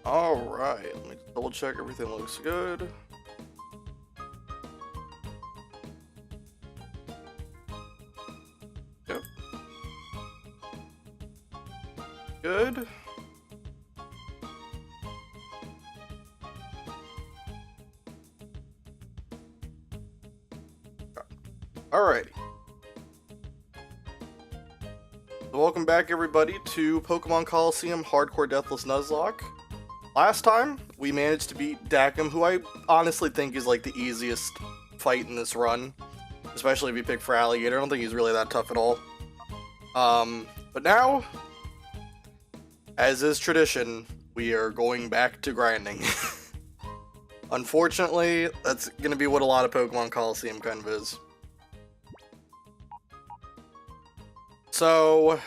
Alright, let me double check everything looks good. Yep. Good. Alrighty. So welcome back everybody to Pokemon Colosseum Hardcore Deathless Nuzlocke. Last time, we managed to beat Dakim, who I honestly think is like the easiest fight in this run. Especially if you pick for Alligator. I don't think he's really that tough at all. But now, as is tradition, we are going back to grinding. Unfortunately, that's going to be what a lot of Pokemon Colosseum kind of is. So,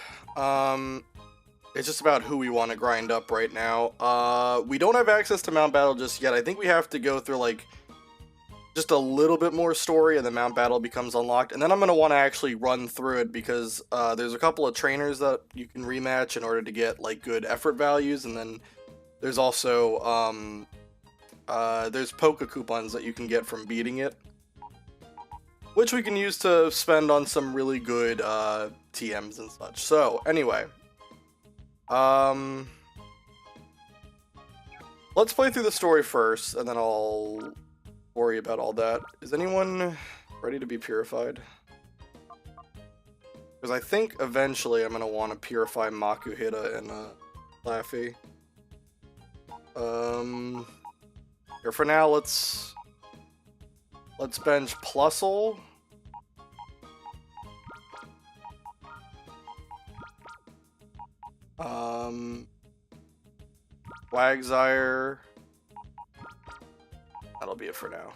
it's just about who we want to grind up right now. We don't have access to Mount Battle just yet. I think we have to go through, like, just a little bit more story, and then Mount Battle becomes unlocked. And then I'm going to want to actually run through it, because there's a couple of trainers that you can rematch in order to get, like, good effort values. And then there's also, there's Poke coupons that you can get from beating it, which we can use to spend on some really good TMs and such. So, anyway. Let's play through the story first, and then I'll worry about all that. Is anyone ready to be purified? Because I think eventually I'm going to want to purify Makuhita and Laffy. Here for now, let's bench Plusle. Quagsire. That'll be it for now.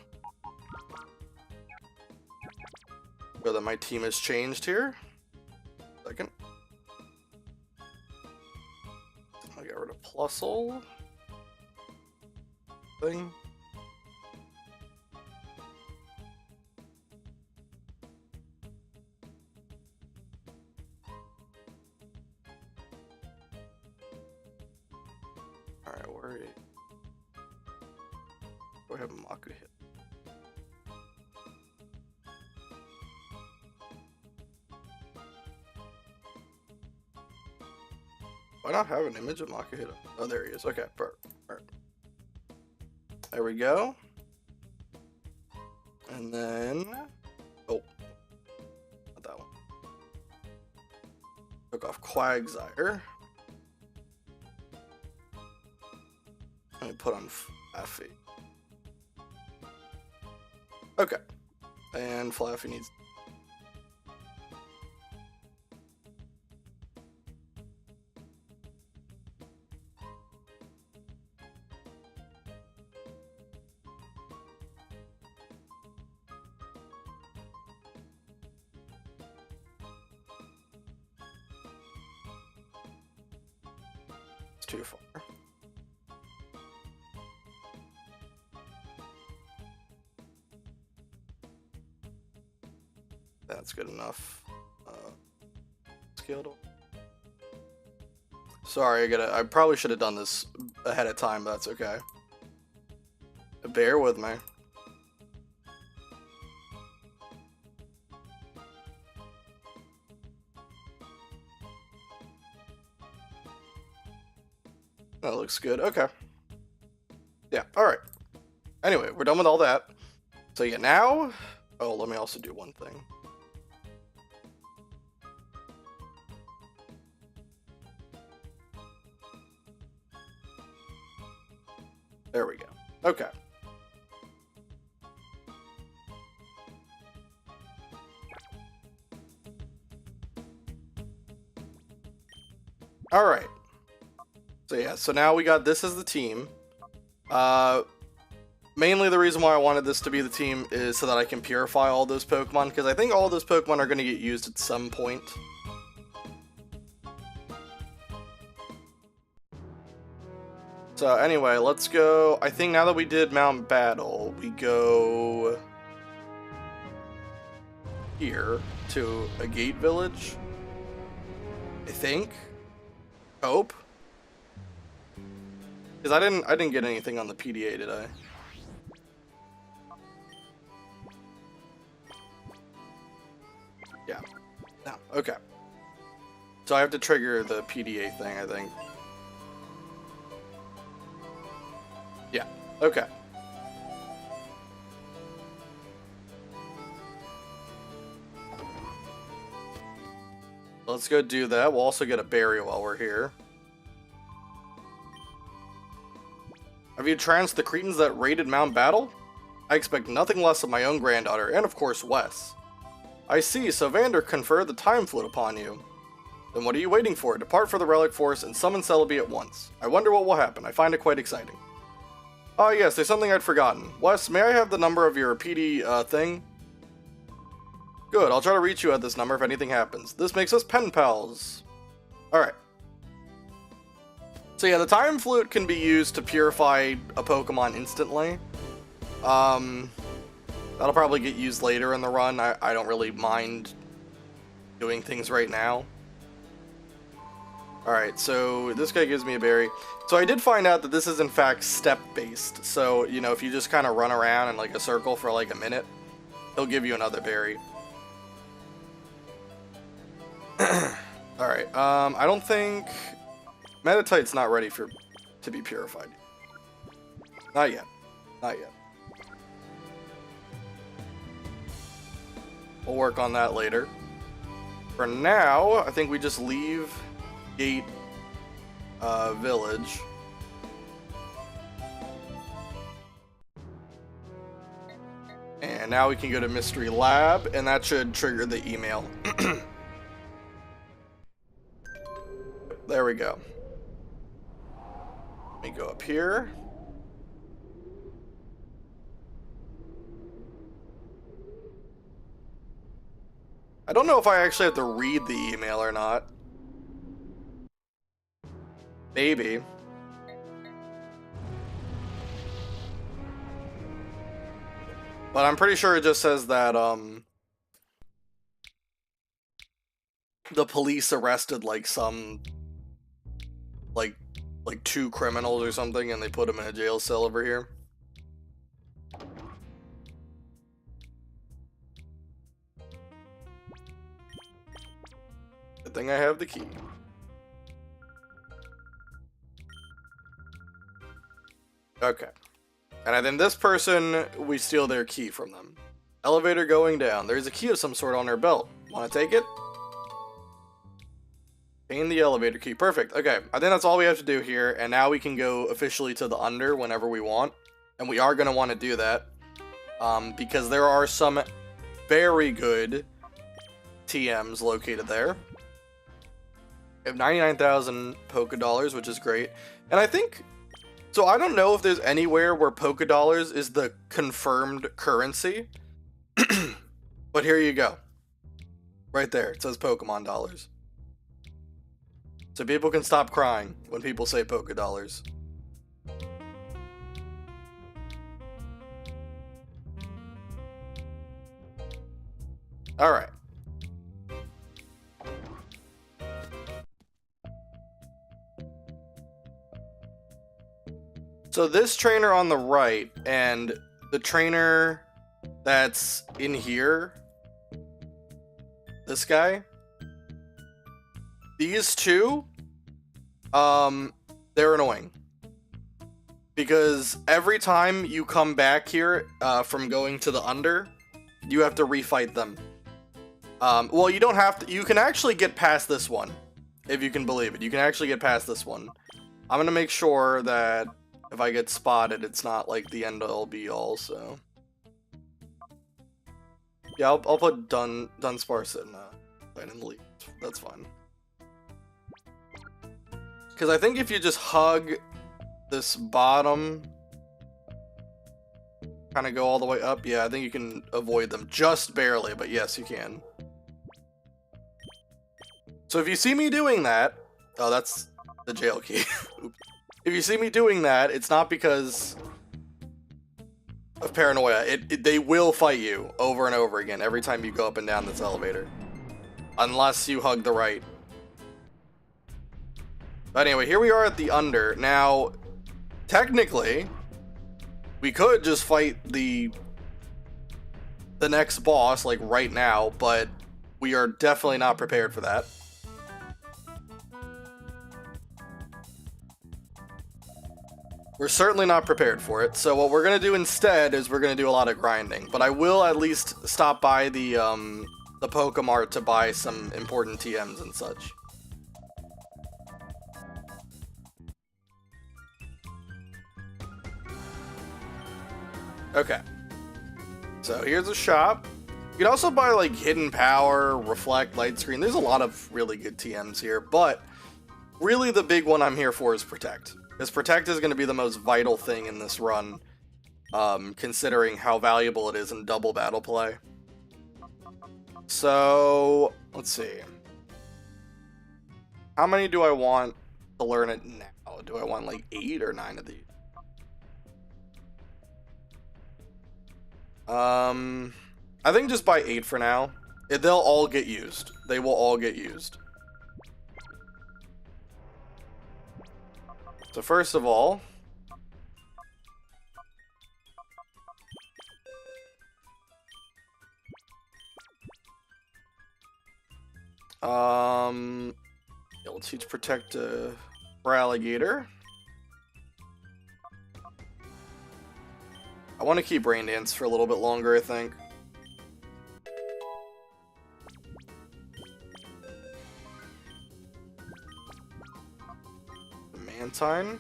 Know that my team has changed here. Second. I'll get rid of Plusle. Thing. Alright, where are you? Go ahead and Maku hit. Why not have an image of Makuhita? Oh, there he is. Okay, perfect. Alright. There we go. And then... Oh. Not that one. Took off Quagsire. Let me put on Flaffy. Okay. And Flaffy needs... It's too far. That's good enough. Scaled. Sorry, I probably should have done this ahead of time, but that's okay. Bear with me. That looks good. Okay. Yeah, alright. Anyway, we're done with all that. So yeah, now... Oh, let me also do one thing. There we go. Okay. Alright. So yeah, so now we got this as the team. Mainly the reason why I wanted this to be the team is so that I can purify all those Pokemon, because I think all those Pokemon are going to get used at some point. So anyway, let's go. I think now that we did Mount Battle, we go here to a gate village. I think. Hope. Because I didn't get anything on the PDA, did I? Yeah. No. Okay. So I have to trigger the PDA thing, I think. Yeah. Okay. Let's go do that. We'll also get a berry while we're here. Have you tranced the Cretans that raided Mount Battle? I expect nothing less of my own granddaughter, and of course Wes. I see, so Vander conferred the Time Flute upon you. Then what are you waiting for? Depart for the Relic Force and summon Celebi at once. I wonder what will happen. I find it quite exciting. Oh yes, there's something I'd forgotten. Wes, may I have the number of your PD thing? Good, I'll try to reach you at this number if anything happens. This makes us pen pals. Alright. So yeah, the Time Flute can be used to purify a Pokemon instantly. That'll probably get used later in the run. I don't really mind doing things right now. Alright, so this guy gives me a berry. So I did find out that this is in fact step-based. So, you know, if you just kind of run around in like a circle for like a minute, he'll give you another berry. Alright, I don't think... Meditite's not ready to be purified. Not yet. Not yet. We'll work on that later. For now, I think we just leave Gate Village. And now we can go to Mystery Lab, and that should trigger the email. There we go. Let me go up here. I don't know if I actually have to read the email or not. Maybe. But I'm pretty sure it just says that, the police arrested, like, some, like 2 criminals or something, and they put them in a jail cell over here. Good thing I have the key. Okay. And then this person, we steal their key from them. Elevator going down. There's a key of some sort on her belt. Want to take it? Gain the elevator key. Perfect. Okay. I think that's all we have to do here. And now we can go officially to the Under whenever we want. And we are going to want to do that. Because there are some very good TMs located there. We have 99,000 Poké Dollars, which is great. And I think... So I don't know if there's anywhere where Poké Dollars is the confirmed currency. But here you go. Right there. It says Pokemon Dollars. So people can stop crying when people say Poké Dollars. Alright. So this trainer on the right and the trainer that's in here, this guy, these two, they're annoying. Because every time you come back here from going to the Under, you have to refight them. Well, you don't have to. You can actually get past this one, if you can believe it. You can actually get past this one. I'm going to make sure that if I get spotted, it's not like the end-all be-all, so... Yeah, I'll put Dunsparce in the lead. That's fine. Because I think if you just hug this bottom, kind of go all the way up, yeah, I think you can avoid them just barely, but yes, you can. So if you see me doing that... Oh, that's the jail key. If you see me doing that, it's not because of paranoia. They will fight you over and over again every time you go up and down this elevator. Unless you hug the right. But anyway, here we are at the Under. Now, technically, we could just fight the next boss, like, right now, but we are definitely not prepared for that. We're certainly not prepared for it, so what we're going to do instead is we're going to do a lot of grinding, but I will at least stop by the Pokemart to buy some important TMs and such. Okay. So here's a shop. You can also buy like Hidden Power, Reflect, Light Screen. There's a lot of really good TMs here, but really the big one I'm here for is Protect. Because Protect is going to be the most vital thing in this run, considering how valuable it is in double battle play. So, let's see. How many do I want to learn it now? Do I want like 8 or 9 of these? I think just buy 8 for now. They'll all get used. They will all get used. So first of all, we'll teach Protect for Alligator. I want to keep Rain Dance for a little bit longer, I think. Mantine.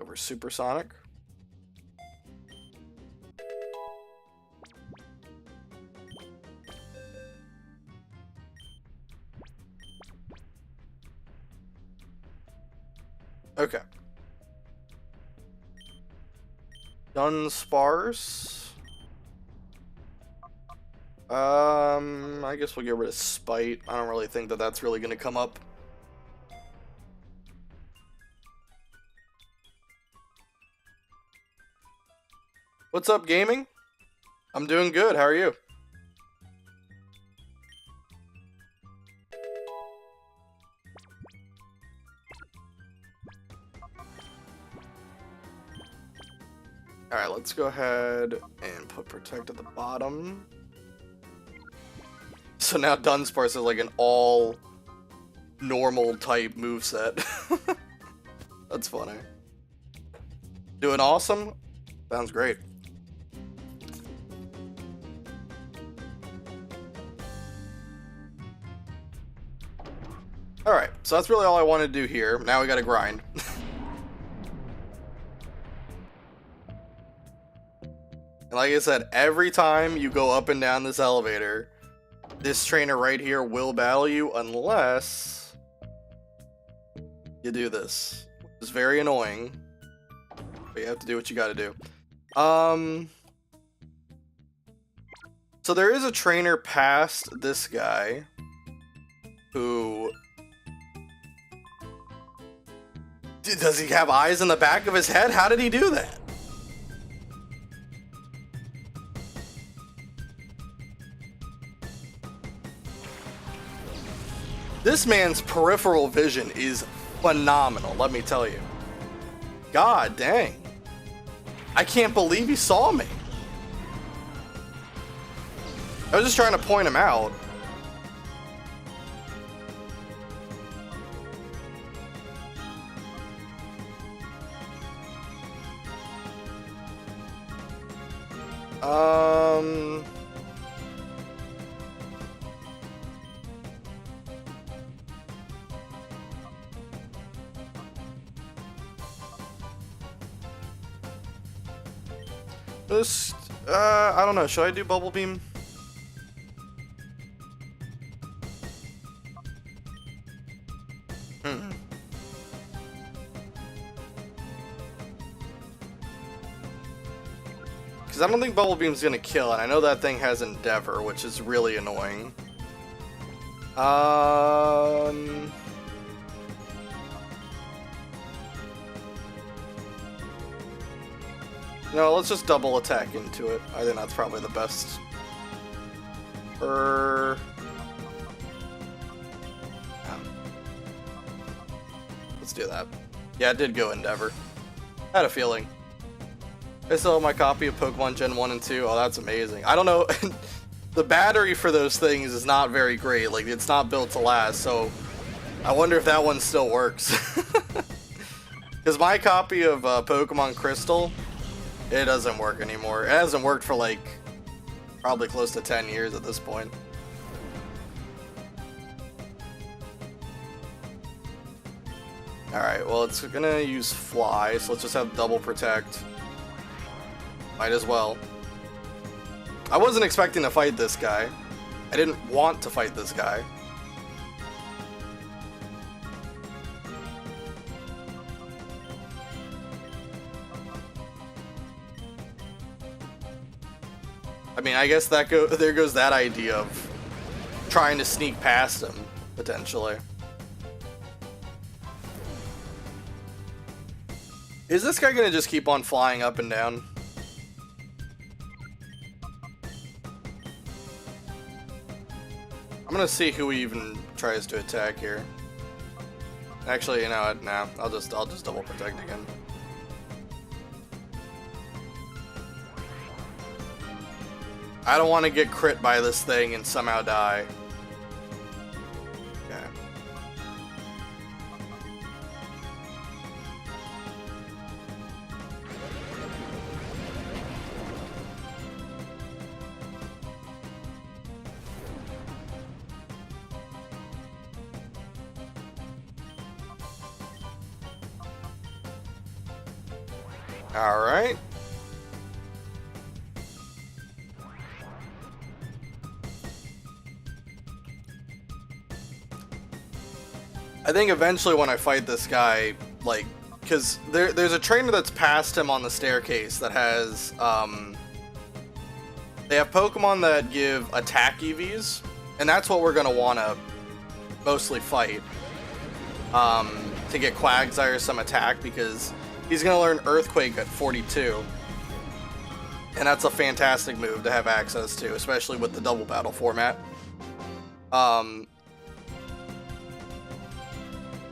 Over Supersonic. Okay. Dunsparce. I guess we'll get rid of Spite. I don't really think that that's really going to come up. What's up, gaming? I'm doing good. How are you? Alright, let's go ahead and put Protect at the bottom. So now Dunsparce is like an all normal type moveset. That's funny. Doing awesome? Sounds great. Alright, so that's really all I want to do here. Now we gotta grind. And like I said, every time you go up and down this elevator, this trainer right here will battle you unless you do this. It's very annoying, but you have to do what you gotta do. So there is a trainer past this guy who... Does he have eyes in the back of his head? How did he do that? This man's peripheral vision is phenomenal, let me tell you. God dang. I can't believe he saw me. I was just trying to point him out. I don't know. Should I do Bubble Beam? Because I don't think Bubble Beam's gonna kill, and I know that thing has Endeavor, which is really annoying. No, let's just double attack into it. I think that's probably the best. let's do that. Yeah, it did go Endeavor. Had a feeling. I still have my copy of Pokemon Gen 1 and 2. Oh, that's amazing. I don't know. The battery for those things is not very great. Like, it's not built to last, so I wonder if that one still works. Because my copy of Pokemon Crystal, it doesn't work anymore. It hasn't worked for, like, probably close to 10 years at this point. Alright, well, it's gonna use Fly, so let's just have Double Protect. Might as well. I wasn't expecting to fight this guy. I didn't want to fight this guy. I mean, I guess there goes that idea of trying to sneak past him, potentially. Is this guy gonna just keep on flying up and down? I'm gonna see who even tries to attack here. Actually, you know what? Nah, I'll just double protect again. I don't want to get crit by this thing and somehow die. Okay. All right. I think eventually when I fight this guy, like, because there's a trainer that's past him on the staircase that has, they have Pokemon that give attack EVs, and that's what we're going to want to mostly fight, to get Quagsire some attack, because he's going to learn Earthquake at 42, and that's a fantastic move to have access to, especially with the double battle format.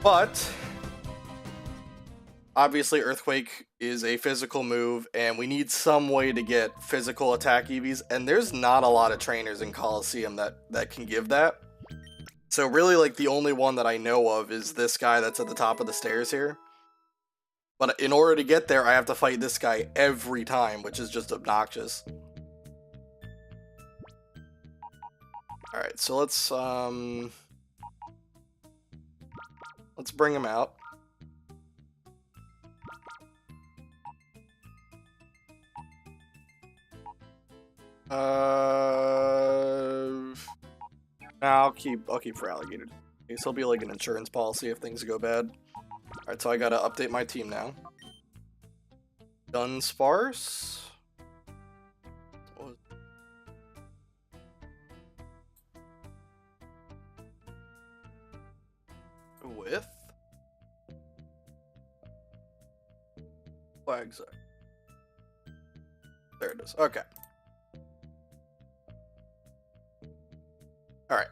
But obviously Earthquake is a physical move, and we need some way to get physical attack EVs, and there's not a lot of trainers in Colosseum that can give that. So really, like, the only one that I know of is this guy that's at the top of the stairs here. But in order to get there, I have to fight this guy every time, which is just obnoxious. Alright, so let's bring him out. I'll keep for Alligator. This will be like an insurance policy if things go bad. Alright, so I gotta update my team now. Dunsparce. With Quagsire. There it is. Okay. All right.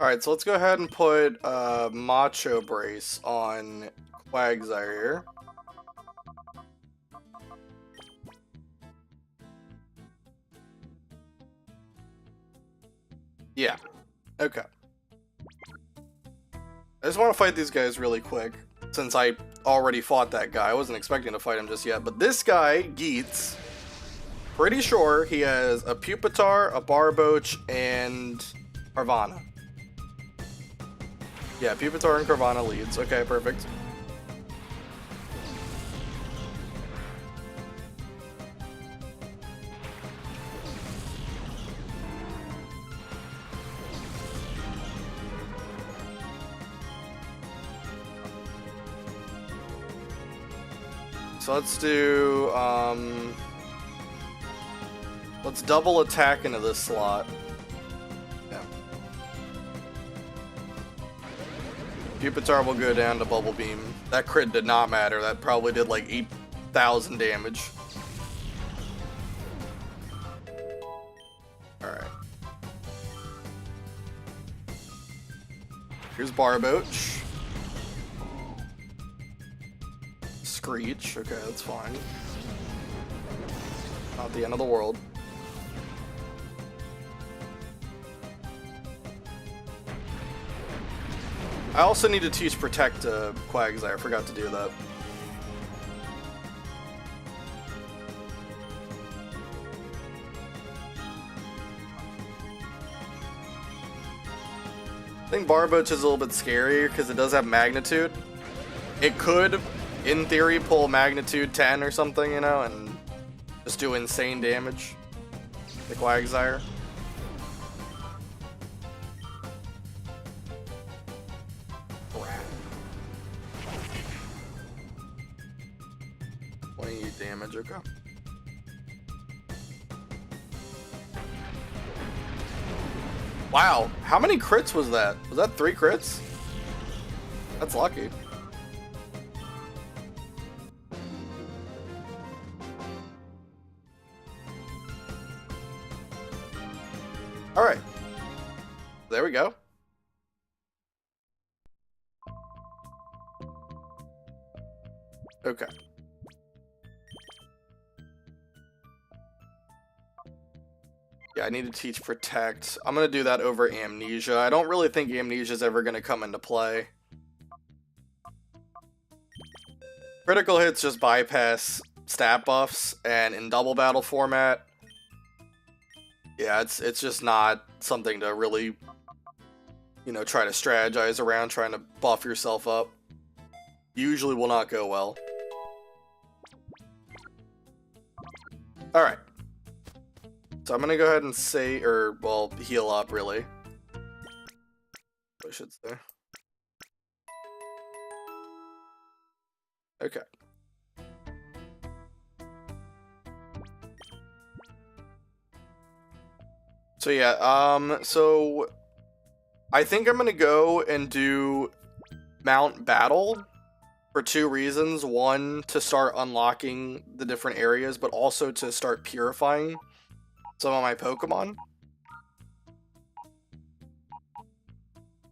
All right, so let's go ahead and put Macho Brace on Quagsire here. Yeah. Okay. I just want to fight these guys really quick, since I already fought that guy. I wasn't expecting to fight him just yet, but this guy, Geets, pretty sure he has a Pupitar, a Barboach, and Carvanha. Yeah, Pupitar and Carvanha leads. Okay, perfect. So let's do, let's double attack into this slot. Yeah. Pupitar will go down to Bubble Beam. That crit did not matter. That probably did like 8,000 damage. Here's Barboach. Screech. Okay, that's fine. Not the end of the world. I also need to teach Protect to Quagsire. I forgot to do that. I think Barboach is a little bit scarier because it does have Magnitude. It could, in theory, pull Magnitude 10 or something, you know, and just do insane damage to Quagsire. Damage, okay. Wow, how many crits was that? Was that 3 crits? That's lucky. Alright. There we go. Okay. Yeah, I need to teach Protect. I'm going to do that over Amnesia. I don't really think Amnesia is ever going to come into play. Critical hits just bypass stat buffs, and in double battle format, yeah, it's just not something to really, you know, try to strategize around, trying to buff yourself up. Usually will not go well. Alright. So I'm gonna go ahead and say, or, well, heal up, really. I should say. Okay. So yeah, so I think I'm gonna go and do Mount Battle for 2 reasons. One, to start unlocking the different areas, but also to start purifying some of my Pokemon.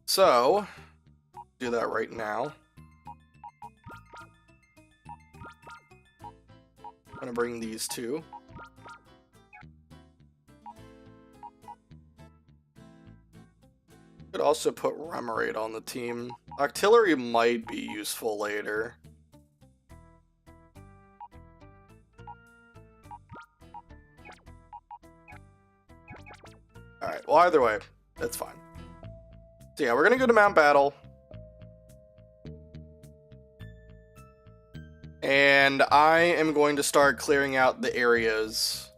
So, do that right now. I'm gonna bring these 2. Could also put Remoraid on the team. Octillery might be useful later. Alright, well, either way, that's fine. So yeah, we're gonna go to Mount Battle. And I am going to start clearing out the areas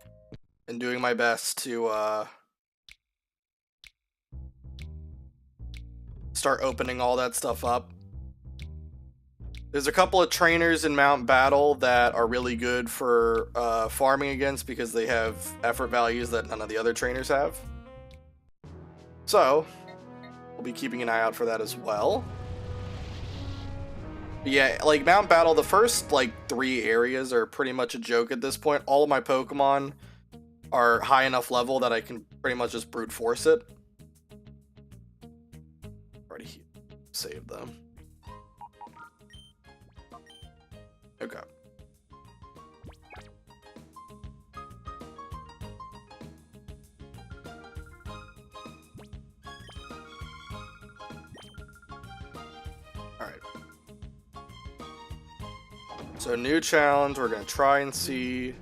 and doing my best to start opening all that stuff up. There's a couple of trainers in Mount Battle that are really good for farming against because they have effort values that none of the other trainers have. So, we'll be keeping an eye out for that as well. But yeah, like Mount Battle, the first like 3 areas are pretty much a joke at this point. All of my Pokemon are high enough level that I can pretty much just brute force it. Already saved them. Okay. Alright. So new challenge, we're gonna try and see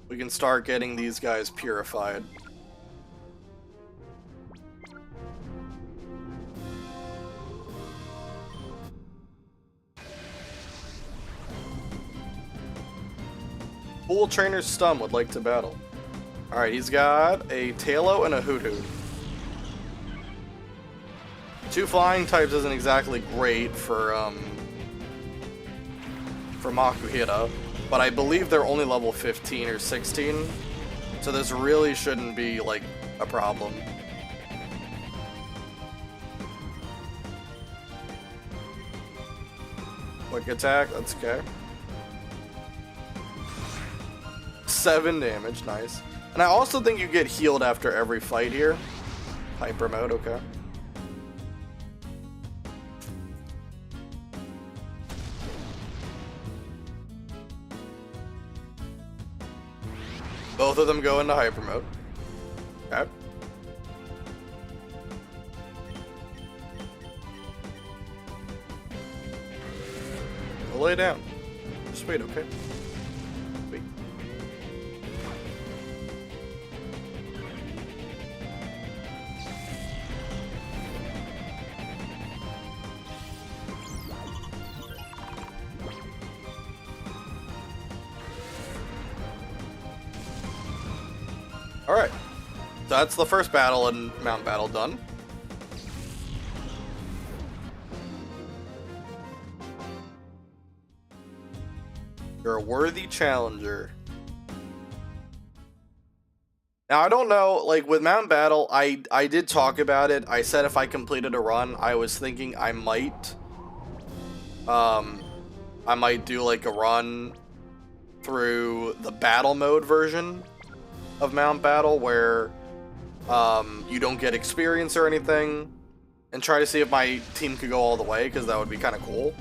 we can start getting these guys purified. Pool Trainer Stum would like to battle. Alright, he's got a Tailo and a Hoothoot. 2 flying types isn't exactly great for Makuhita, but I believe they're only level 15 or 16, so this really shouldn't be, like, a problem. Quick attack, that's okay. 7 damage, nice. And I also think you get healed after every fight here. Hyper mode, okay. both of them go into hyper mode. Okay. Lay down. Just wait, okay? Wait. Alright. So that's the first battle in Mount Battle done. You're a worthy challenger. Now, I don't know, like, with Mount Battle, I did talk about it. I said if I completed a run, I was thinking I might do, like, a run through the battle mode version of Mount Battle, where, you don't get experience or anything, and try to see if my team could go all the way, because that would be kind of cool.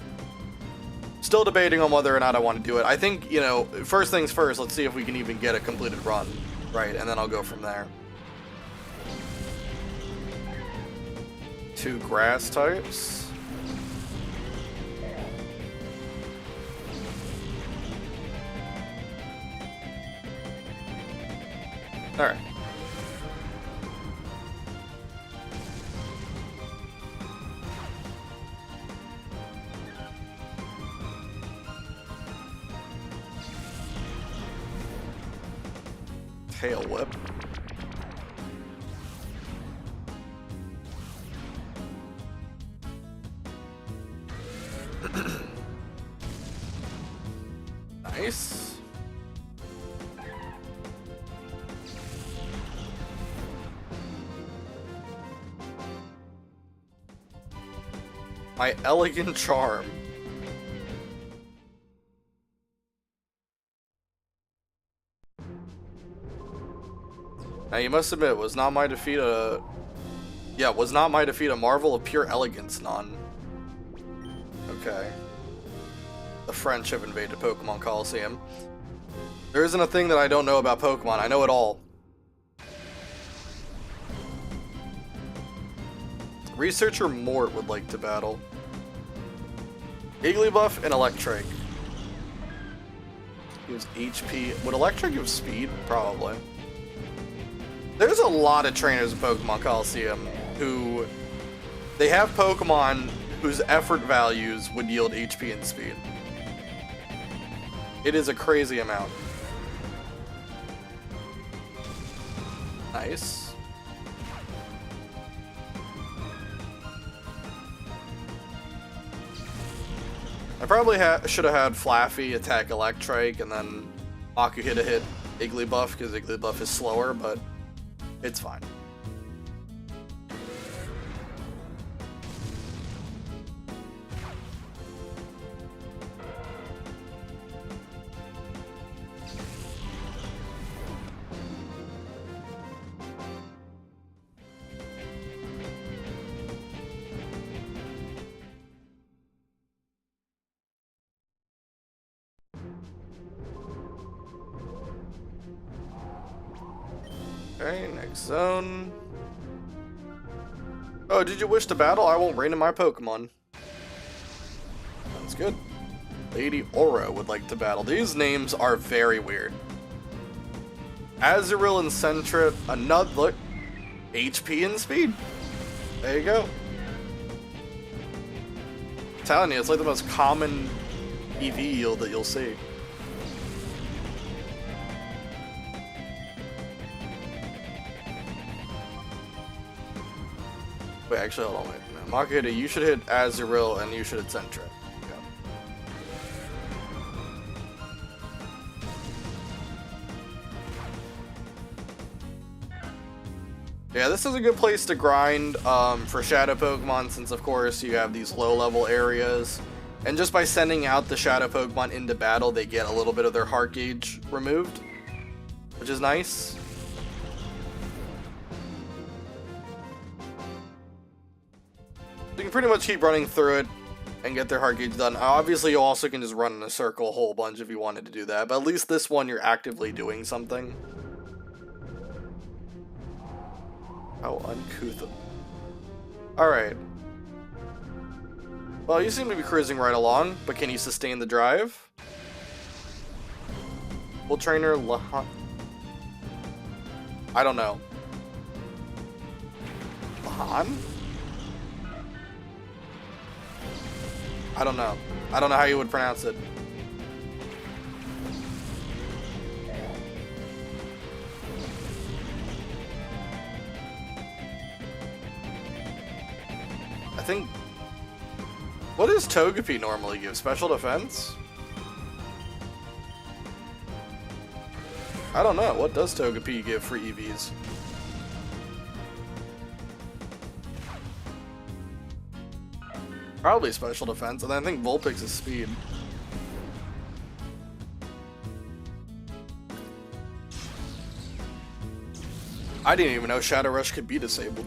Still debating on whether or not I want to do it. I think, you know, first things first, let's see if we can even get a completed run, right? And then I'll go from there. 2 grass types. Alright. Tail whip. Nice. My elegant charm. Now, you must admit, was not my defeat a marvel of pure elegance, none. Okay. The French have invaded Pokemon Colosseum. There isn't a thing that I don't know about Pokemon. I know it all. Researcher Mort would like to battle. Igglybuff and Electric. Gives HP. Would Electric give speed? Probably. There's a lot of trainers in Pokemon Colosseum who, they have Pokemon whose effort values would yield HP and speed. It is a crazy amount. Nice. I probably should have had Flaffy attack Electrike and then Makuhita hit Igglybuff because Igglybuff is slower, but it's fine. Okay, next zone. Oh, did you wish to battle? I won't rein in my Pokemon. Sounds good. Lady Aura would like to battle. These names are very weird. Azurill and Sentret, another look. HP and speed. There you go. I'm telling you, it's like the most common EV yield that you'll see. Wait, actually, hold on, wait. No, Makuhita, you should hit Azurill and you should hit Sentret. Yeah, this is a good place to grind for Shadow Pokemon, since of course you have these low-level areas. And just by sending out the Shadow Pokemon into battle, they get a little bit of their heart gauge removed, which is nice. You can pretty much keep running through it and get their heart gauge done. Obviously, you also can just run in a circle a whole bunch if you wanted to do that, but at least this one you're actively doing something. How uncouth. Alright. Well, you seem to be cruising right along, but can you sustain the drive? Full trainer Lahan. I don't know. Lahan? I don't know. I don't know how you would pronounce it. I think... What does Togepi normally give? Special defense? I don't know. What does Togepi give for EVs? Probably special defense, and I think Vulpix is speed. I didn't even know Shadow Rush could be disabled.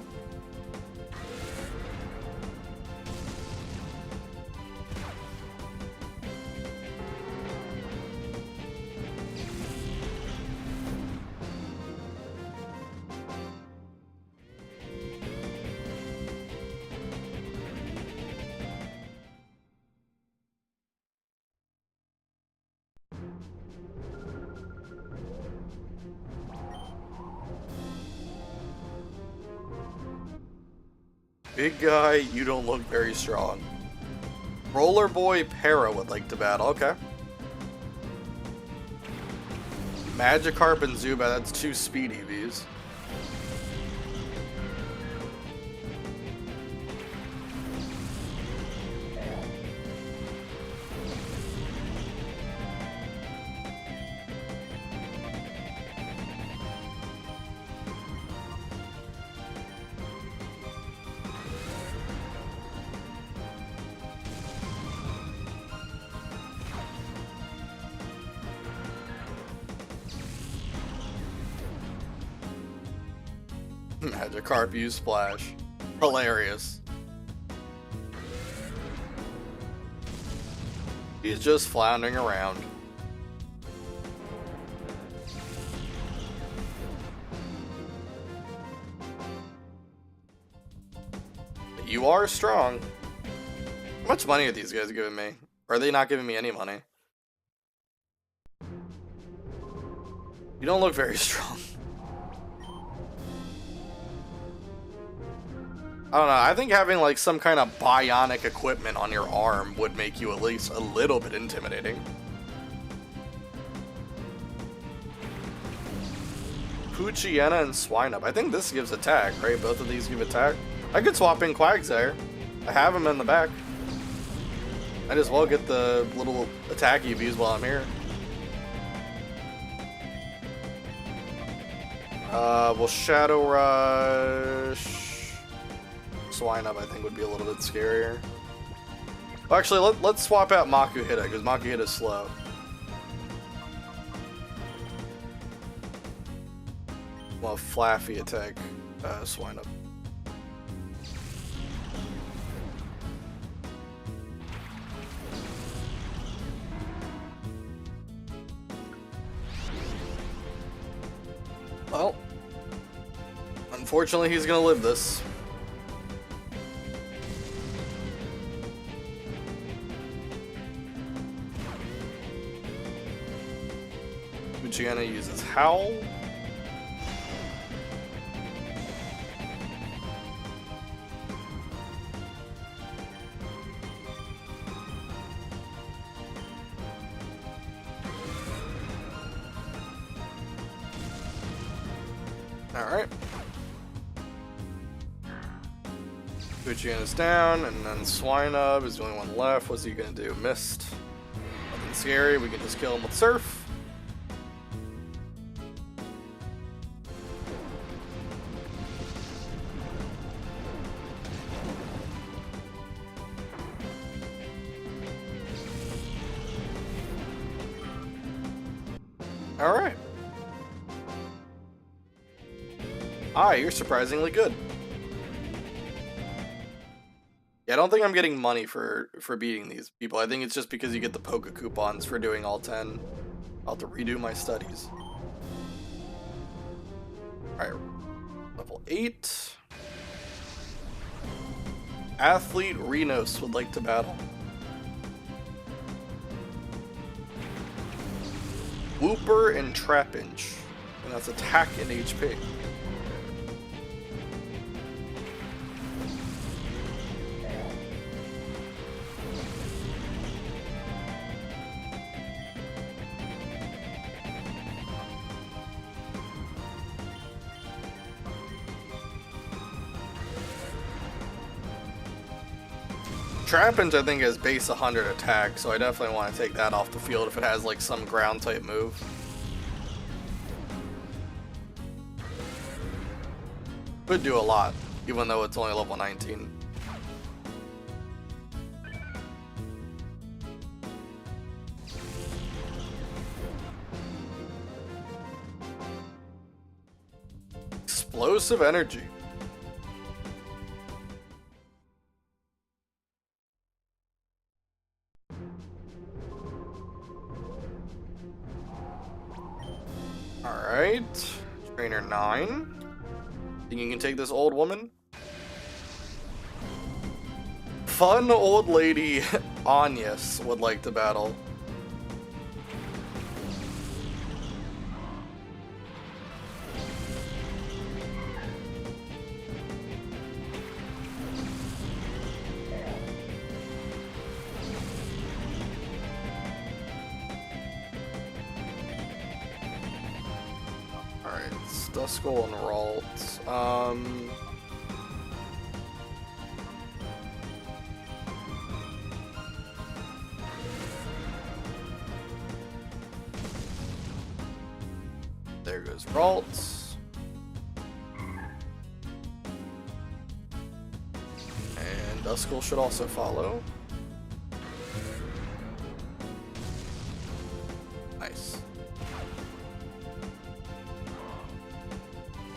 Big guy, you don't look very strong. Roller Boy Para would like to battle, okay. Magikarp and Zubat, that's 2 speed EVs. Magikarp use Splash. Hilarious. He's just floundering around. You are strong. How much money are these guys giving me? Or are they not giving me any money? You don't look very strong. I don't know, I think having like some kind of bionic equipment on your arm would make you at least a little bit intimidating. Poochyena and Swinub. I think this gives attack, right? Both of these give attack. I could swap in Quagsire. I have him in the back. Might as well get the little attack EVs while I'm here. We'll Shadow Rush. Swinub, I think, would be a little bit scarier. Well, actually, let's swap out Makuhita, because Makuhita is slow. Well, Flaffy attack Swinub. Well, unfortunately, he's gonna live this. Poochyena uses Howl. Alright. Poochyena's down, and then Swinub is the only one left. What's he gonna do? Mist. Nothing scary, we can just kill him with Surf. Alright. You're surprisingly good. Yeah, I don't think I'm getting money for beating these people. I think it's just because you get the Poke coupons for doing all 10. I'll have to redo my studies. Alright. Level 8. Athlete Renos would like to battle. Whooper and Trapinch. And that's attack and HP. Trapinch, I think, has base 100 attack, so I definitely want to take that off the field if it has like some ground type move. Could do a lot, even though it's only level 19. Explosive energy. Alright, Trainer 9. Think you can take this old woman? Fun old lady Anyas would like to battle. Duskull and Ralt. There goes Ralt. And Duskull should also follow. Nice.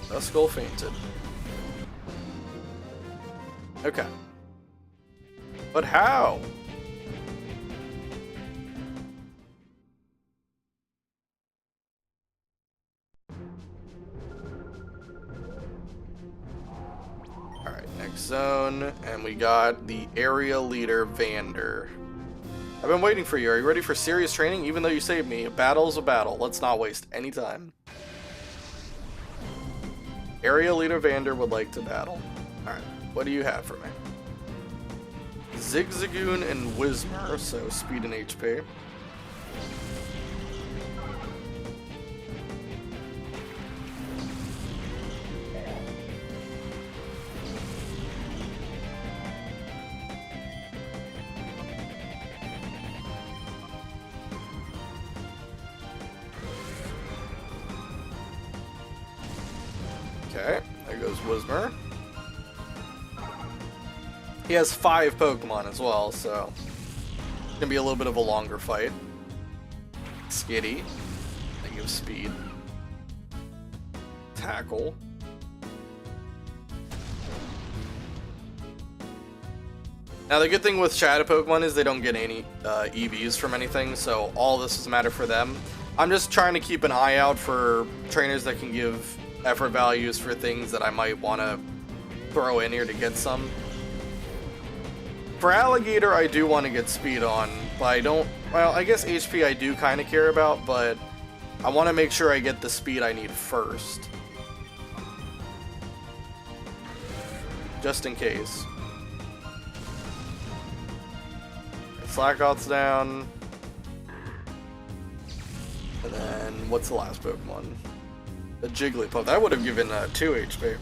Duskull fainted. Okay. But how? Alright, next zone. And we got the area leader, Vander. I've been waiting for you. Are you ready for serious training? Even though you saved me, a battle's a battle. Let's not waste any time. Area leader Vander would like to battle. Alright, what do you have for me? Zigzagoon and Whismur, so speed and HP. Okay, there goes Whismur. He has 5 Pokemon as well, so it's gonna be a little bit of a longer fight. Skitty, I give speed. Tackle. Now the good thing with Shadow Pokemon is they don't get any EVs from anything, so all this doesn't matter for them. I'm just trying to keep an eye out for trainers that can give effort values for things that I might want to throw in here to get some. For Alligator, I do want to get speed on, but I don't, well, I guess HP I do kind of care about, but I want to make sure I get the speed I need first. Just in case. Slackout's down. And then, what's the last Pokemon? The Jigglypuff. That would have given 2 HP.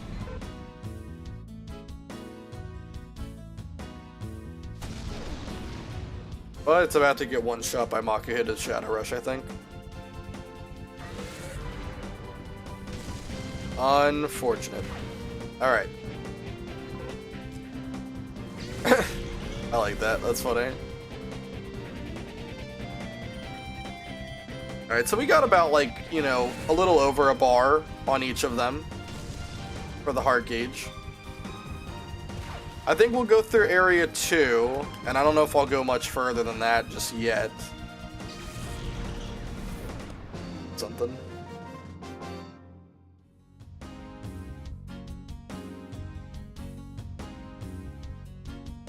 But it's about to get one shot by Makuhita's Shadow Rush, I think. Unfortunate. Alright. I like that. That's funny. Alright, so we got about, like, you know, a little over a bar on each of them for the heart gauge. I think we'll go through Area 2, and I don't know if I'll go much further than that just yet. Something.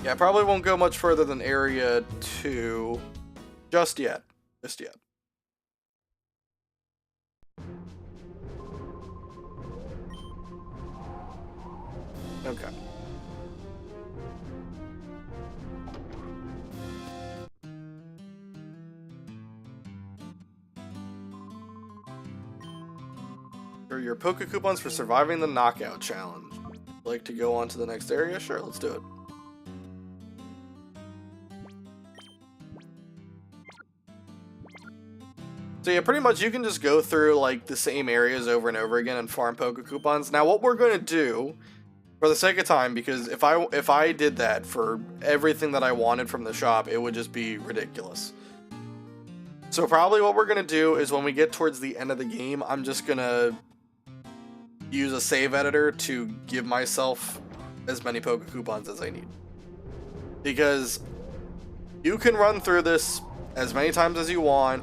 Yeah, I probably won't go much further than area 2 just yet. Just yet. Okay. For your Poke Coupons for surviving the knockout challenge. Like to go on to the next area? Sure, let's do it. So yeah, pretty much you can just go through like the same areas over and over again and farm Poke Coupons. Now what we're gonna do, for the sake of time, because if I did that for everything that I wanted from the shop, it would just be ridiculous. So probably what we're gonna do is when we get towards the end of the game, I'm just gonna use a save editor to give myself as many Poke Coupons as I need. Because you can run through this as many times as you want.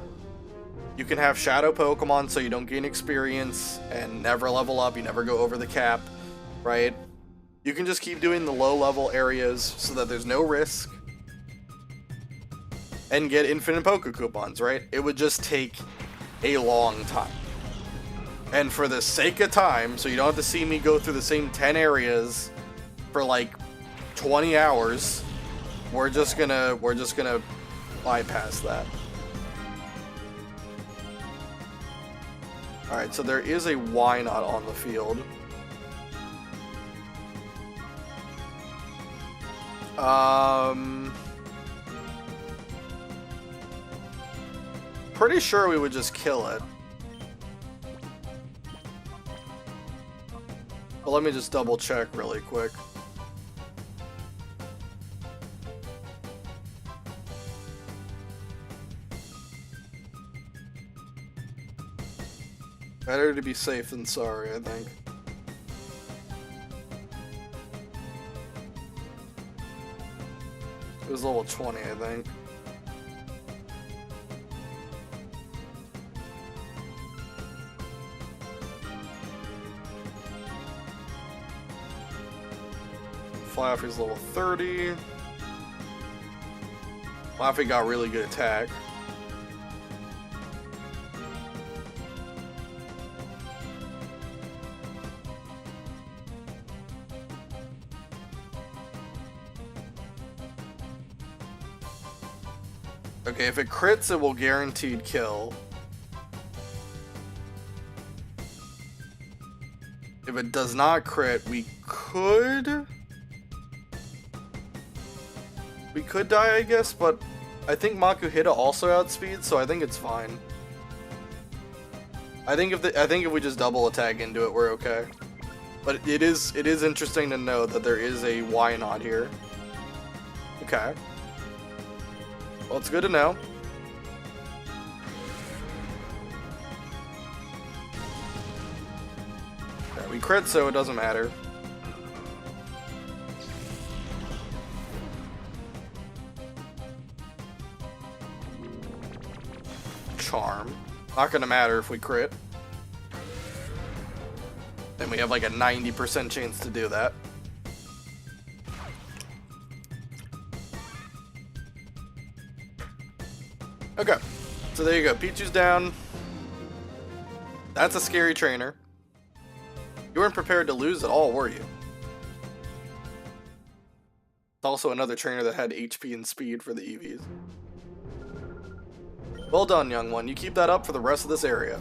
You can have shadow Pokemon so you don't gain experience and never level up, you never go over the cap, right? You can just keep doing the low level areas so that there's no risk and get infinite Poke Coupons, right? It would just take a long time. And for the sake of time, so you don't have to see me go through the same 10 areas for like 20 hours, we're just gonna bypass that. Alright, so there is a Wynot on the field. Pretty sure we would just kill it. But let me just double check really quick. Better to be safe than sorry, I think. It was level 20, I think. Flaffy's level 30. Flaffy got really good attack. Okay, if it crits, it will guaranteed kill. If it does not crit, we could die, I guess, but I think Makuhita also outspeeds, so I think it's fine. I think if we just double attack into it, we're okay. But it is interesting to know that there is a Wynot here. Okay. Well, it's good to know. Yeah, we crit, so it doesn't matter. Charm. Not gonna matter if we crit. Then we have like a 90% chance to do that. Okay, so there you go. Pichu's down. That's a scary trainer. You weren't prepared to lose at all, were you? It's also another trainer that had HP and speed for the EVs. Well done, young one. You keep that up for the rest of this area.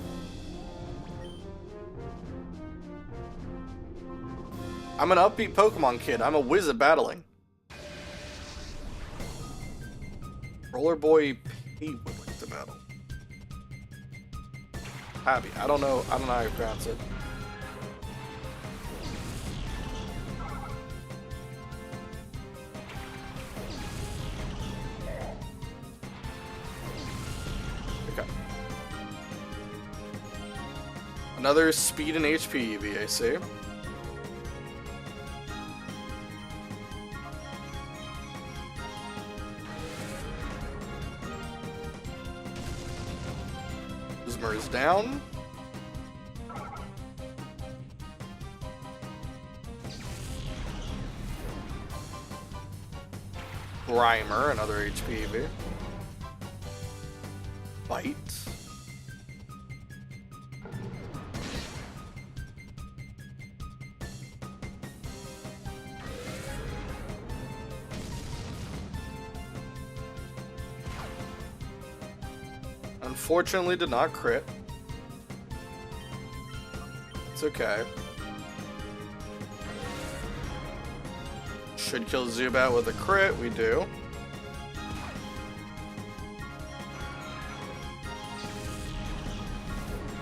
I'm an upbeat Pokemon kid. I'm a whiz at battling. Roller Boy P would like to battle. Happy. I don't know how you pronounce it. Okay. Another speed and HP EV, I see. Is down. Grimer, another HP EV. Bite. Unfortunately, did not crit. It's okay. Should kill Zubat with a crit. We do.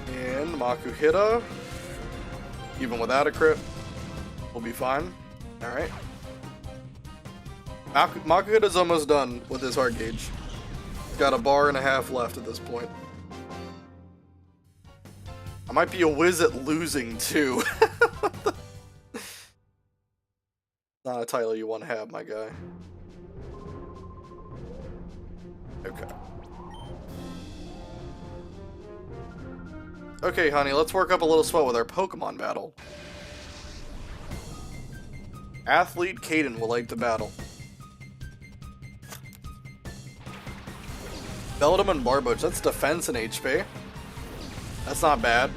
And Makuhita, even without a crit, will be fine. Alright. Makuhita's almost done with his heart gauge. He's got a bar and a half left at this point. I might be a whiz at losing too. Not a title you want to have, my guy. Okay. Okay, honey, let's work up a little sweat with our Pokemon battle. Athlete Caden will like to battle. Beldum and Barboach, that's defense and HP. That's not bad.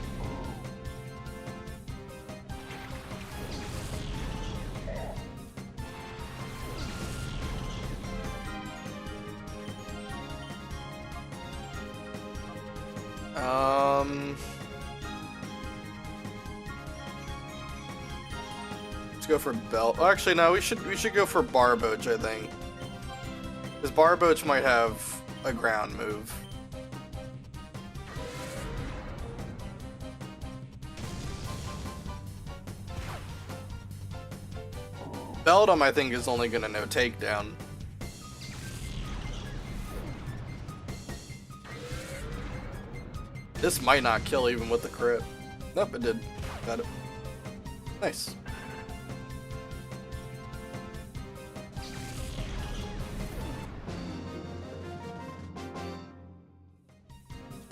Let's go for Bell. Oh, actually, no. We should go for Barboach, I think, because Barboach might have a ground move. Beldum, I think, is only gonna know takedown. This might not kill even with the crit. Nope, it did. Got it. Nice.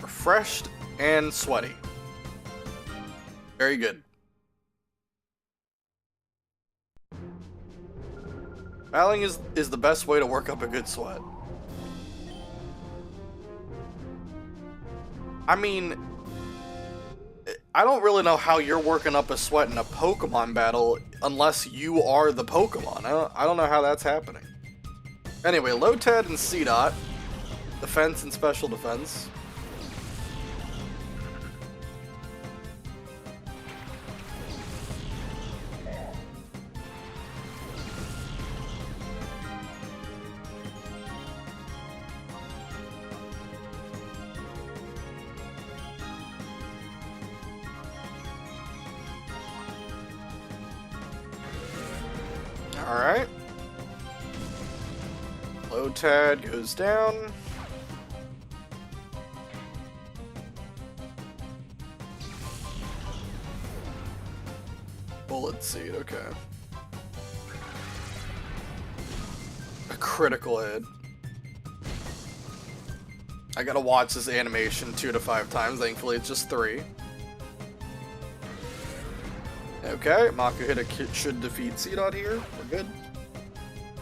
Refreshed and sweaty. Very good. Battling is the best way to work up a good sweat. I mean, I don't really know how you're working up a sweat in a Pokemon battle unless you are the Pokemon. I don't know how that's happening. Anyway, Lotad and C-Dot. Defense and special defense. Alright. Lotad goes down. Bullet Seed, okay. A critical hit. I gotta watch this animation 2 to 5 times, thankfully it's just 3. Okay, Makuhita should defeat C-Dot here. We're good.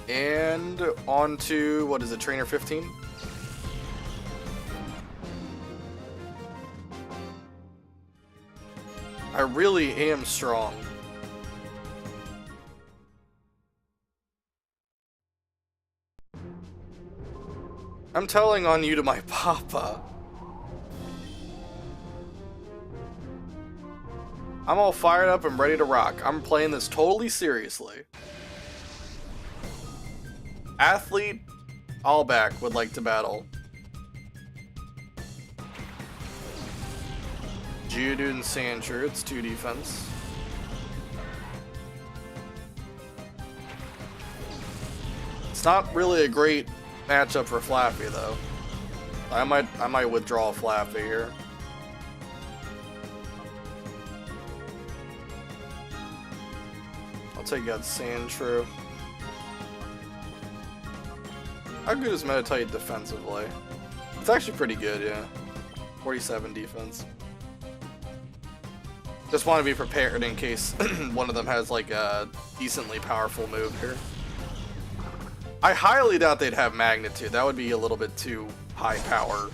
And on to, what is it, Trainer 15? I really am strong. I'm telling on you to my papa. I'm all fired up and ready to rock. I'm playing this totally seriously. Athlete, all back, would like to battle. Geodude and Sandshrew, it's 2 defense. It's not really a great matchup for Flappy though. I might withdraw Flappy here. I'll take out Sandshrew. How good is Meditite defensively? It's actually pretty good, yeah. 47 defense. Just want to be prepared in case one of them has like a decently powerful move here. I highly doubt they'd have magnitude. That would be a little bit too high power.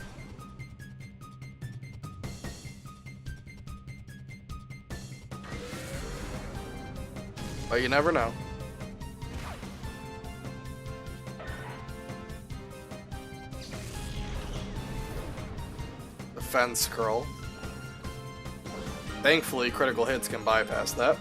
But you never know. Defense curl. Thankfully, critical hits can bypass that.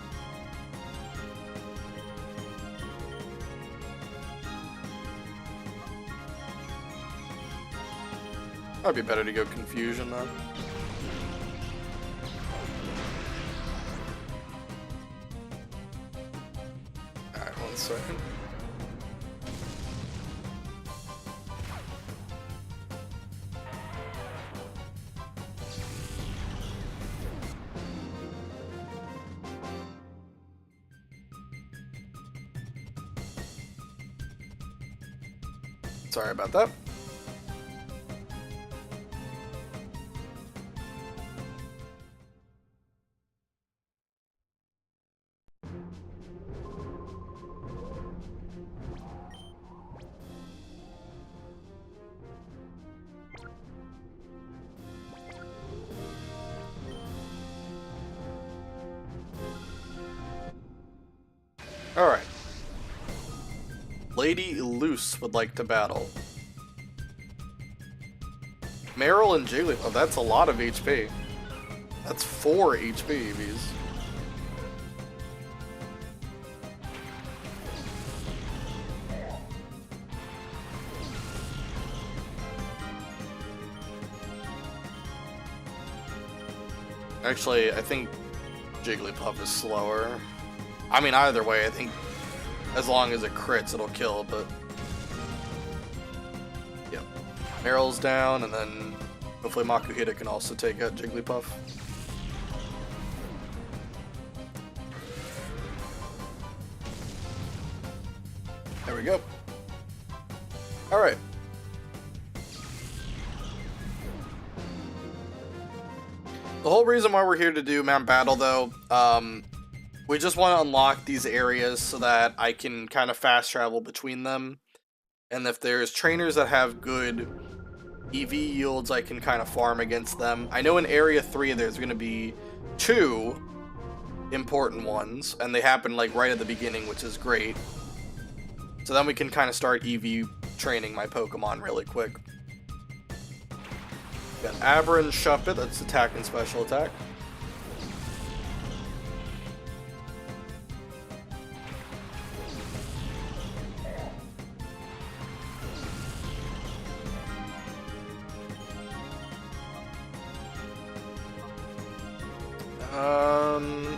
Might be better to go confusion though. Alright, 1 second. Sorry about that. Alright. Lady Loose would like to battle. Meryl and Jigglypuff, that's a lot of HP. That's 4 HP, Evice. Actually, I think Jigglypuff is slower. I mean, either way, I think as long as it crits, it'll kill, but... Yep. Meryl's down, and then hopefully Makuhita can also take out Jigglypuff. There we go. Alright. The whole reason why we're here to do Mount Battle, though, we just want to unlock these areas so that I can kind of fast travel between them. And if there's trainers that have good EV yields, I can kind of farm against them. I know in Area 3 there's going to be 2 important ones, and they happen like right at the beginning, which is great. So then we can kind of start EV training my Pokemon really quick. Got Abra and Shuppet, that's attack and special attack.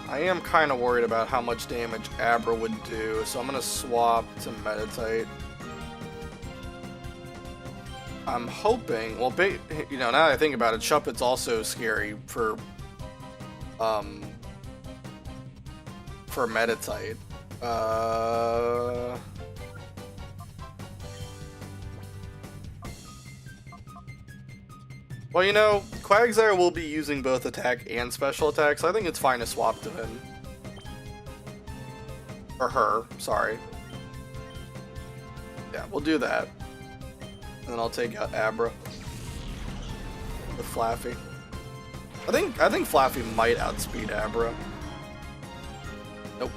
I am kind of worried about how much damage Abra would do, so I'm going to swap to Meditite. I'm hoping, well, you know, now that I think about it, Shuppet's also scary for Meditite. Well, you know, Quagsire will be using both attack and special attack, so I think it's fine to swap to him. Or her, sorry. Yeah, we'll do that. And then I'll take out Abra with Flaffy. I think Flaffy might outspeed Abra. Nope.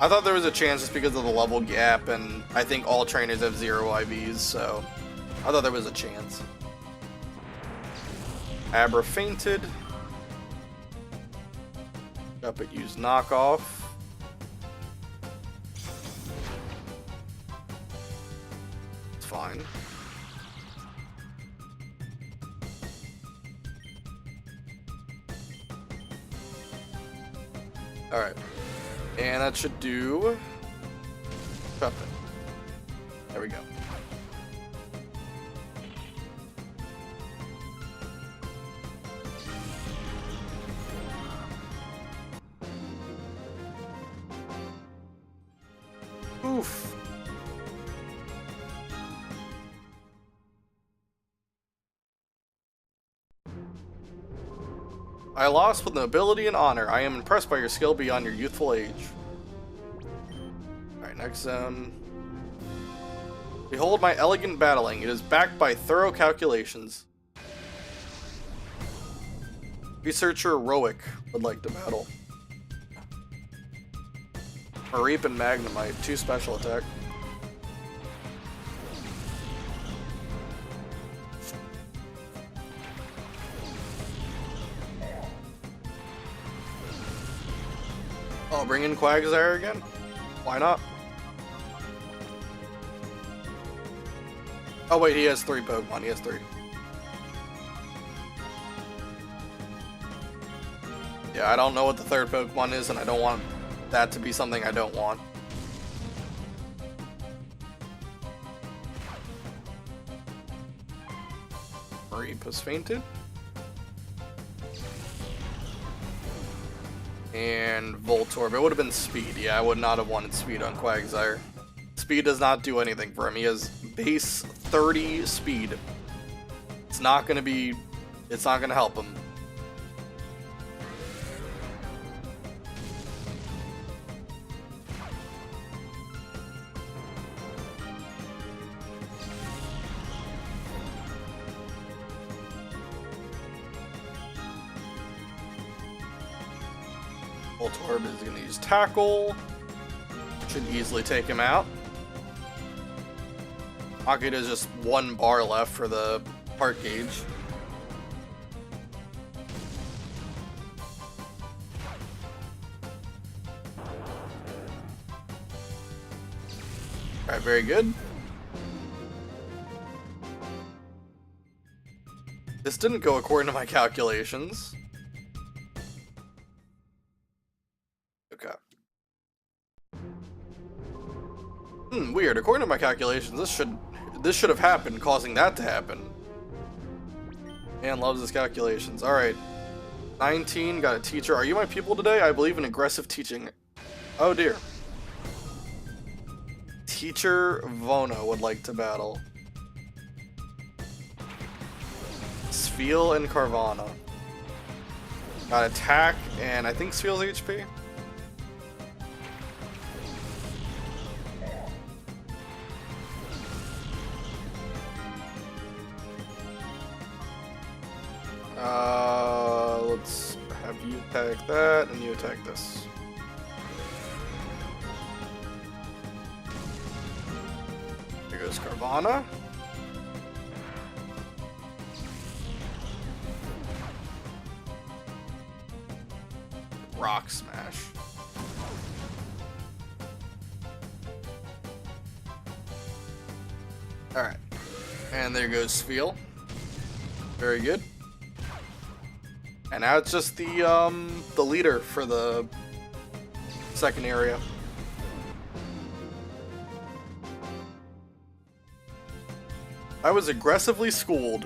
I thought there was a chance just because of the level gap, and I think all trainers have 0 IVs, so I thought there was a chance. Abra fainted. Shuppet used knockoff. It's fine. Alright. And that should do Shuppet. There we go. Oof. I lost with nobility and honor. I am impressed by your skill beyond your youthful age. Alright, next zone. Behold my elegant battling. It is backed by thorough calculations. Researcher Roic would like to battle. Reap and Magnemite, 2 special attack. Oh, bring in Quagsire again? Why not? Oh wait, he has 3 Pokemon. He has 3. Yeah, I don't know what the 3rd Pokemon is, and I don't want that to be something I don't want. Reap has fainted. And Voltorb. It would have been Speed. Yeah, I would not have wanted Speed on Quagsire. Speed does not do anything for him. He has base 30 Speed. It's not gonna help him. Voltorb is going to use Tackle. Should easily take him out. Akita is just 1 bar left for the heart gauge. Alright, very good. This didn't go according to my calculations. Okay. Weird. According to my calculations, this should have happened, causing that to happen. Man loves his calculations. Alright. 19, got a teacher. Are you my pupil today? I believe in aggressive teaching. Oh dear. Teacher Vono would like to battle. Spheal and Carvana. Got attack and I think Spheal's HP. Let's have you attack that and you attack this. Here goes Carvana. Rock Smash. Alright. And there goes Spheal. Very good. And now it's just the leader for the second area. I was aggressively schooled.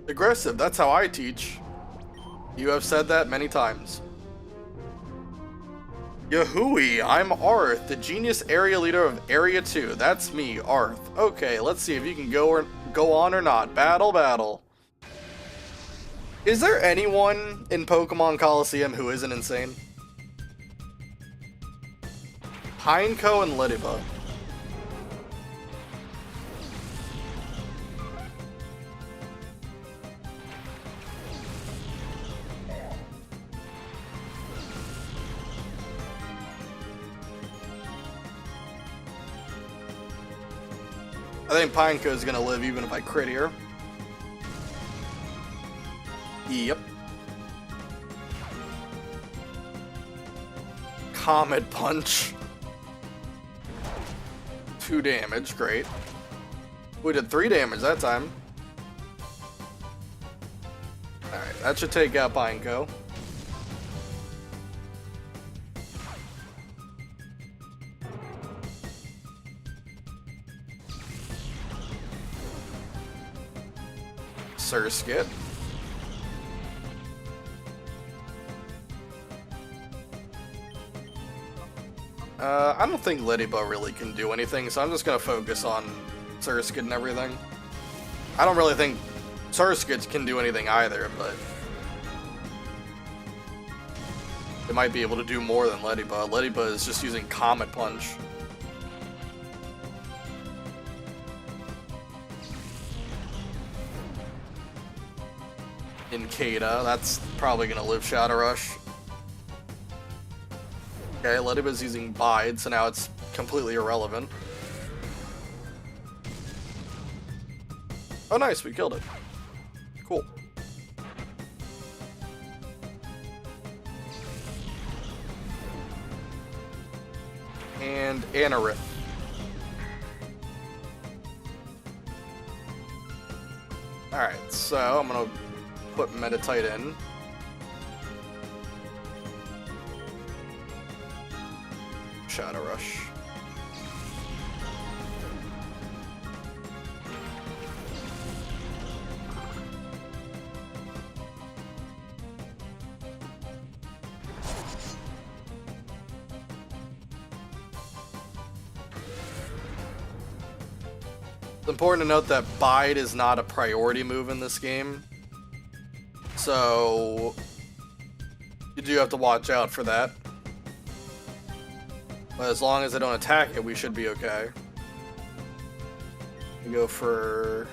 Aggressive, that's how I teach. You have said that many times. Yahooey, I'm Arth, the genius area leader of Area 2. That's me, Arth. Okay, let's see if you can go on or not. Battle, battle. Is there anyone in Pokemon Colosseum who isn't insane? Pineco and Ladybug. I think Pineco is gonna live even if I crit here. Yep. Comet Punch. 2 damage, great. We did 3 damage that time. Alright, that should take out Pineco. Surskit. I don't think Ladybug really can do anything, so I'm just gonna focus on Surskit and everything. I don't really think Surskit can do anything either, but it might be able to do more than Leddyba. Leddyba is just using Comet Punch. Incada, that's probably gonna live Shadow Rush. Okay, Leddyba's using Bide, so now it's completely irrelevant. Oh nice, we killed it. Cool. And Anorith. Alright, so I'm gonna put Meditite in. Shadow Rush. It's important to note that Bide is not a priority move in this game, so you do have to watch out for that. But as long as I don't attack it, we should be okay. I'll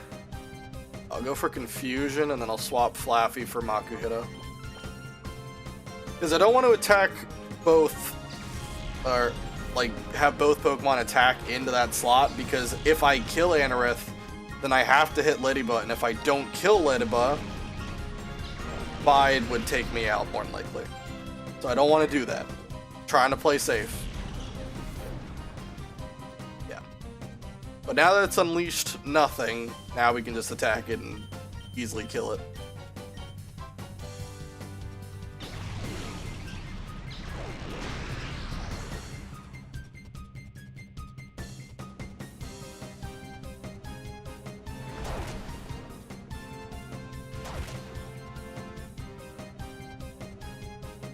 go for Confusion, and then I'll swap Flaffy for Makuhita. Because I don't want to attack both, or like have both Pokemon attack into that slot, because if I kill Anorith, then I have to hit Leddyba, and if I don't kill Leddyba, Bide would take me out more than likely. So I don't want to do that. I'm trying to play safe. Yeah. But now that it's unleashed nothing, now we can just attack it and easily kill it.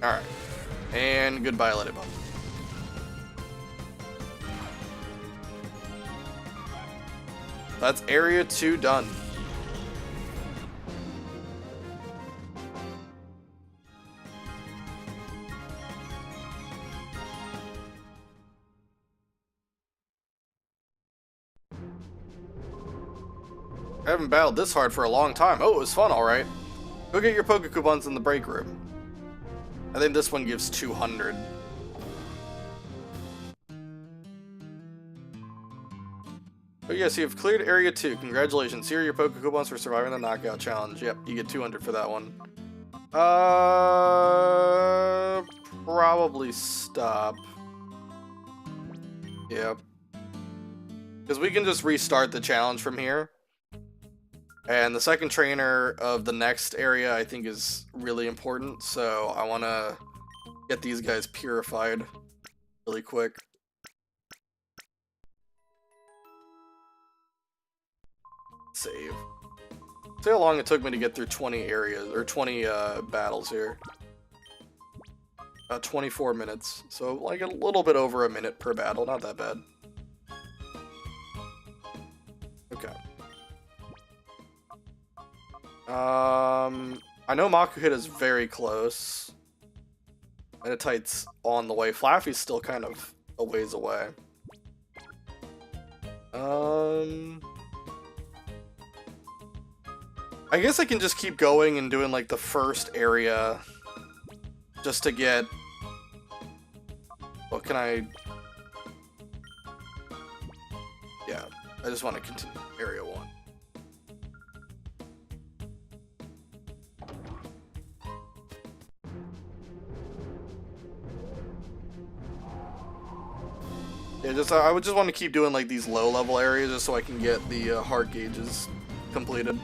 Alright. And goodbye, Leddyba. That's Area 2 done. I haven't battled this hard for a long time. Oh, it was fun, alright. Go get your Pokecoupons in the break room. I think this one gives 200. Oh yes, you have cleared Area 2. Congratulations. Here are your Pokecoupons for surviving the knockout challenge. Yep, you get 200 for that one. Probably stop. Yep. Because we can just restart the challenge from here. And the second trainer of the next area I think is really important, so I want to get these guys purified really quick. Save. See how long it took me to get through 20 areas, or 20 battles here. 24 minutes, so like a little bit over a minute per battle, not that bad. Okay. I know Makuhita is very close. Meditite's on the way. Flaffy's still kind of a ways away. I guess I can just keep going and doing like the first area just to get... What can I... Yeah, I just want to continue Area 1. Yeah, I would just want to keep doing like these low-level areas just so I can get the heart gauges completed.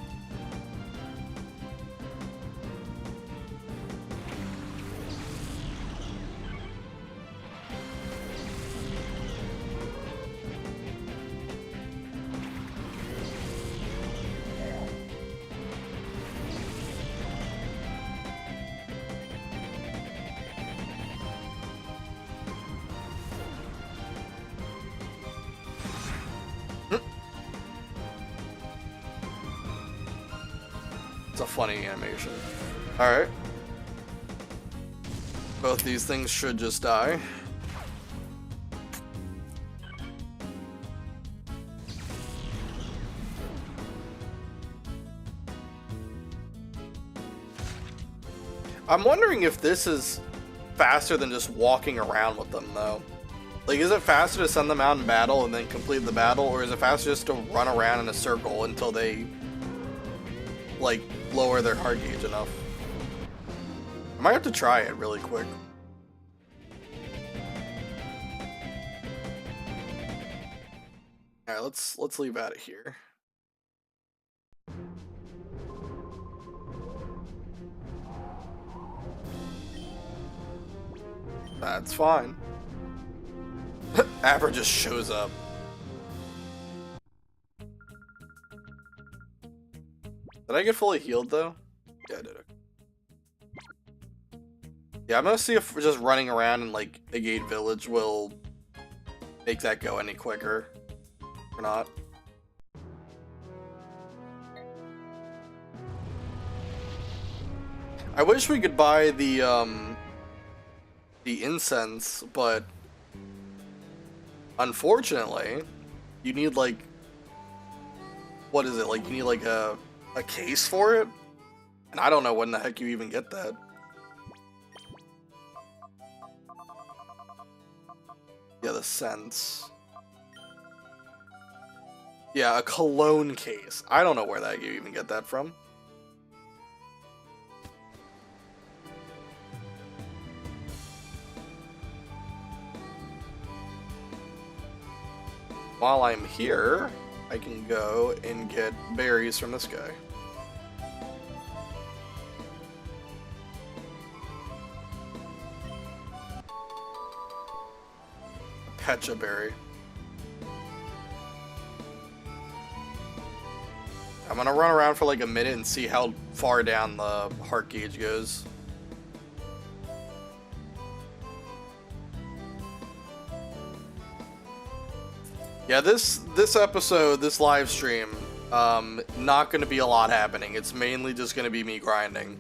It's a funny animation. Alright. Both these things should just die. I'm wondering if this is faster than just walking around with them, though. Like, is it faster to send them out in battle and then complete the battle, or is it faster just to run around in a circle until they, like, lower their heart gauge enough? I might have to try it really quick. Alright, let's leave out of here. That's fine. Abra just shows up. Did I get fully healed though? Yeah, I did. Yeah, I'm gonna see if just running around in like the Gate Village will make that go any quicker or not. I wish we could buy the incense, but unfortunately, you need like, what is it? Like you need like a case for it? And I don't know when the heck you even get that. Yeah, the scents. Yeah, a cologne case. I don't know where that you even get that from. While I'm here, I can go and get berries from this guy. Pecha berry. I'm gonna run around for like a minute and see how far down the heart gauge goes. Yeah, this episode, this live stream, not gonna be a lot happening. It's mainly just gonna be me grinding.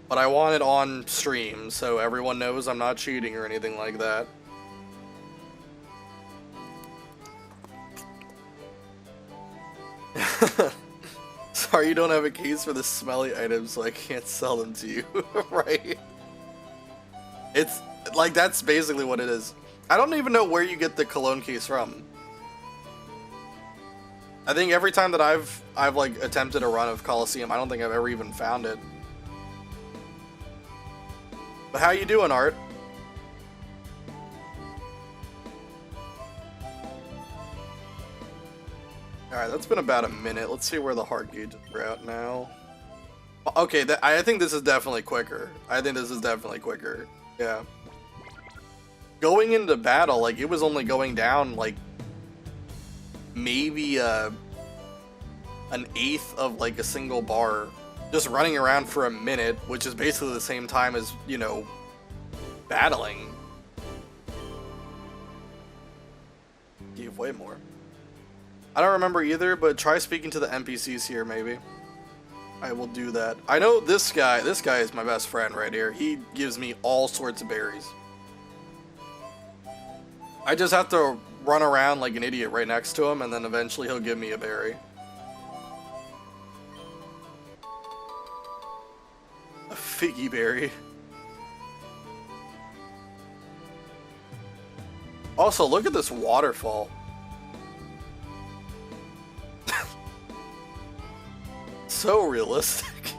But I want it on stream, so everyone knows I'm not cheating or anything like that. Sorry you don't have a case for the smelly items, so I can't sell them to you. Right? It's, like, that's basically what it is. I don't even know where you get the cologne case from. I think every time that I've like attempted a run of Colosseum, I don't think I've ever even found it. But how you doing, Art? Alright, that's been about a minute. Let's see where the heart gauges are at now. Okay, I think this is definitely quicker. I think this is definitely quicker. Yeah. Going into battle, like, it was only going down, like, maybe an eighth of like a single bar, just running around for a minute, which is basically the same time as, you know, battling. Gave way more. I don't remember either, but try speaking to the NPCs here, maybe. I will do that. I know this guy is my best friend right here. He gives me all sorts of berries. I just have to run around like an idiot right next to him, and then eventually he'll give me a berry. A figgy berry. Also, look at this waterfall. So realistic.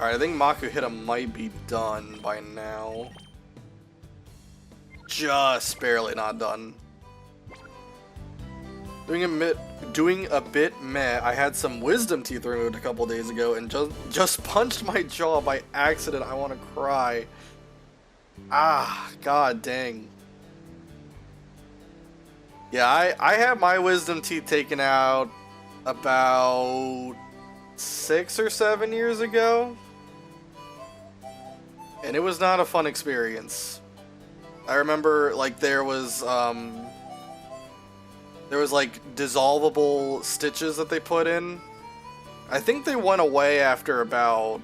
Alright, I think Makuhita might be done by now. Just barely not done. Doing a bit meh. I had some wisdom teeth removed a couple days ago and just punched my jaw by accident. I want to cry. Ah, god dang. Yeah, I had my wisdom teeth taken out about 6 or 7 years ago. and it was not a fun experience. I remember, like, there was like dissolvable stitches that they put in. I think they went away after about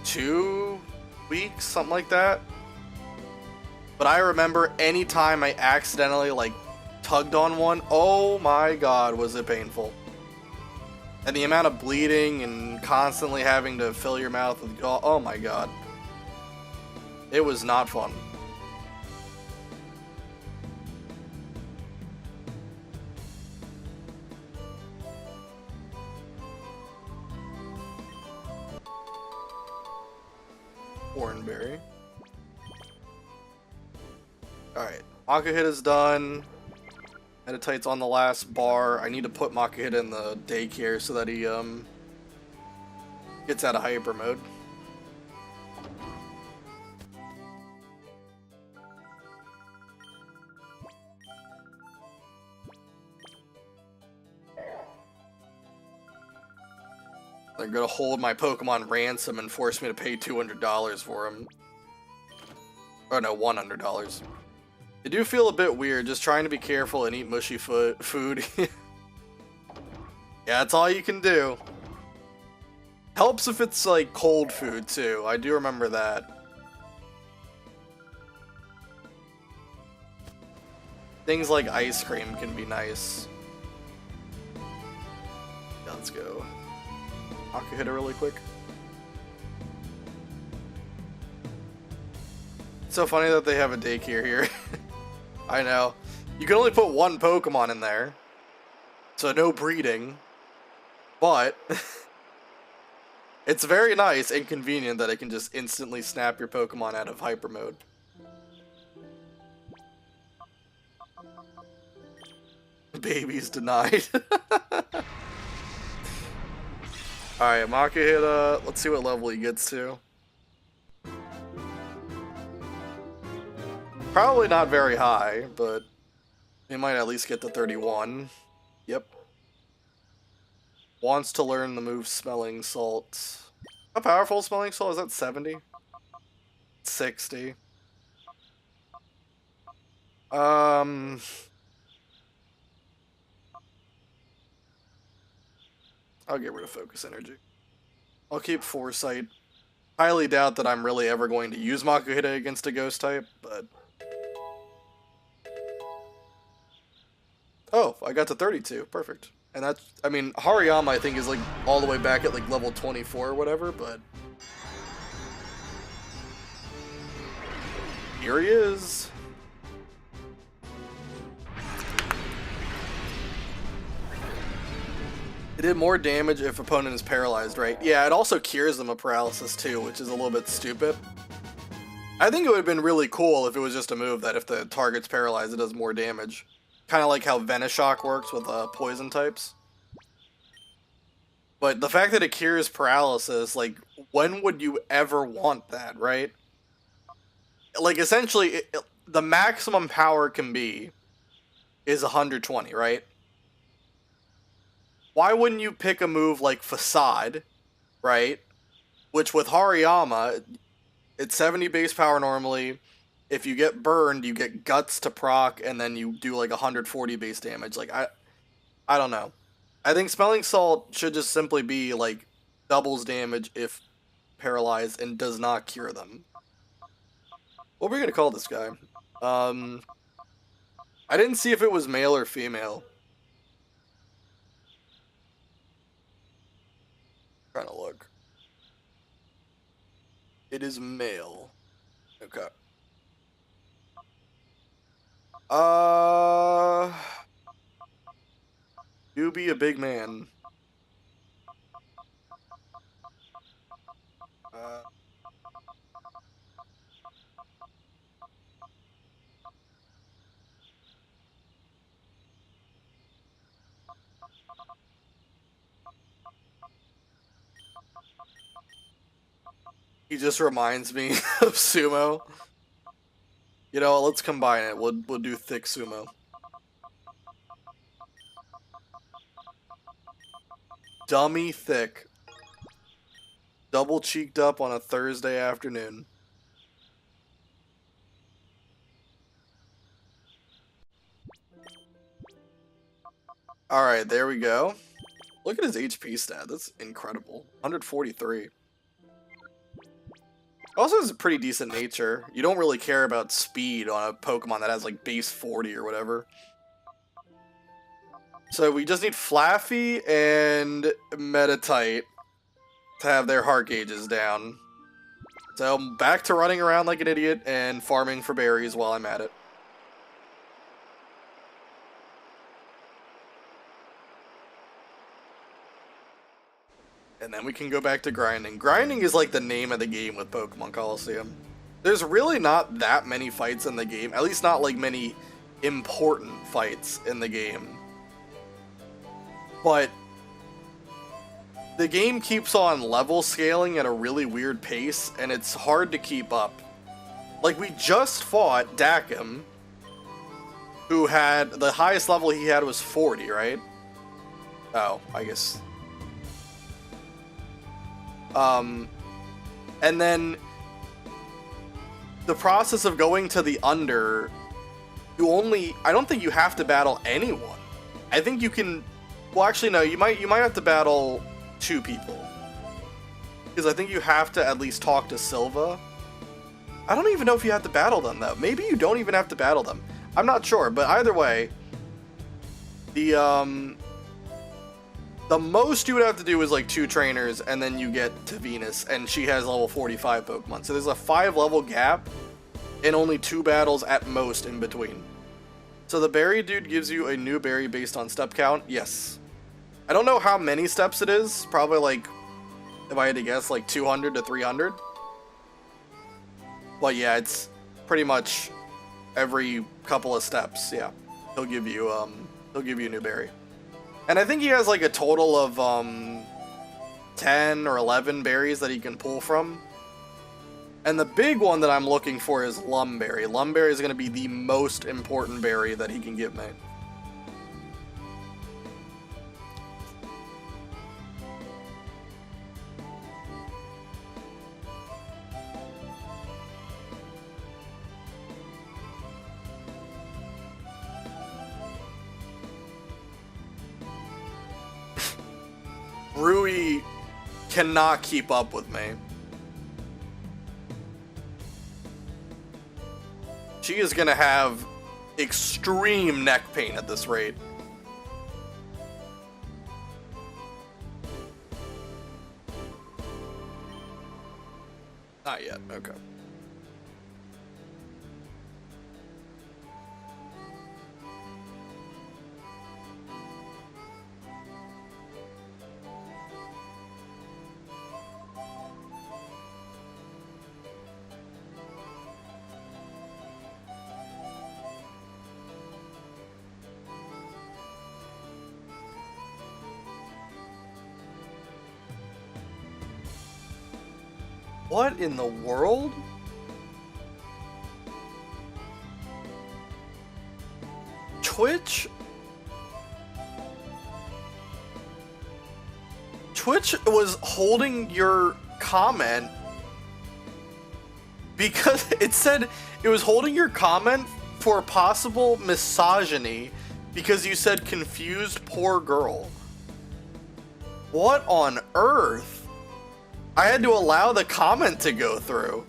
2 weeks, something like that. But I remember anytime I accidentally like tugged on one, oh my god, was it painful. And the amount of bleeding and constantly having to fill your mouth with gauze, oh my god. It was not fun. Oranberry. Alright, Makahita is done. Meditate's on the last bar. I need to put Makahita in the daycare so that he gets out of hyper mode. They're gonna hold my Pokemon ransom and force me to pay $200 for him. Oh no, $100. I do feel a bit weird just trying to be careful and eat mushy food. Yeah, that's all you can do. Helps if it's like cold food too. I do remember that. Things like ice cream can be nice. Yeah, let's go. Makahita really quick. It's so funny that they have a daycare here. I know. You can only put one Pokemon in there, so no breeding. But it's very nice and convenient that it can just instantly snap your Pokemon out of hyper mode. Babies denied. Alright, Makahita, let's see what level he gets to. Probably not very high, but he might at least get to 31. Yep. Wants to learn the move Smelling Salt. How powerful is Smelling Salt? Is that 70? 60. I'll get rid of Focus Energy. I'll keep Foresight. Highly doubt that I'm really ever going to use Makahita against a Ghost type, but... Oh, I got to 32. Perfect. And that's, I mean, Hariyama I think is like all the way back at like level 24 or whatever, but... Here he is. It did more damage if opponent is paralyzed, right? Yeah, it also cures them of paralysis too, which is a little bit stupid. I think it would have been really cool if it was just a move that if the target's paralyzed, it does more damage. Kind of like how Venoshock works with poison types. But the fact that it cures paralysis, like, when would you ever want that, right? Like, essentially, the maximum power can be is 120, right? Why wouldn't you pick a move like Facade, right? Which with Hariyama, it's 70 base power normally. If you get burned, you get Guts to proc, and then you do like 140 base damage. Like, I don't know. I think Smelling Salt should just simply be like doubles damage if paralyzed and does not cure them. What are we gonna call this guy? I didn't see if it was male or female. Trying to look. It is male. Okay. You be a big man. He just reminds me of Sumo. You know, let's combine it. We'll do thick Sumo. Dummy thick. Double cheeked up on a Thursday afternoon. Alright, there we go. Look at his HP stat. That's incredible. 143. Also has a pretty decent nature. You don't really care about speed on a Pokemon that has like base 40 or whatever. So we just need Flaffy and Metatite to have their heart gauges down. So I'm back to running around like an idiot and farming for berries while I'm at it. And then we can go back to grinding. Grinding is like the name of the game with Pokemon Colosseum. There's really not that many fights in the game. At least not like many important fights in the game. But the game keeps on level scaling at a really weird pace, and it's hard to keep up. Like, we just fought Dakim, who had, the highest level he had was 40, right? Oh, I guess. And then the process of going to the Under, I don't think you have to battle anyone. I think you can, well, actually, no, you might have to battle 2 people. Because I think you have to at least talk to Silva. I don't even know if you have to battle them, though. Maybe you don't even have to battle them. I'm not sure, but either way, the most you would have to do is like 2 trainers, and then you get to Venus, and she has level 45 Pokemon. So there's a 5 level gap, and only 2 battles at most in between. So the berry dude gives you a new berry based on step count? Yes. I don't know how many steps it is. Probably like, if I had to guess, like 200 to 300. But yeah, it's pretty much every couple of steps. Yeah, he'll give you a new berry. And I think he has like a total of 10 or 11 berries that he can pull from. And the big one that I'm looking for is Lumberry. Lumberry is going to be the most important berry that he can give me. Rui cannot keep up with me. She is gonna have extreme neck pain at this rate. Not yet, okay. What in the world? Twitch was holding your comment because it said it was holding your comment for possible misogyny because you said confused poor girl. What on earth? I had to allow the comment to go through.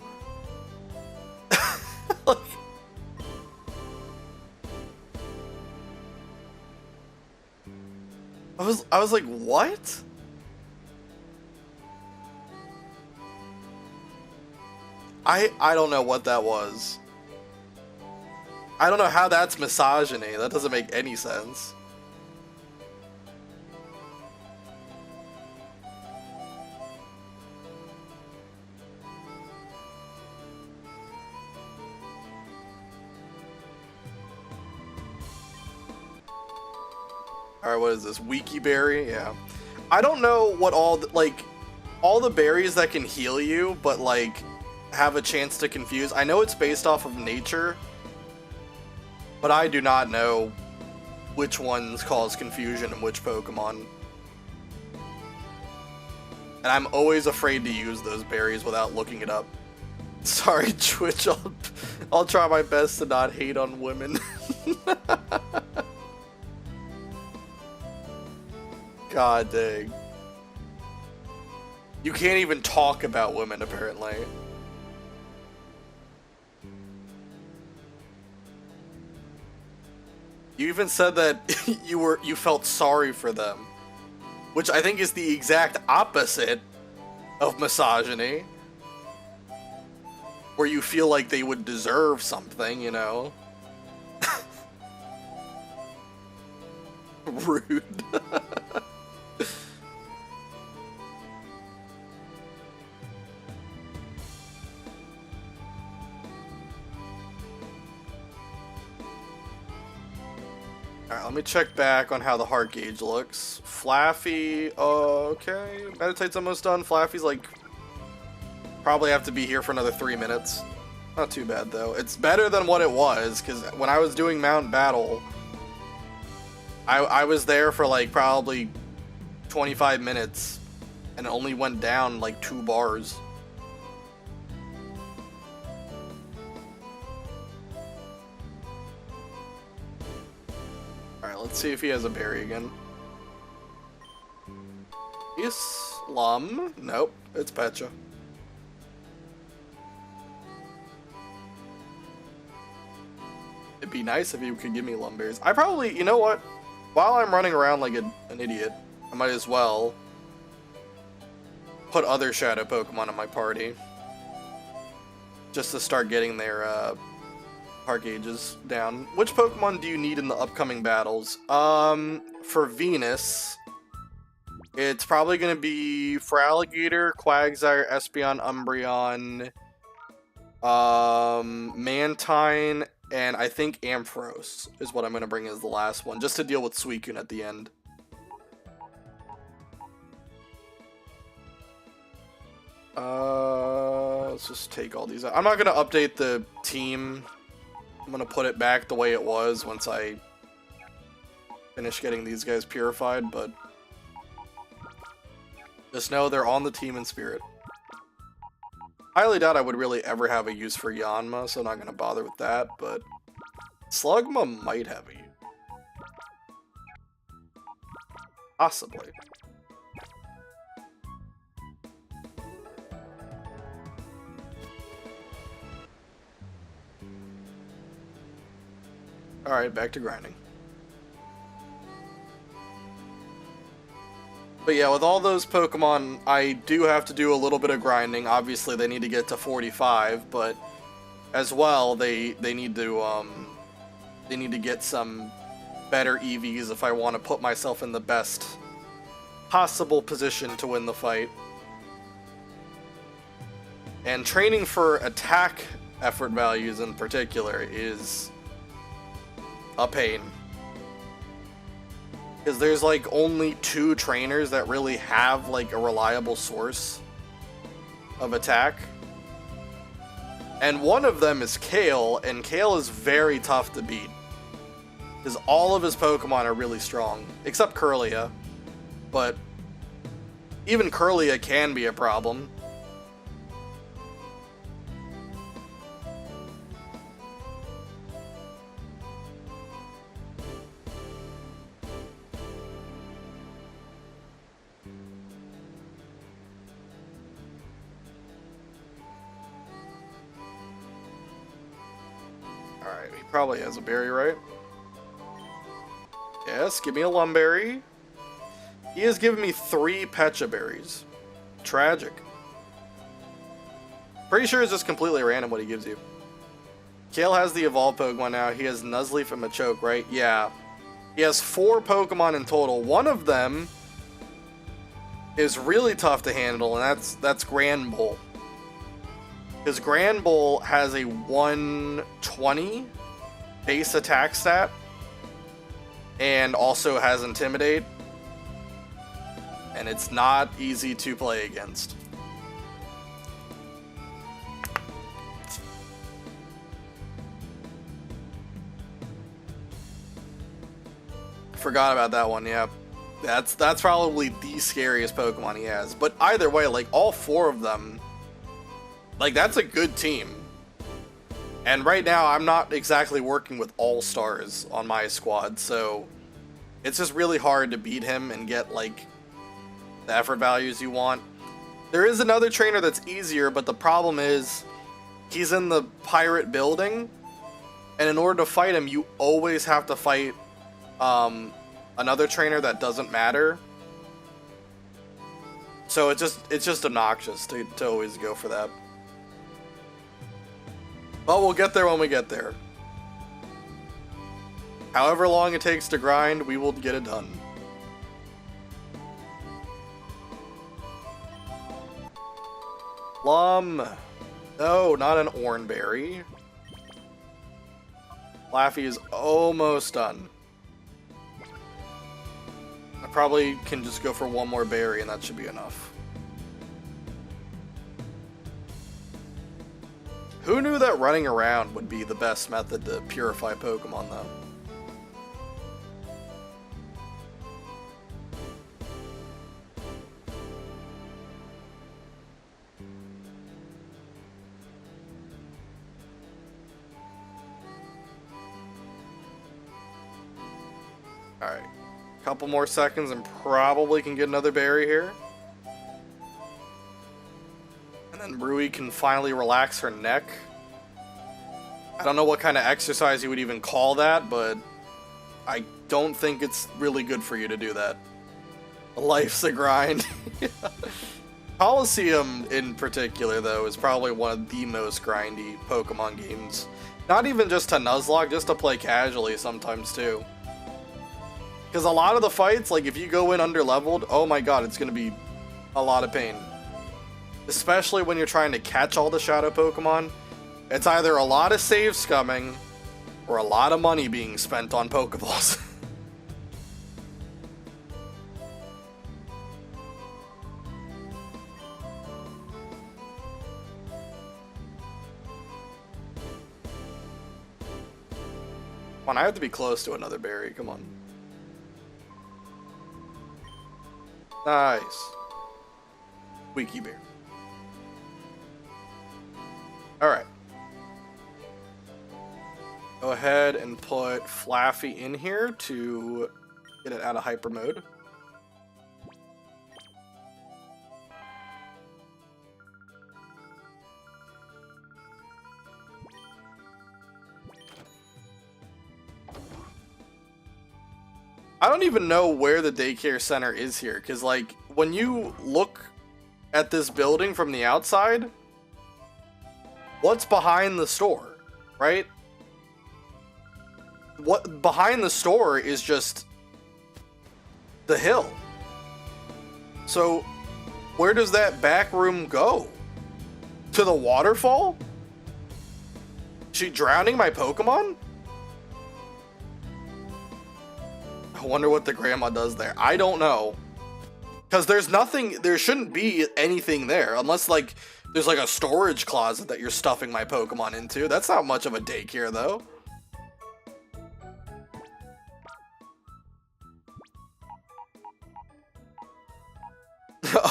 Like, I was like, what? I don't know what that was. I don't know how that's misogyny. That doesn't make any sense. Alright, what is this? Wiki berry? Yeah. I don't know what all the berries that can heal you, but like have a chance to confuse. I know it's based off of nature, but I do not know which ones cause confusion in which Pokemon. And I'm always afraid to use those berries without looking it up. Sorry, Twitch, I'll try my best to not hate on women. God dang. You can't even talk about women, apparently. You even said that you felt sorry for them, which I think is the exact opposite of misogyny, where you feel like they would deserve something, you know? Rude. Alright, let me check back on how the heart gauge looks. Flaffy, okay. Meditate's almost done. Flaffy's like, probably have to be here for another 3 minutes. Not too bad though. It's better than what it was, because when I was doing Mount Battle, I was there for like probably 25 minutes, and it only went down like 2 bars. Alright, let's see if he has a berry again. Slum? Nope, it's Pecha. It'd be nice if you could give me lumberries. I probably, you know what? While I'm running around like an idiot, I might as well put other shadow Pokemon in my party. Just to start getting their heart gauges down. Which Pokemon do you need in the upcoming battles? For Venus, it's probably going to be Feraligatr, Quagsire, Espeon, Umbreon, Mantine, and I think Ampharos is what I'm going to bring as the last one, just to deal with Suicune at the end. Let's just take all these out. I'm not going to update the team. I'm going to put it back the way it was once I finish getting these guys purified, but just know they're on the team in spirit. Highly doubt I would really ever have a use for Yanma, so I'm not going to bother with that, but Slugma might have a use. Possibly. Alright, back to grinding. But yeah, with all those Pokemon, I do have to do a little bit of grinding. Obviously, they need to get to 45, but as well, they need to get some better EVs if I want to put myself in the best possible position to win the fight. And training for attack effort values in particular is a pain. Because there's like only 2 trainers that really have like a reliable source of attack. And one of them is Kale, and Kale is very tough to beat. Because all of his Pokemon are really strong, except Kirlia. But even Kirlia can be a problem. Alright, he probably has a berry, right? Yes, give me a Lumberry. He has given me 3 Pecha berries. Tragic. Pretty sure it's just completely random what he gives you. Kale has the evolved Pokemon now. He has Nuzleaf and Machoke, right? Yeah. He has 4 Pokemon in total. One of them is really tough to handle, and that's Granbull. Because Granbull has a 120 base attack stat, and also has Intimidate, and it's not easy to play against. Forgot about that one, yeah. That's probably the scariest Pokemon he has. But either way, like, all 4 of them, like, that's a good team. And right now, I'm not exactly working with all-stars on my squad, so it's just really hard to beat him and get, like, the effort values you want. There is another trainer that's easier, but the problem is he's in the pirate building, and in order to fight him, you always have to fight another trainer that doesn't matter. So it's just obnoxious to always go for that. But we'll get there when we get there. However long it takes to grind, we will get it done. Plum. No, not an Oranberry. Laffy is almost done. I probably can just go for one more berry and that should be enough. Who knew that running around would be the best method to purify Pokemon, though? Alright. Couple more seconds and probably can get another berry here. And then Rui can finally relax her neck. I don't know what kind of exercise you would even call that, but I don't think it's really good for you to do that. Life's a grind. Colosseum in particular, though, is probably one of the most grindy Pokemon games. Not even just to Nuzlocke, just to play casually sometimes, too. Because a lot of the fights, like, if you go in under-leveled, oh my god, it's going to be a lot of pain. Especially when you're trying to catch all the Shadow Pokemon. It's either a lot of save scumming, or a lot of money being spent on Pokeballs. Come on, I have to be close to another berry, come on. Nice. Squeaky bear. Alright. Go ahead and put Flaffy in here to get it out of hyper mode. I don't even know where the daycare center is here, because, like, when you look at this building from the outside, what's behind the store, right? What behind the store is just the hill. So, where does that back room go? To the waterfall? Is she drowning my Pokemon? I wonder what the grandma does there. I don't know. Because there's nothing, there shouldn't be anything there. Unless, like, there's like a storage closet that you're stuffing my Pokemon into. That's not much of a daycare, though.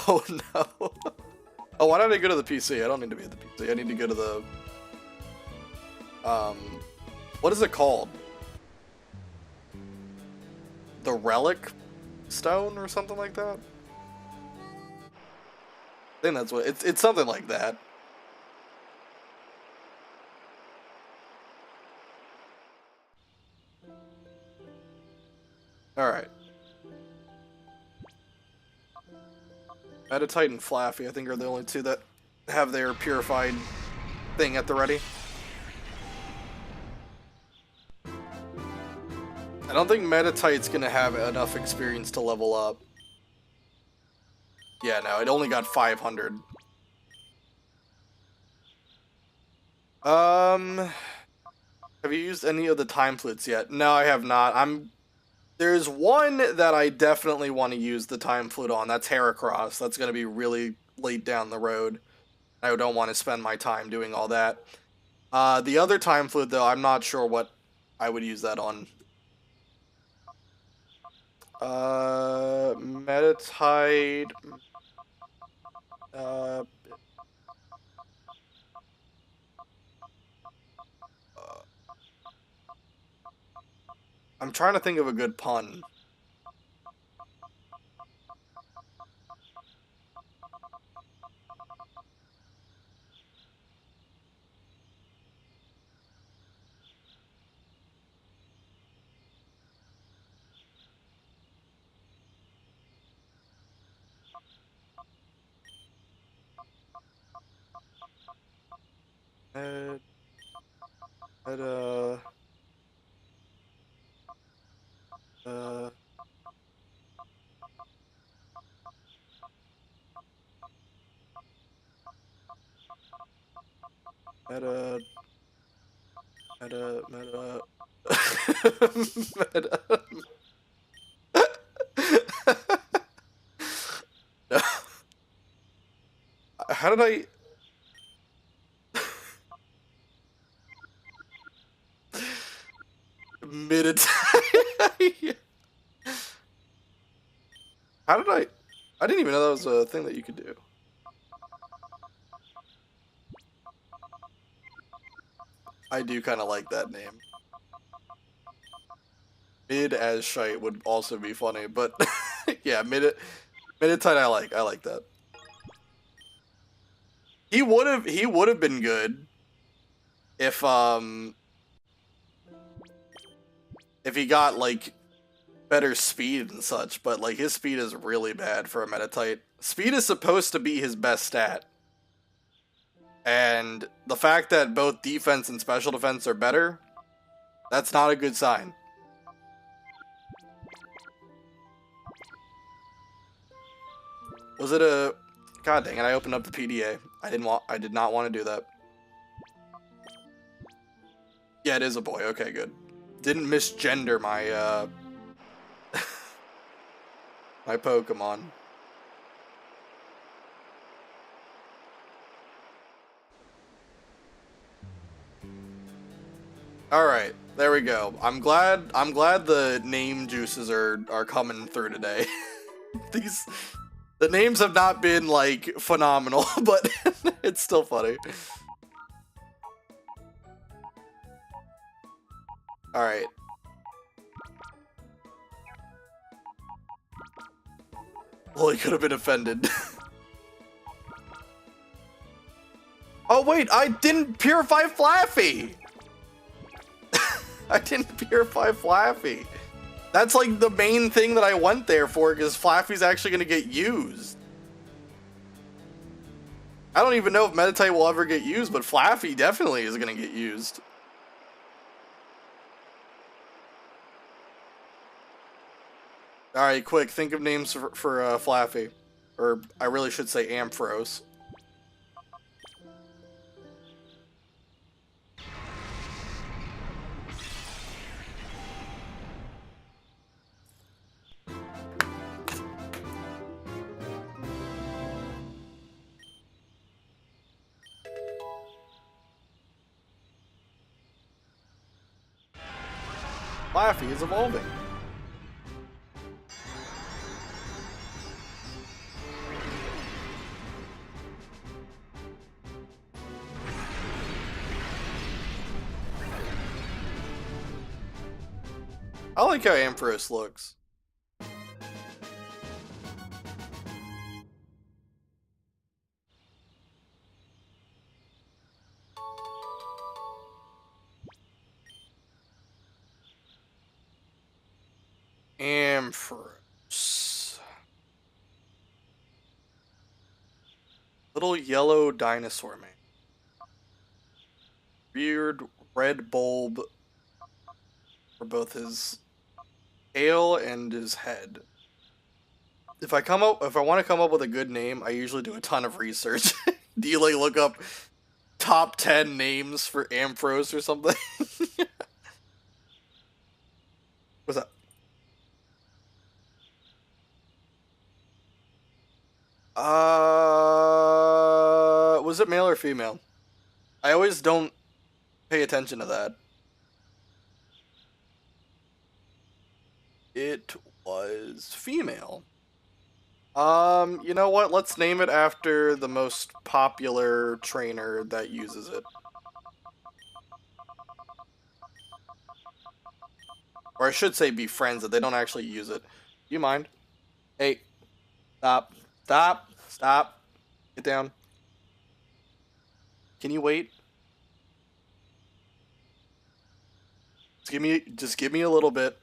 Oh, no. Oh, why don't I go to the PC? I don't need to be at the PC. I need to go to the... what is it called? The Relic Stone or something like that? I think that's what... It's something like that. Alright. Meditite and Flaffy, I think, are the only two that have their purified thing at the ready. I don't think Meditite's gonna have enough experience to level up. Yeah, no, it only got 500. Have you used any of the time flutes yet? No, I have not. There's one that I definitely want to use the time flute on. That's Heracross. That's going to be really late down the road. I don't want to spend my time doing all that. The other time flute, though, I'm not sure what I would use that on. Metatide. I'm trying to think of a good pun. Meta, meta, uh, meta, meta. Meta. No. How did I? Mid. How did I? I didn't even know that was a thing that you could do. I do kind of like that name. Mid as shite would also be funny, but yeah, Miditite I like. I like that. He would have been good if he got like better speed and such, but like his speed is really bad for a Meditite. Speed is supposed to be his best stat. And the fact that both defense and special defense are better, that's not a good sign. Was it a... God dang it, I opened up the PDA. I did not want to do that. Yeah, it is a boy. Okay, good. Didn't misgender my, my Pokemon. Alright, there we go. I'm glad the name juices are coming through today. The names have not been, like, phenomenal, but it's still funny. Alright. Well, he could have been offended. Oh, wait, I didn't purify Flaffy! I didn't purify Flaffy. That's like the main thing that I went there for, because Flaffy's actually going to get used. I don't even know if Meditite will ever get used, but Flaffy definitely is going to get used. Alright, quick, think of names for Flaffy. Or, I really should say Ampharos. Flaffy is evolving. I like how Ampharos looks. Ampharos. Little yellow dinosaur man. Weird red bulb for both his tail and his head. If I want to come up with a good name, I usually do a ton of research. Do you like look up top 10 names for Ampharos or something? What's that? Was it male or female? I always don't pay attention to that. It was female. You know what? Let's name it after the most popular trainer that uses it. Or I should say befriends it. They don't actually use it. Do you mind? Hey, stop. Stop. Stop. Get down. Can you wait? Just give me a little bit.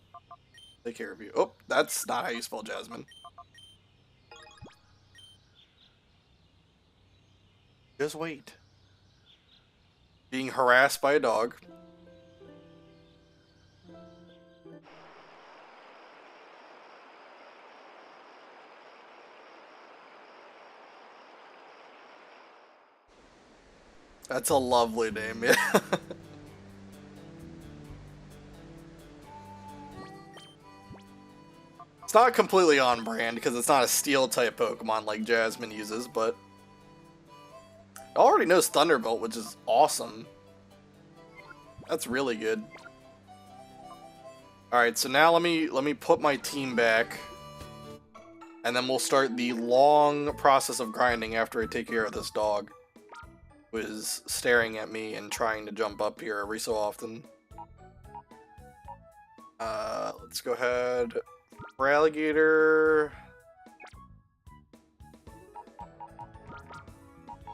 Take care of you. Oh, that's not how you spell Jasmine. Just wait. Being harassed by a dog. That's a lovely name, yeah. It's not completely on brand because it's not a steel type Pokemon like Jasmine uses, but it already knows Thunderbolt, which is awesome. That's really good. Alright, so now let me put my team back. And then we'll start the long process of grinding after I take care of this dog. Who is staring at me and trying to jump up here every so often. Let's go ahead. For Alligator.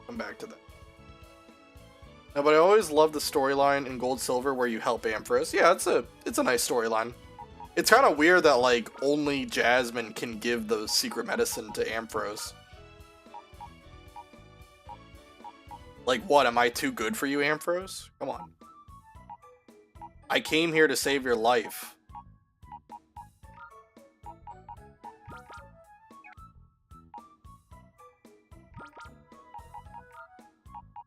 Come back to that. No, but I always love the storyline in Gold Silver where you help Ampharos. Yeah, it's a nice storyline. It's kind of weird that like only Jasmine can give the secret medicine to Ampharos. Like what? Am I too good for you, Ampharos? Come on. I came here to save your life.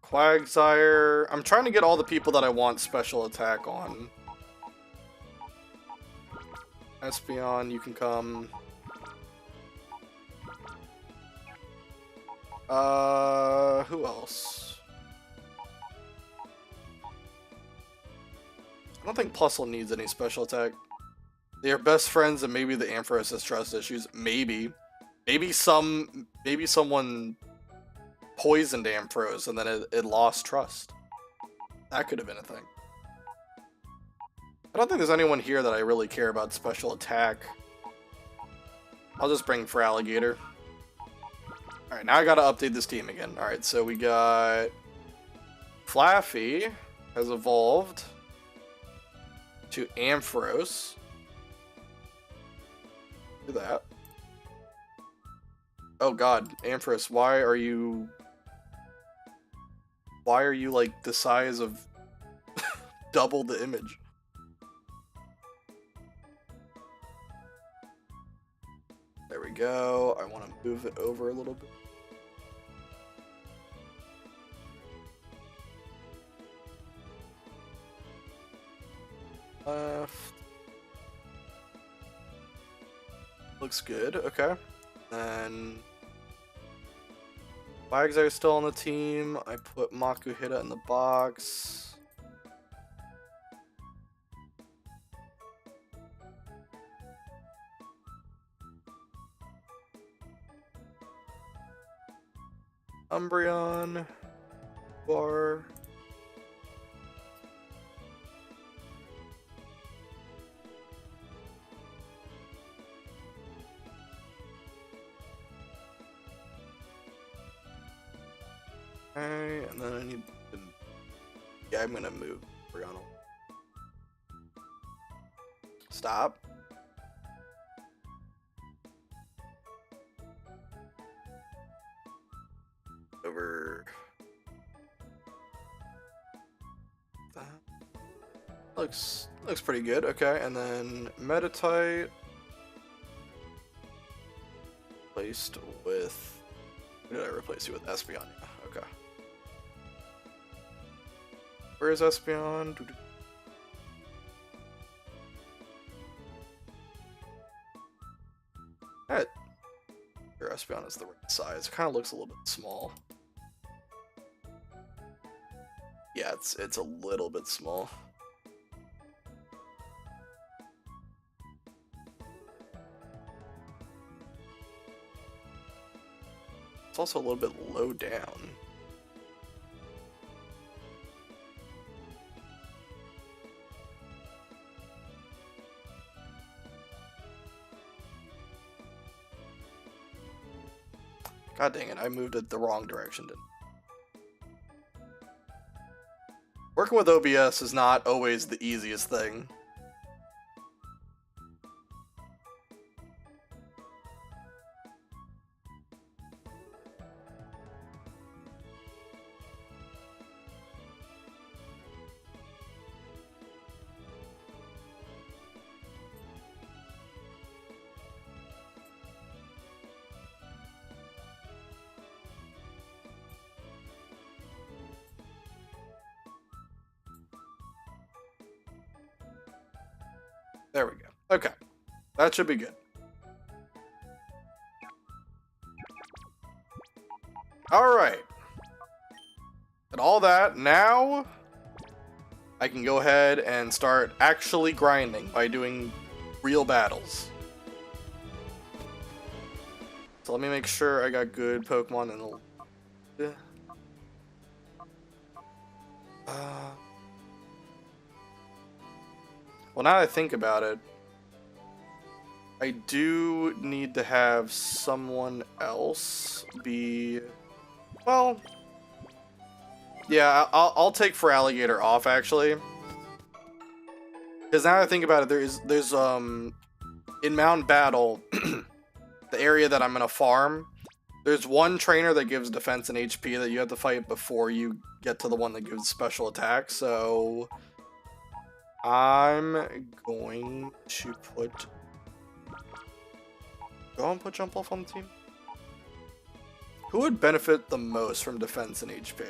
Quagsire. I'm trying to get all the people that I want special attack on. Espeon, you can come. Who else? I don't think Plusle needs any special attack. They are best friends and maybe the Ampharos has trust issues. Maybe. Maybe someone poisoned Ampharos and then it lost trust. That could have been a thing. I don't think there's anyone here that I really care about special attack. I'll just bring for Alligator. Alright, now I gotta update this team again. Alright, so we got Flaffy has evolved to Ampharos. Do that. Oh god, Ampharos, why are you like the size of double the image? There we go. I want to move it over a little bit. Left. Looks good. Okay. Then Quagsire still on the team. I put Makuhita in the box. Umbreon. Bar. Okay, and then I need to... Yeah, I'm gonna move Brianna. Stop. Over... That. Looks pretty good. Okay, and then Meditite placed with... Who did I replace you with? Espeon. Okay. Where is Espeon? That your Espeon is the right size. It kind of looks a little bit small. Yeah, it's a little bit small. It's also a little bit low down. God dang it, I moved it the wrong direction, didn't I? Working with OBS is not always the easiest thing. There we go. Okay. That should be good. Alright. And all that, now I can go ahead and start actually grinding by doing real battles. So let me make sure I got good Pokemon in the... Well, now that I think about it, I do need to have someone else be... Well... Yeah, I'll take for Alligator off, actually. Because now that I think about it, there's in Mountain Battle, the area that I'm gonna farm, there's one trainer that gives defense and HP that you have to fight before you get to the one that gives special attack, so... I'm going to put... Go and put Jump Off on the team? Who would benefit the most from defense and HP?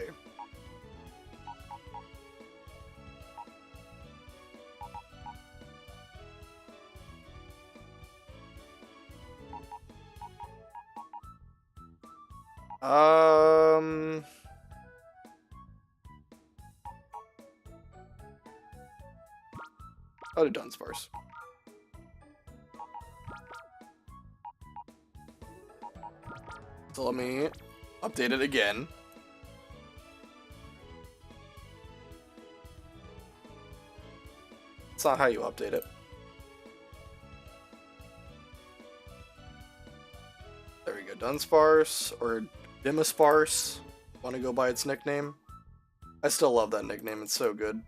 I'll do Dunsparce. So let me update it again. It's not how you update it. There we go, Dunsparce, or Dimasparce. Want to go by its nickname? I still love that nickname, it's so good.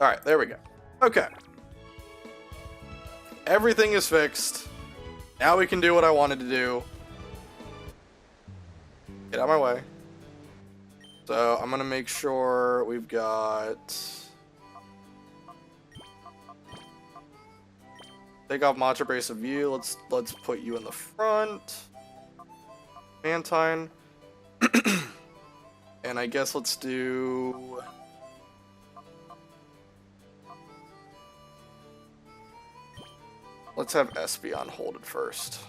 Alright, there we go. Okay. Everything is fixed. Now we can do what I wanted to do. Get out of my way. So I'm gonna make sure we've got... Take off Matcha Brace of View. Let's put you in the front. Mantine. And I guess let's do... Let's have Espeon hold it first.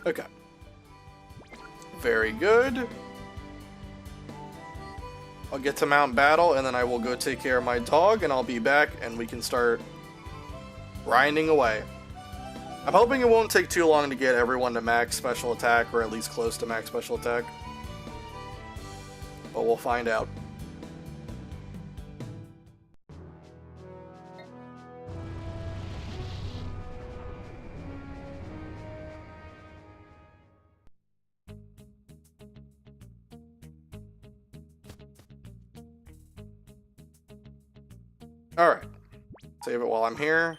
Okay. Very good. I'll get to Mount Battle, and then I will go take care of my dog, and I'll be back, and we can start grinding away. I'm hoping it won't take too long to get everyone to max special attack, or at least close to max special attack. But we'll find out. Alright, save it while I'm here.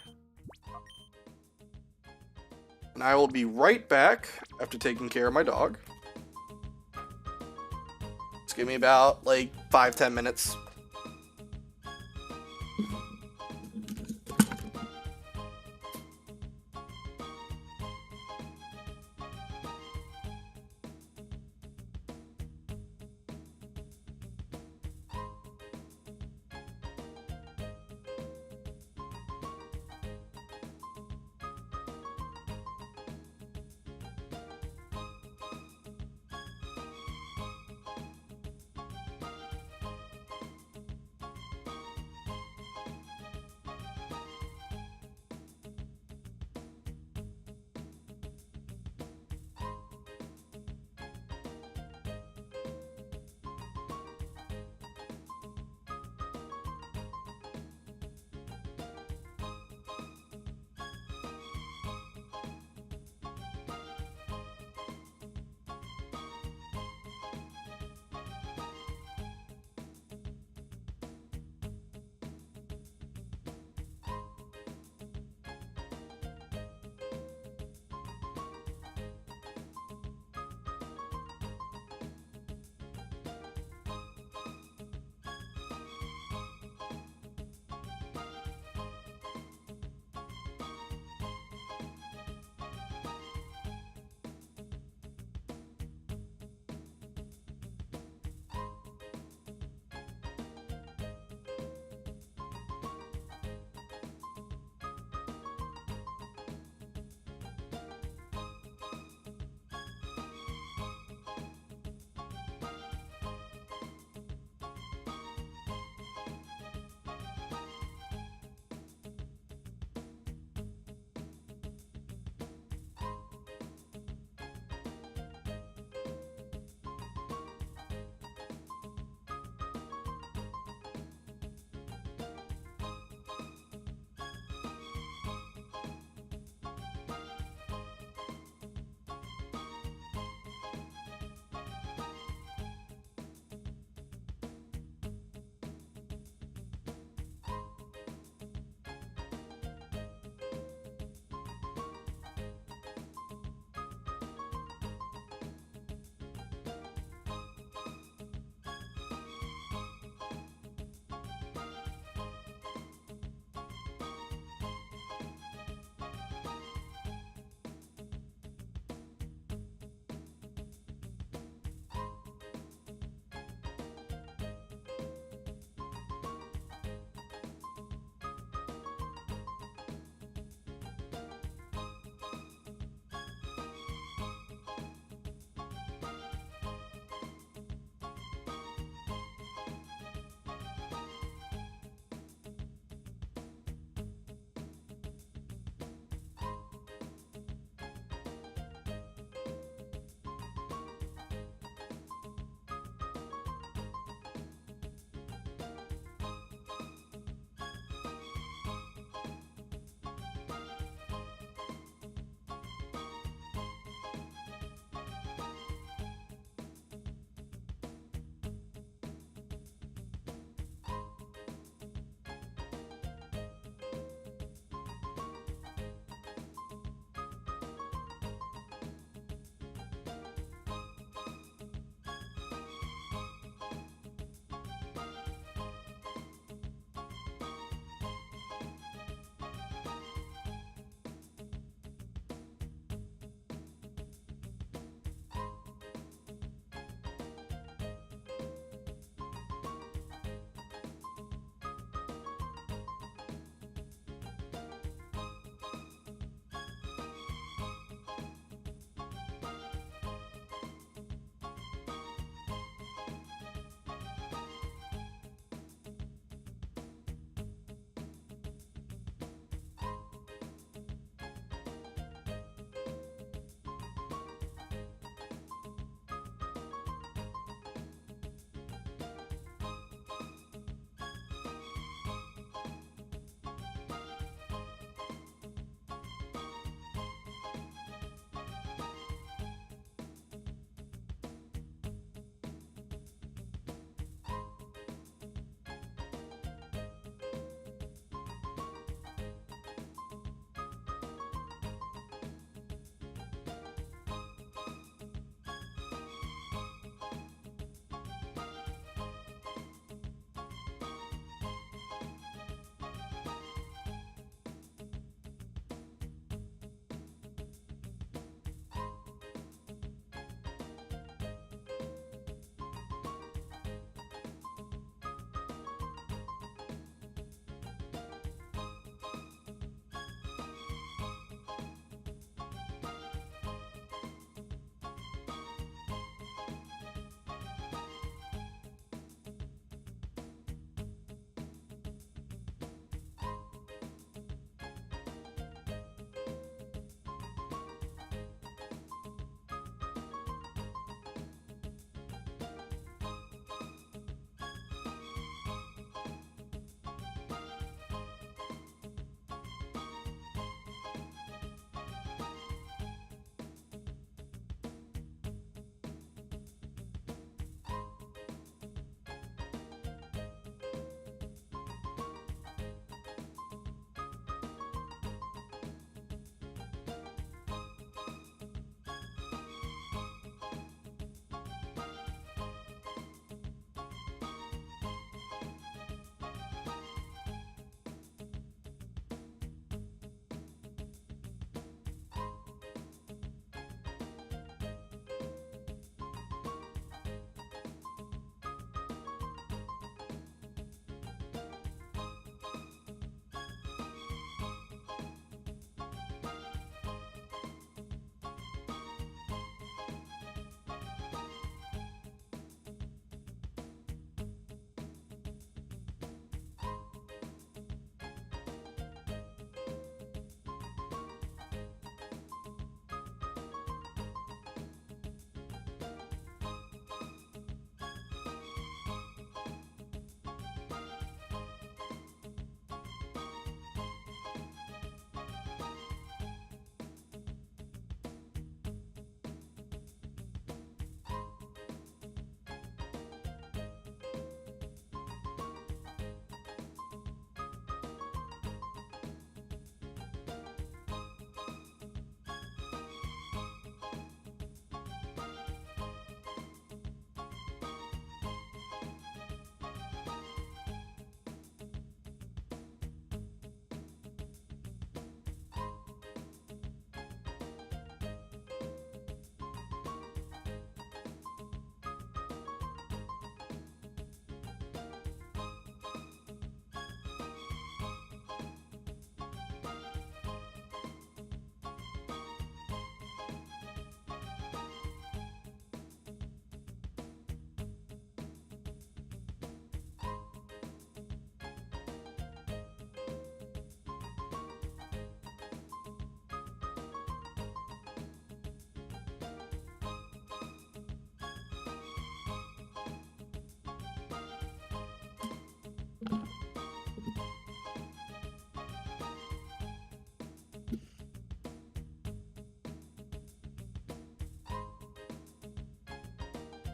And I will be right back after taking care of my dog. Just give me about, like, 5-10 minutes.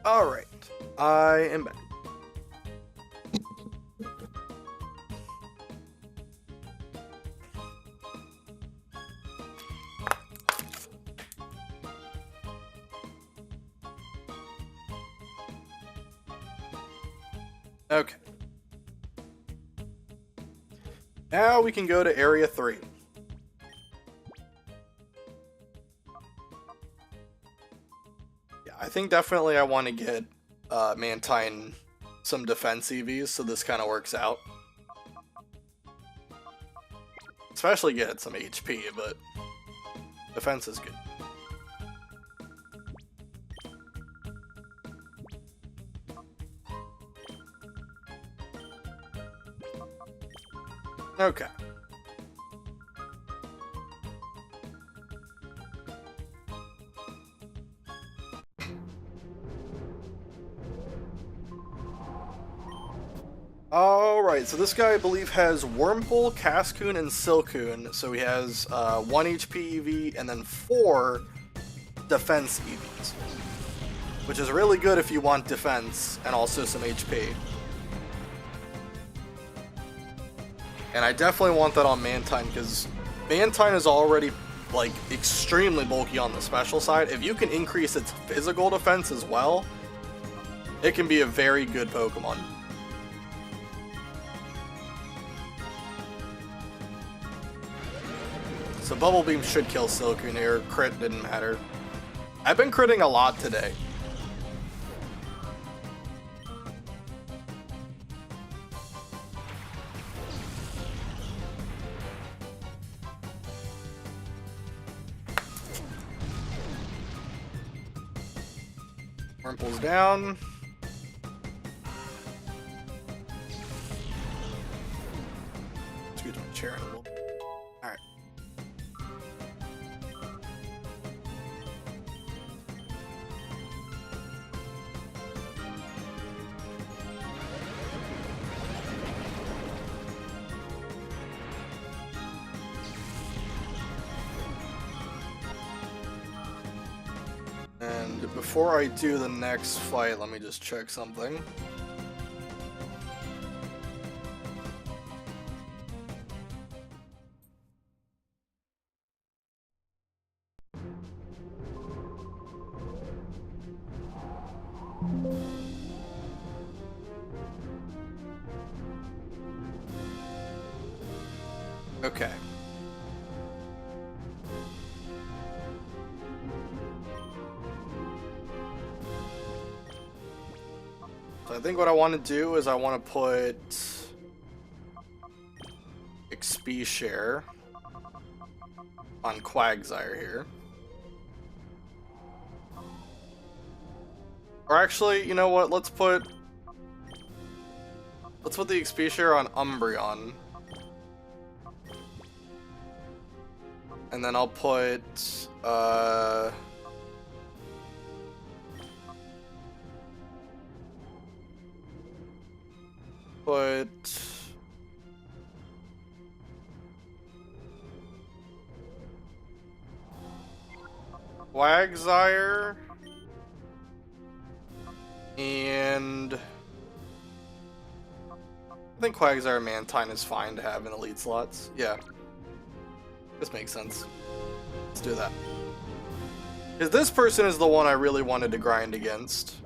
Alright, I am back. Okay. Now we can go to Area 3. Yeah, I think definitely I want to get Mantine some defense EVs, so this kind of works out. Especially get some HP, but defense is good. Okay. Alright, so this guy, I believe, has Wurmple, Cascoon, and Silcoon. So he has 1 HP EV and then 4 defense EVs. Which is really good if you want defense and also some HP. And I definitely want that on Mantine, because Mantine is already, like, extremely bulky on the special side. If you can increase its physical defense as well, it can be a very good Pokemon. So Bubble Beam should kill Silcoon here. Crit didn't matter. I've been critting a lot today. Wurmple's down. Excuse my chair in a little bit. Alright. And before I do the next fight, let me just check something. Okay. So I think what I want to do is I want to put XP share on Quagsire here. Or actually, you know what? Let's put the XP share on Umbreon. And then I'll put Quagsire and I think Quagsire and Mantine is fine to have in elite slots. Yeah. This makes sense. Let's do that. Because this person is the one I really wanted to grind against.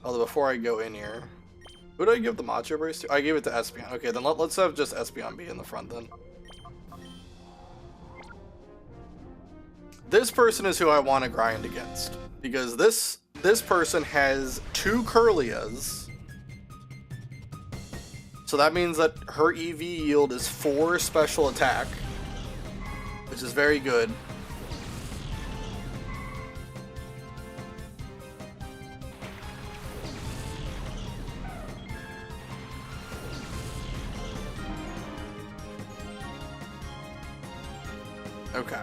Although before I go in here, who did I give the Macho Brace to? I gave it to Espeon. Okay, then let's have just Espeon be in the front then. This person is who I want to grind against. Because this person has 2 Kirlias. So that means that her EV yield is 4 special attack. Which is very good. Okay.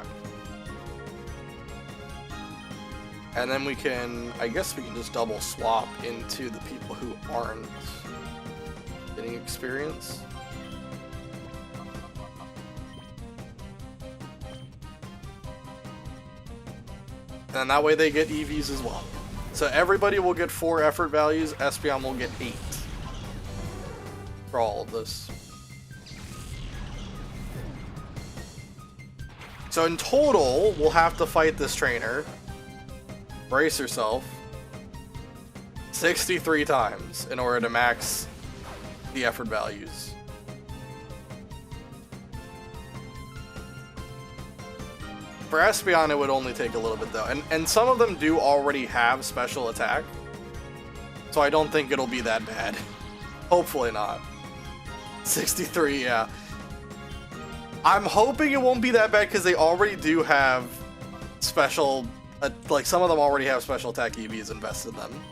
And then we can, I guess we can just double swap into the people who aren't getting experience. And that way they get EVs as well. So everybody will get 4 effort values, Espeon will get 8 for all of this. So in total, we'll have to fight this trainer, brace yourself, 63 times in order to max the effort values. For Espeon, it would only take a little bit though, and some of them do already have special attack, so I don't think it'll be that bad. Hopefully not. 63, yeah. I'm hoping it won't be that bad because they already do have special, like some of them already have special attack EVs invested in them.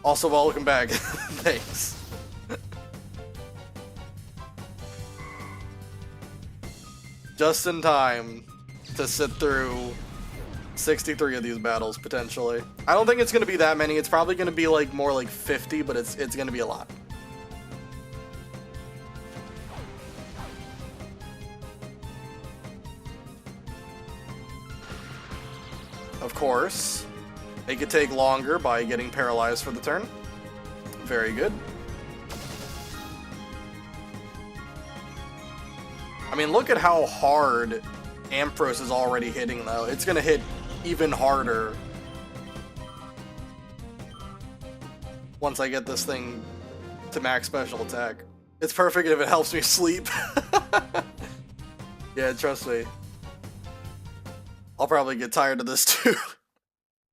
Also, welcome back. Thanks. Just in time to sit through 63 of these battles, potentially. I don't think it's going to be that many. It's probably going to be like more like 50, but it's going to be a lot. Of course, they could take longer by getting paralyzed for the turn. Very good. I mean, look at how hard Ampharos is already hitting, though. It's going to hit even harder once I get this thing to max special attack. It's perfect if it helps me sleep. Yeah, trust me. I'll probably get tired of this too.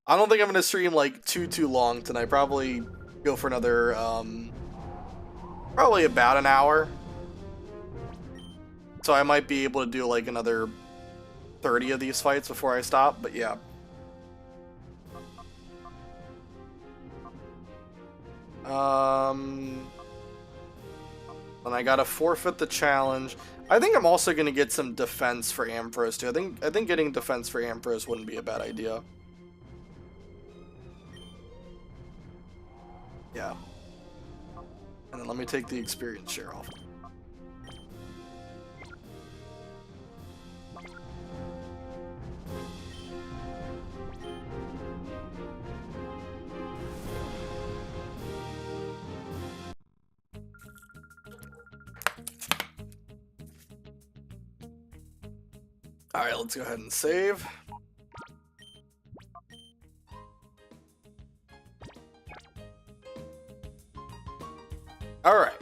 I don't think I'm going to stream like too long tonight. Probably go for another, probably about an hour. So I might be able to do like another 30 of these fights before I stop, but yeah. And I gotta forfeit the challenge. I think I'm also gonna get some defense for Ampharos too. I think getting defense for Ampharos wouldn't be a bad idea. Yeah. And then let me take the experience share off. Alright, let's go ahead and save. Alright.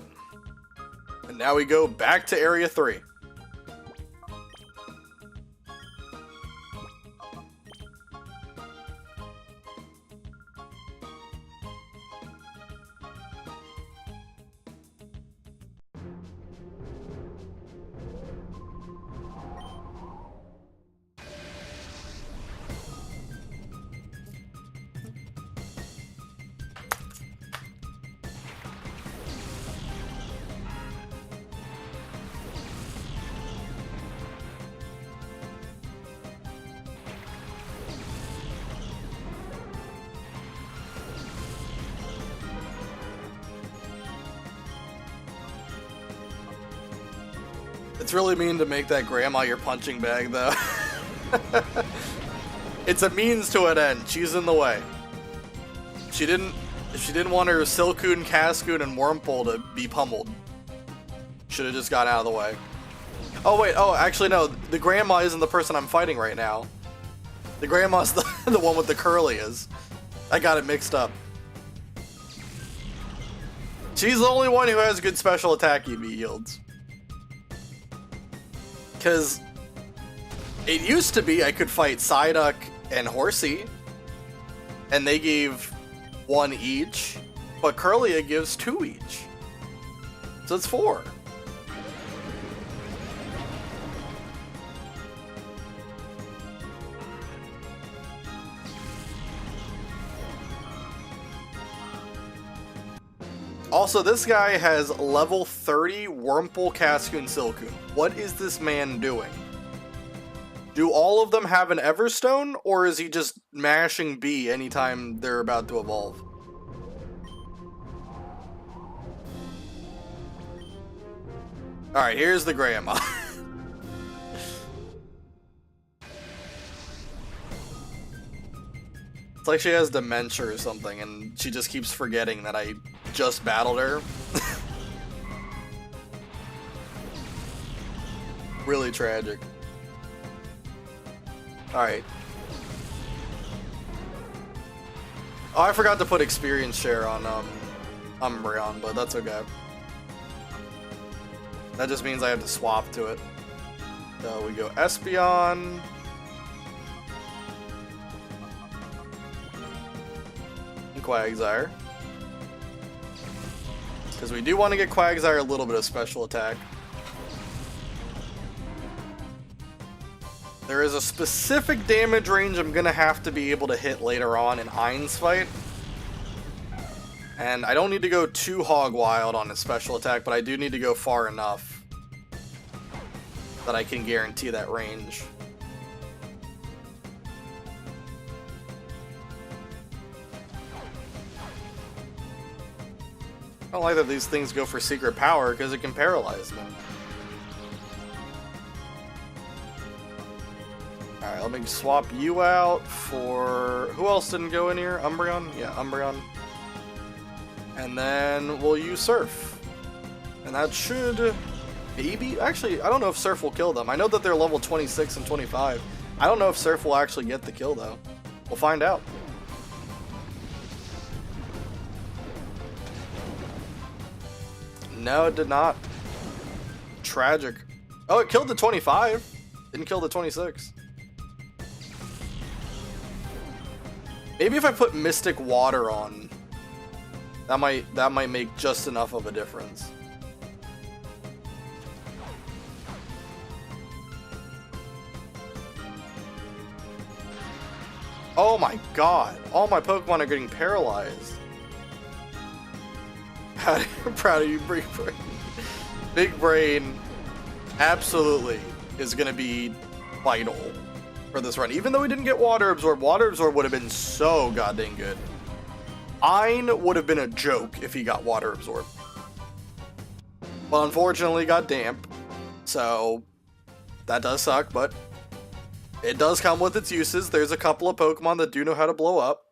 And now we go back to Area 3. It's really mean to make that grandma your punching bag, though. It's a means to an end. She's in the way. If she didn't want her Silcoon, Cascoon, and Wurmple to be pummeled, should have just got out of the way. Oh wait, oh actually no, the grandma isn't the person I'm fighting right now. The grandma's the one with the curlies. I got it mixed up. She's the only one who has good special attack EV yields. Because it used to be I could fight Psyduck and Horsey, and they gave 1 each, but Curlia gives 2 each. So it's 4. Also, this guy has level 30 Wurmple, Cascoon, Silcoon. What is this man doing? Do all of them have an Everstone, or is he just mashing B anytime they're about to evolve? Alright, here's the grandma. It's like she has dementia or something, and she just keeps forgetting that I just battled her. Really tragic. Alright. Oh, I forgot to put experience share on Umbreon, but that's okay. That just means I have to swap to it. So we go Espeon. And Quagsire. Because we do want to get Quagsire a little bit of special attack. There is a specific damage range I'm going to have to be able to hit later on in Ain's fight. And I don't need to go too hog wild on his special attack, but I do need to go far enough that I can guarantee that range. I don't like that these things go for secret power because it can paralyze me. Alright, let me swap you out for... Who else didn't go in here? Umbreon? Yeah, Umbreon. And then we'll use Surf. And that should maybe... Actually, I don't know if Surf will kill them. I know that they're level 26 and 25. I don't know if Surf will actually get the kill, though. We'll find out. No, it did not. Tragic. Oh, it killed the 25. Didn't kill the 26. Maybe if I put Mystic Water on, that might make just enough of a difference. Oh my god, all my Pokemon are getting paralyzed. I'm proud of you, Big Brain. Big Brain absolutely is going to be vital for this run. Even though we didn't get Water Absorb would have been so goddamn good. Ein would have been a joke if he got Water Absorb. Well, unfortunately, got Damp. So, that does suck, but it does come with its uses. There's a couple of Pokemon that do know how to blow up.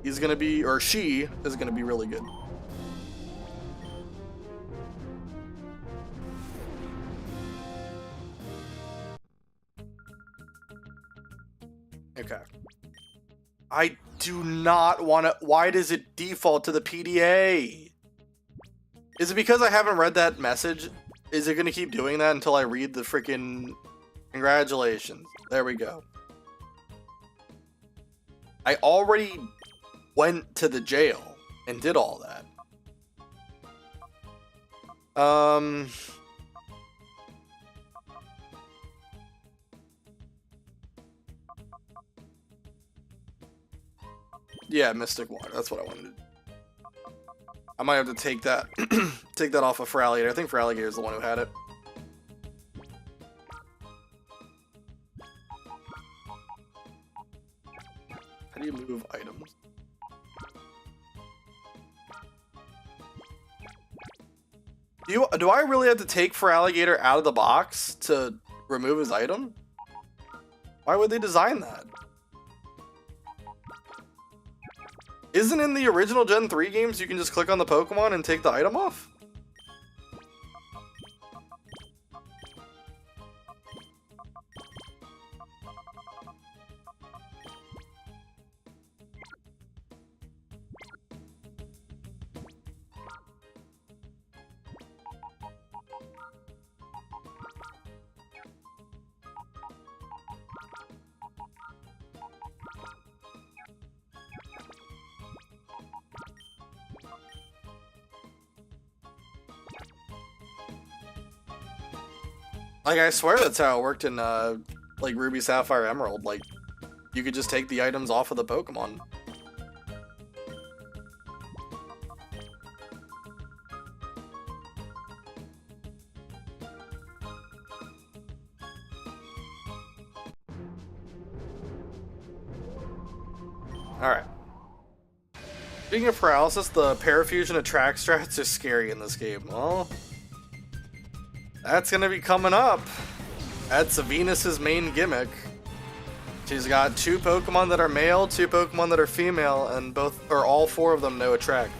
He's gonna be, or she is gonna be really good. Okay. I do not want to... Why does it default to the PDA? Is it because I haven't read that message? Is it going to keep doing that until I read the freaking... Congratulations. There we go. I already went to the jail and did all that. Yeah, Mystic Water. That's what I wanted to do. I might have to take that take that off of Feraligatr. I think Feraligatr is the one who had it. How do you move items? Do I really have to take Feraligatr out of the box to remove his item? Why would they design that? Isn't in the original Gen 3 games you can just click on the Pokemon and take the item off? Like, I swear that's how it worked in, like, Ruby, Sapphire, Emerald. Like, you could just take the items off of the Pokemon. Alright. Speaking of paralysis, the Parafusion Attract strats are scary in this game. Well... that's gonna be coming up. That's Venus's main gimmick. She's got 2 Pokemon that are male, 2 Pokemon that are female, and all 4 of them know Attract.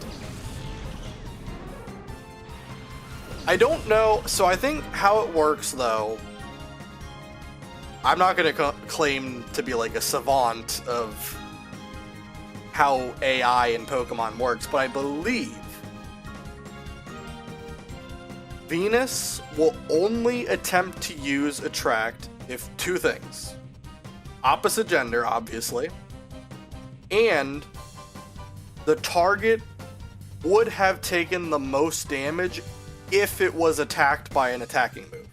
I don't know, so I think how it works though, I'm not going to claim to be like a savant of how AI in Pokemon works, but I believe Venus will only attempt to use Attract if 2 things. Opposite gender, obviously, and the target would have taken the most damage if it was attacked by an attacking move.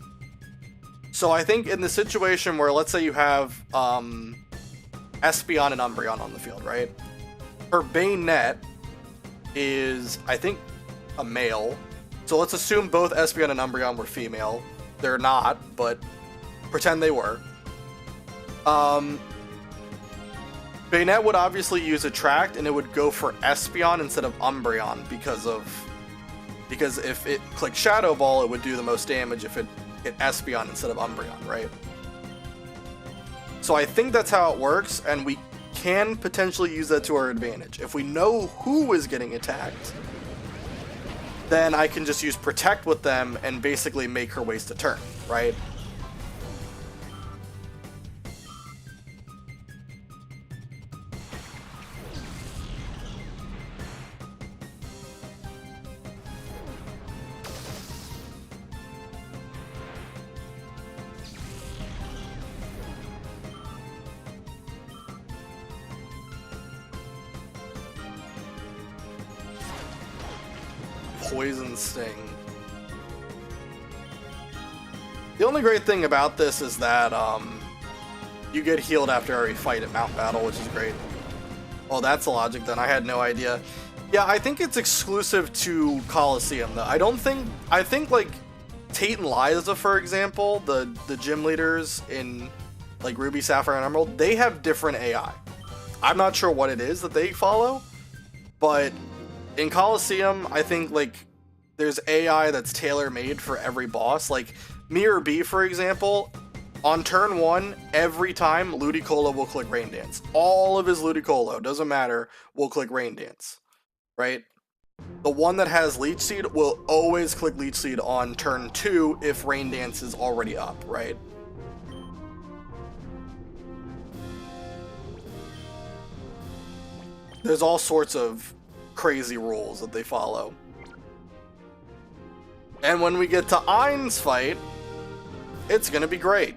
So I think in the situation where, let's say you have Espeon and Umbreon on the field, right? Her Bayonet is, I think, a male. So let's assume both Espeon and Umbreon were female. They're not, but pretend they were. Bayonet would obviously use Attract, and it would go for Espeon instead of Umbreon because if it clicked Shadow Ball, it would do the most damage if it hit Espeon instead of Umbreon, right? So I think that's how it works, and we can potentially use that to our advantage. If we know who is getting attacked, then I can just use Protect with them and basically make her waste a turn, right? Poison Sting. The only great thing about this is that you get healed after every fight at Mount Battle, which is great. Well, that's the logic then. I had no idea. Yeah, I think it's exclusive to Colosseum though. I think like Tate and Liza, for example, the gym leaders in like Ruby, Sapphire, and Emerald, they have different AI. I'm not sure what it is that they follow, but in Colosseum, I think like there's AI that's tailor-made for every boss. Like Mirror B, for example, on turn 1, every time Ludicolo will click Rain Dance. All of his Ludicolo, doesn't matter, will click Rain Dance, right? The one that has Leech Seed will always click Leech Seed on turn 2 if Rain Dance is already up, right? There's all sorts of crazy rules that they follow. And when we get to Ain's fight, it's gonna be great.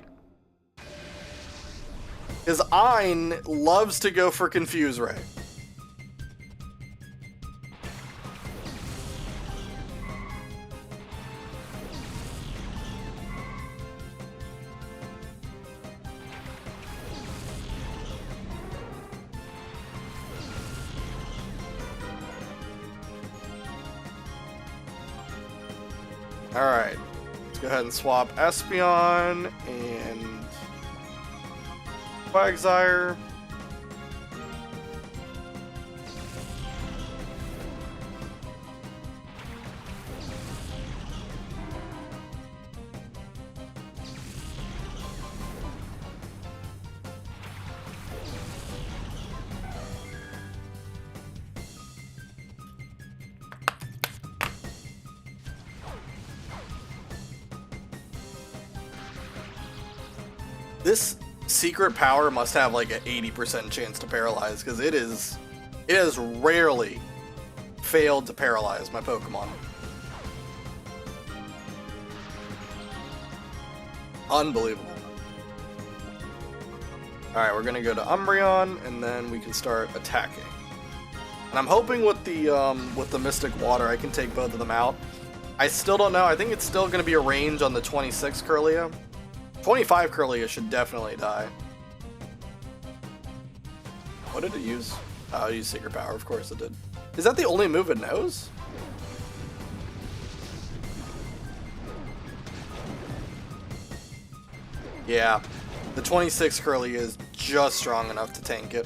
Because Ain loves to go for Confuse Ray. Alright, let's go ahead and swap Espeon and Quagsire. This secret power must have like an 80% chance to paralyze, because it has rarely failed to paralyze my Pokemon. Unbelievable. Alright, we're gonna go to Umbreon, and then we can start attacking. And I'm hoping with the Mystic Water I can take both of them out. I still don't know. I think it's still gonna be a range on the 26 Kirlia. 25 Kirlia should definitely die. What did it use? Oh, it used Secret Power, of course it did. Is that the only move it knows? Yeah, the 26 Kirlia is just strong enough to tank it.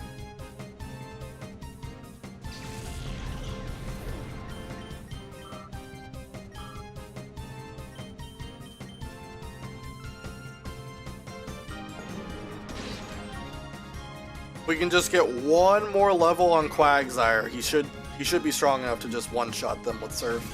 We can just get one more level on Quagsire. He should be strong enough to just one-shot them with Surf.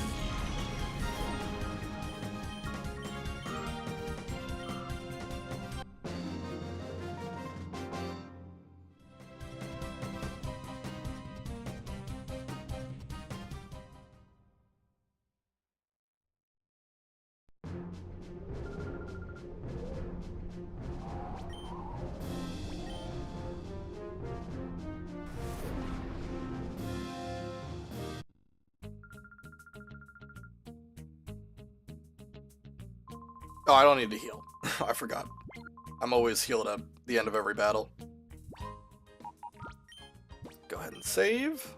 Oh, I don't need to heal. I forgot. I'm always healed at the end of every battle. Go ahead and save.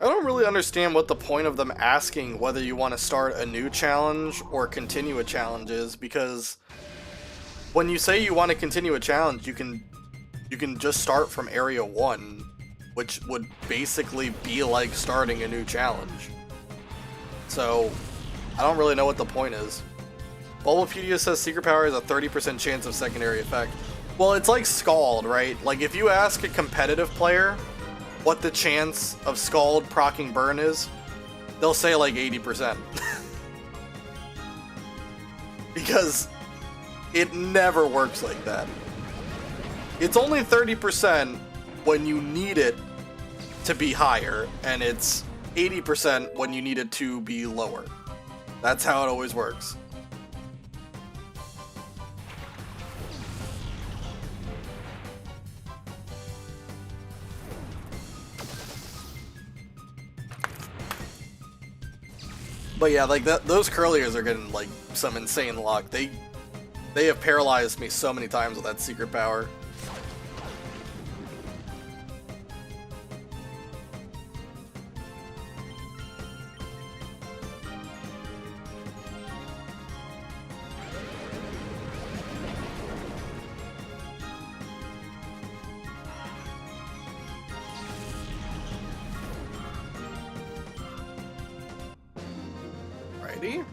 I don't really understand what the point of them asking whether you want to start a new challenge or continue a challenge is, because when you say you want to continue a challenge, you can just start from Area 1, which would basically be like starting a new challenge. So, I don't really know what the point is. Bulbapedia says Secret Power has a 30% chance of secondary effect. Well, it's like Scald, right? Like, if you ask a competitive player what the chance of Scald proccing Burn is, they'll say like 80%. Because it never works like that. It's only 30% when you need it to be higher, and it's 80% when you need it to be lower. That's how it always works. But yeah, like those Curliers are getting like some insane luck. They have paralyzed me so many times with that Secret Power. Righty.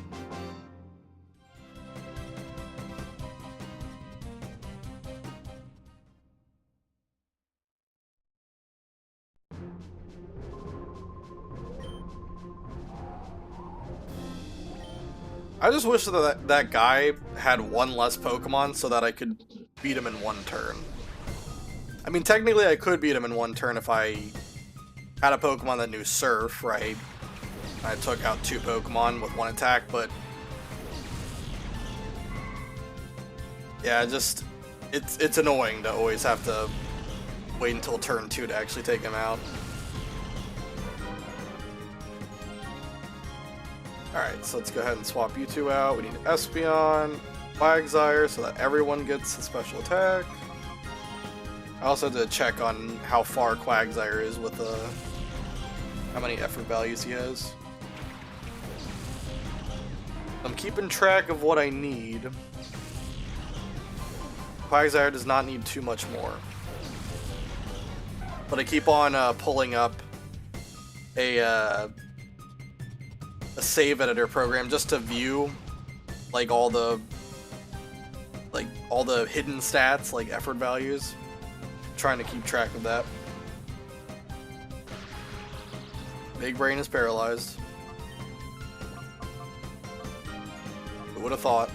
I just wish that guy had one less Pokemon so that I could beat him in one turn. I mean, technically I could beat him in one turn if I had a Pokemon that knew Surf, right? I took out 2 Pokemon with 1 attack, but yeah, just it's annoying to always have to wait until turn 2 to actually take him out. Alright, so let's go ahead and swap you 2 out. We need Espeon, Quagsire, so that everyone gets a special attack. I also had to check on how far Quagsire is with how many effort values he has. I'm keeping track of what I need. Quagsire does not need too much more. But I keep on pulling up a save editor program just to view like all the hidden stats, like effort values. I'm trying to keep track of that. Big Brain is paralyzed. Who would have thought?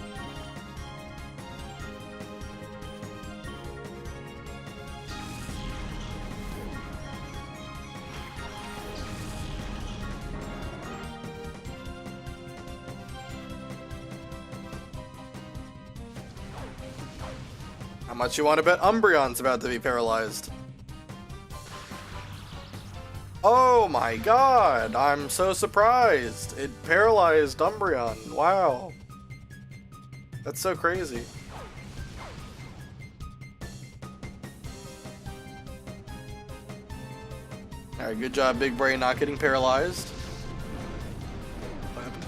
How much you want to bet Umbreon's about to be paralyzed? Oh my god, I'm so surprised. It paralyzed Umbreon. Wow. That's so crazy. Alright, good job, Big Brain, not getting paralyzed. What happened?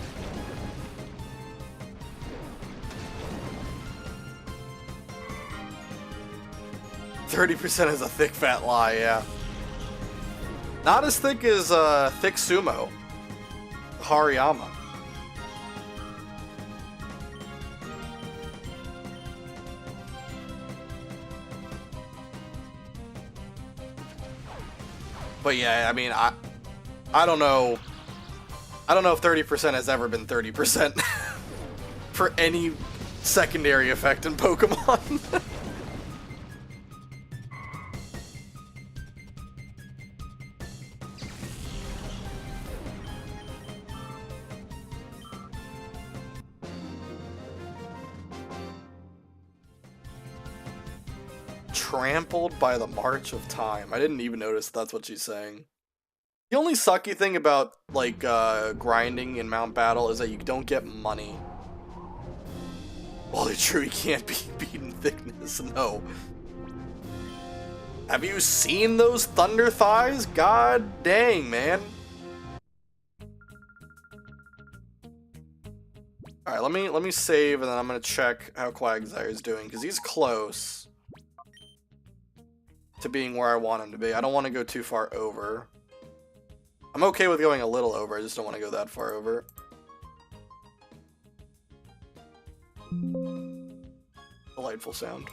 30% is a thick fat lie, yeah. Not as thick as Thick Sumo. Hariyama. But yeah, I mean, I don't know. I don't know if 30% has ever been 30% for any secondary effect in Pokemon. Trampled by the march of time. I didn't even notice that's what she's saying. The only sucky thing about, like, grinding in Mount Battle is that you don't get money. Well, it's true, you can't be beaten thickness, no. Have you seen those thunder thighs? God dang, man. Alright, let me save, and then I'm gonna check how Quagsire is doing, because he's close to being where I want him to be. I don't want to go too far over. I'm okay with going a little over, I just don't want to go that far over. Delightful sound.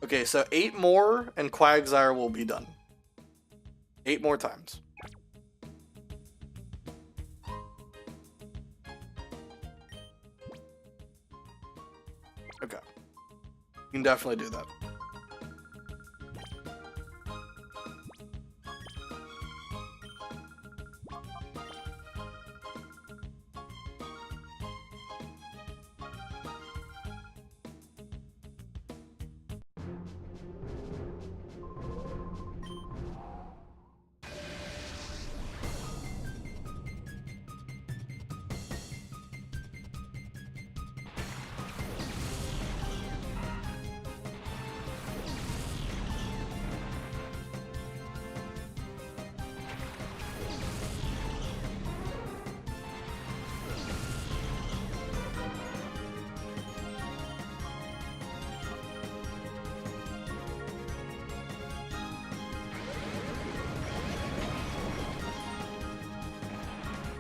Okay, so 8 more and Quagsire will be done. 8 more times. Okay. You can definitely do that.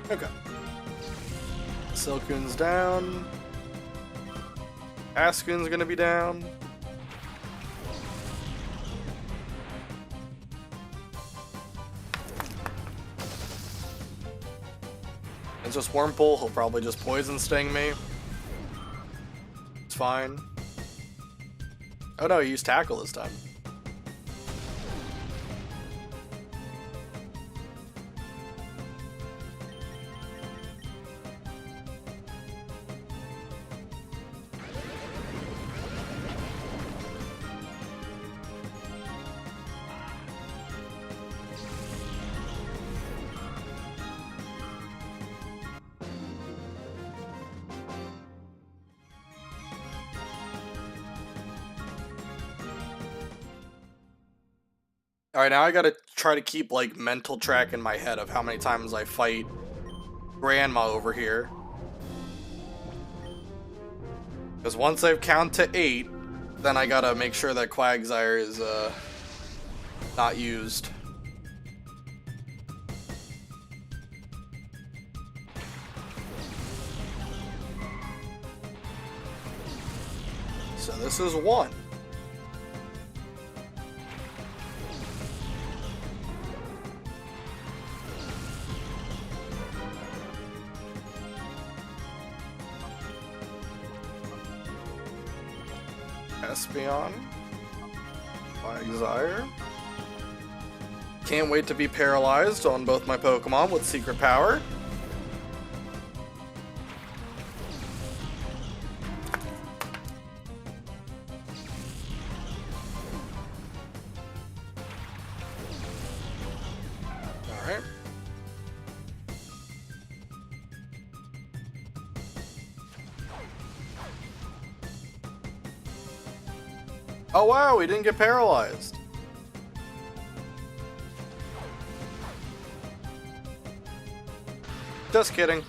Okay. Silcoon's down. Ascoon's gonna be down. It's just Wurmple, he'll probably just Poison Sting me. It's fine. Oh no, he used Tackle this time. Alright, now I gotta try to keep, like, mental track in my head of how many times I fight Grandma over here. Because once I've counted to 8, then I gotta make sure that Quagsire is, not used. So this is 1. Espeon, Quagsire. Can't wait to be paralyzed on both my Pokemon with Secret Power. Alright. Oh wow, he didn't get paralyzed. Just kidding.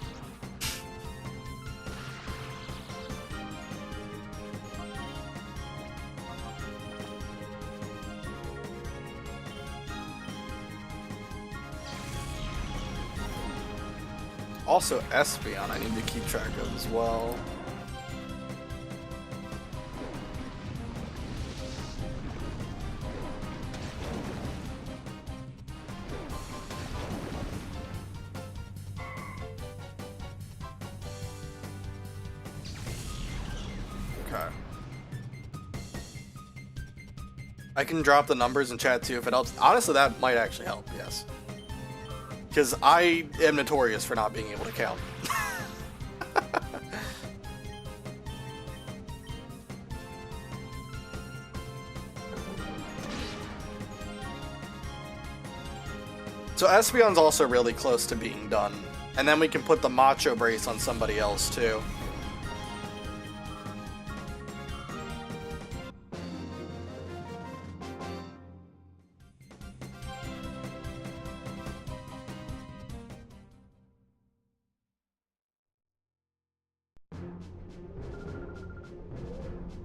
also Espeon I need to keep track of as well. Okay. I can drop the numbers in chat too if it helps. Honestly, that might actually help, yes. Because I am notorious for not being able to count. So Espeon's also really close to being done. And then we can put the Macho Brace on somebody else too.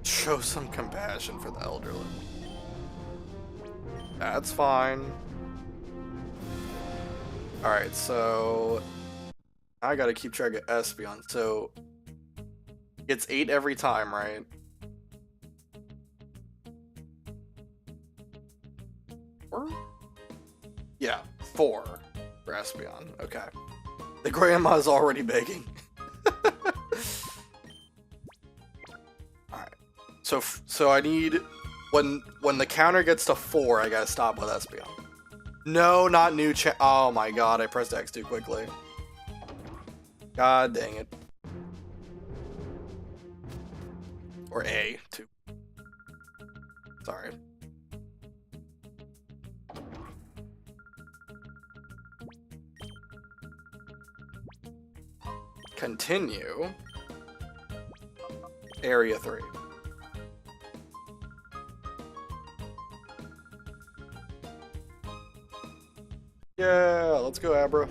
Show some compassion for the elderly. That's fine. Alright, so I gotta keep track of Espeon. So it's 8 every time, right? Four? Yeah, 4 for Espeon. Okay. The grandma's already begging. Alright. So I need when the counter gets to 4, I gotta stop with Espeon. No, not new oh my god, I pressed X too quickly. God dang it. Or A, too. Sorry. Continue. Area 3. Yeah, let's go Abra.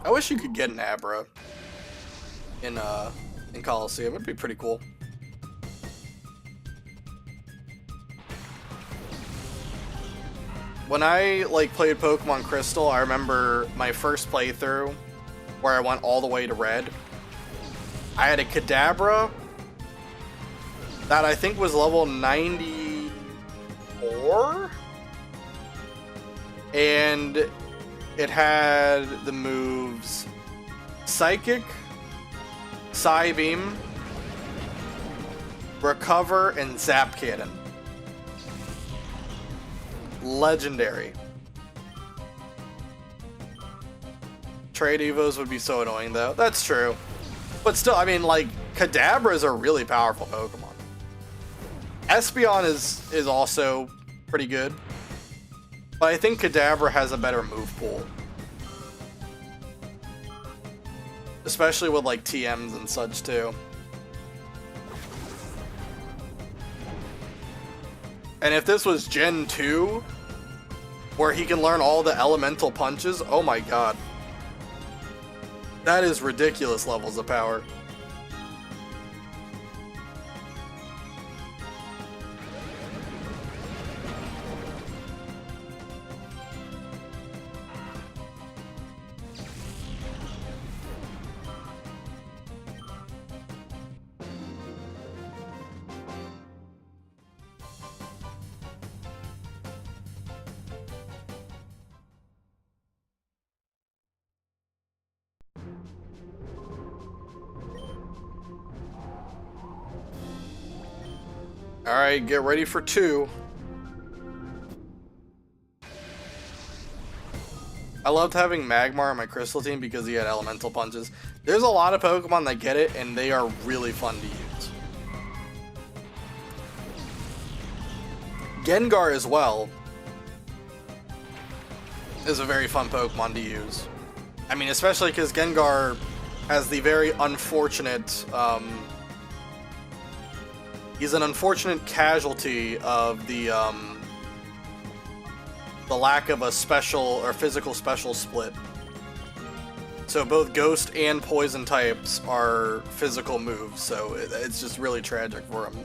I wish you could get an Abra in Colosseum. It'd be pretty cool. When I played Pokemon Crystal, I remember my first playthrough where I went all the way to Red. I had a Kadabra that I think was level 94? And it had the moves Psychic, Psybeam, Recover, and Zap Cannon. Legendary. Trade Evos would be so annoying though. That's true. But still, I mean, Kadabra is a really powerful Pokemon. Espeon is also pretty good. But I think Kadabra has a better move pool. Especially with TMs and such too. And if this was Gen 2, where he can learn all the elemental punches, oh my god. That is ridiculous levels of power. Alright, get ready for 2. I loved having Magmar on my Crystal team because he had elemental punches. There's a lot of Pokemon that get it, and they are really fun to use. Gengar as well is a very fun Pokemon to use. I mean, especially because Gengar has the very unfortunate, he's an unfortunate casualty of the lack of a special or physical special split. So both Ghost and Poison types are physical moves, so it's just really tragic for him.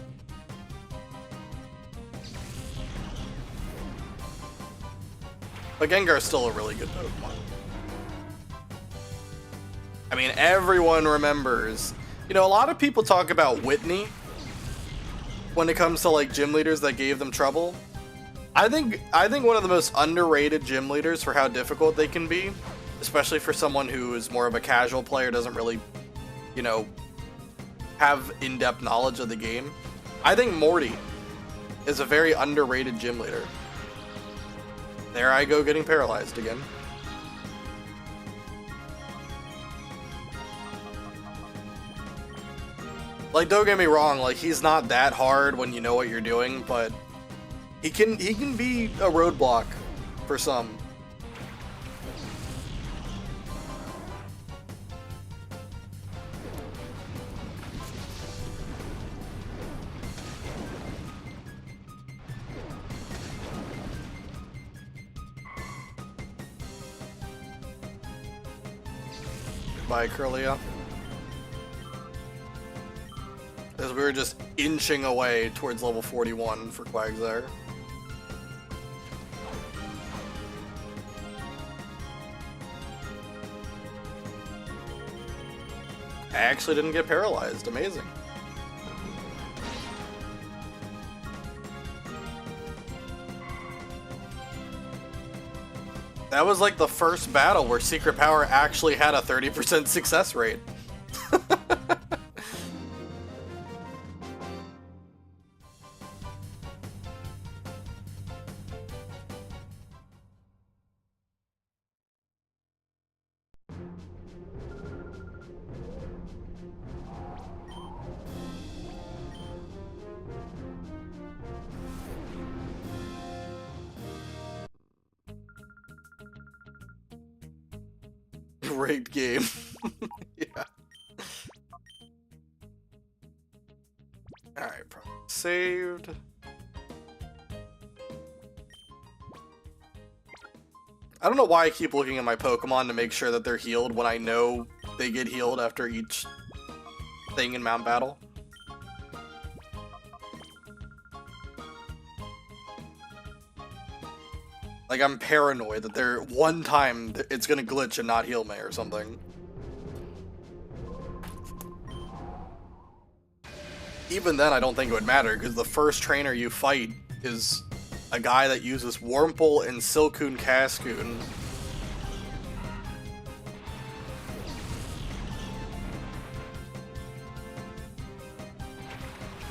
But Gengar is still a really good Pokemon. I mean, everyone remembers. You know, a lot of people talk about Whitney when it comes to like gym leaders that gave them trouble. I think one of the most underrated gym leaders for how difficult they can be, especially for someone who is more of a casual player, doesn't really, you know, have in-depth knowledge of the game. I think Morty is a very underrated gym leader. There I go getting paralyzed again. Like, don't get me wrong, like, he's not that hard when you know what you're doing, but he can be a roadblock for some. Goodbye, Curlia. As we were just inching away towards level 41 for Quagsire. I actually didn't get paralyzed. Amazing. That was like the first battle where Secret Power actually had a 30% success rate. Great game. Yeah. Alright, probably saved. I don't know why I keep looking at my Pokemon to make sure that they're healed when I know they get healed after each thing in Mount Battle. Like, I'm paranoid that there one time it's gonna glitch and not heal me or something. Even then, I don't think it would matter, because the first trainer you fight is a guy that uses Wurmple and Silcoon Cascoon.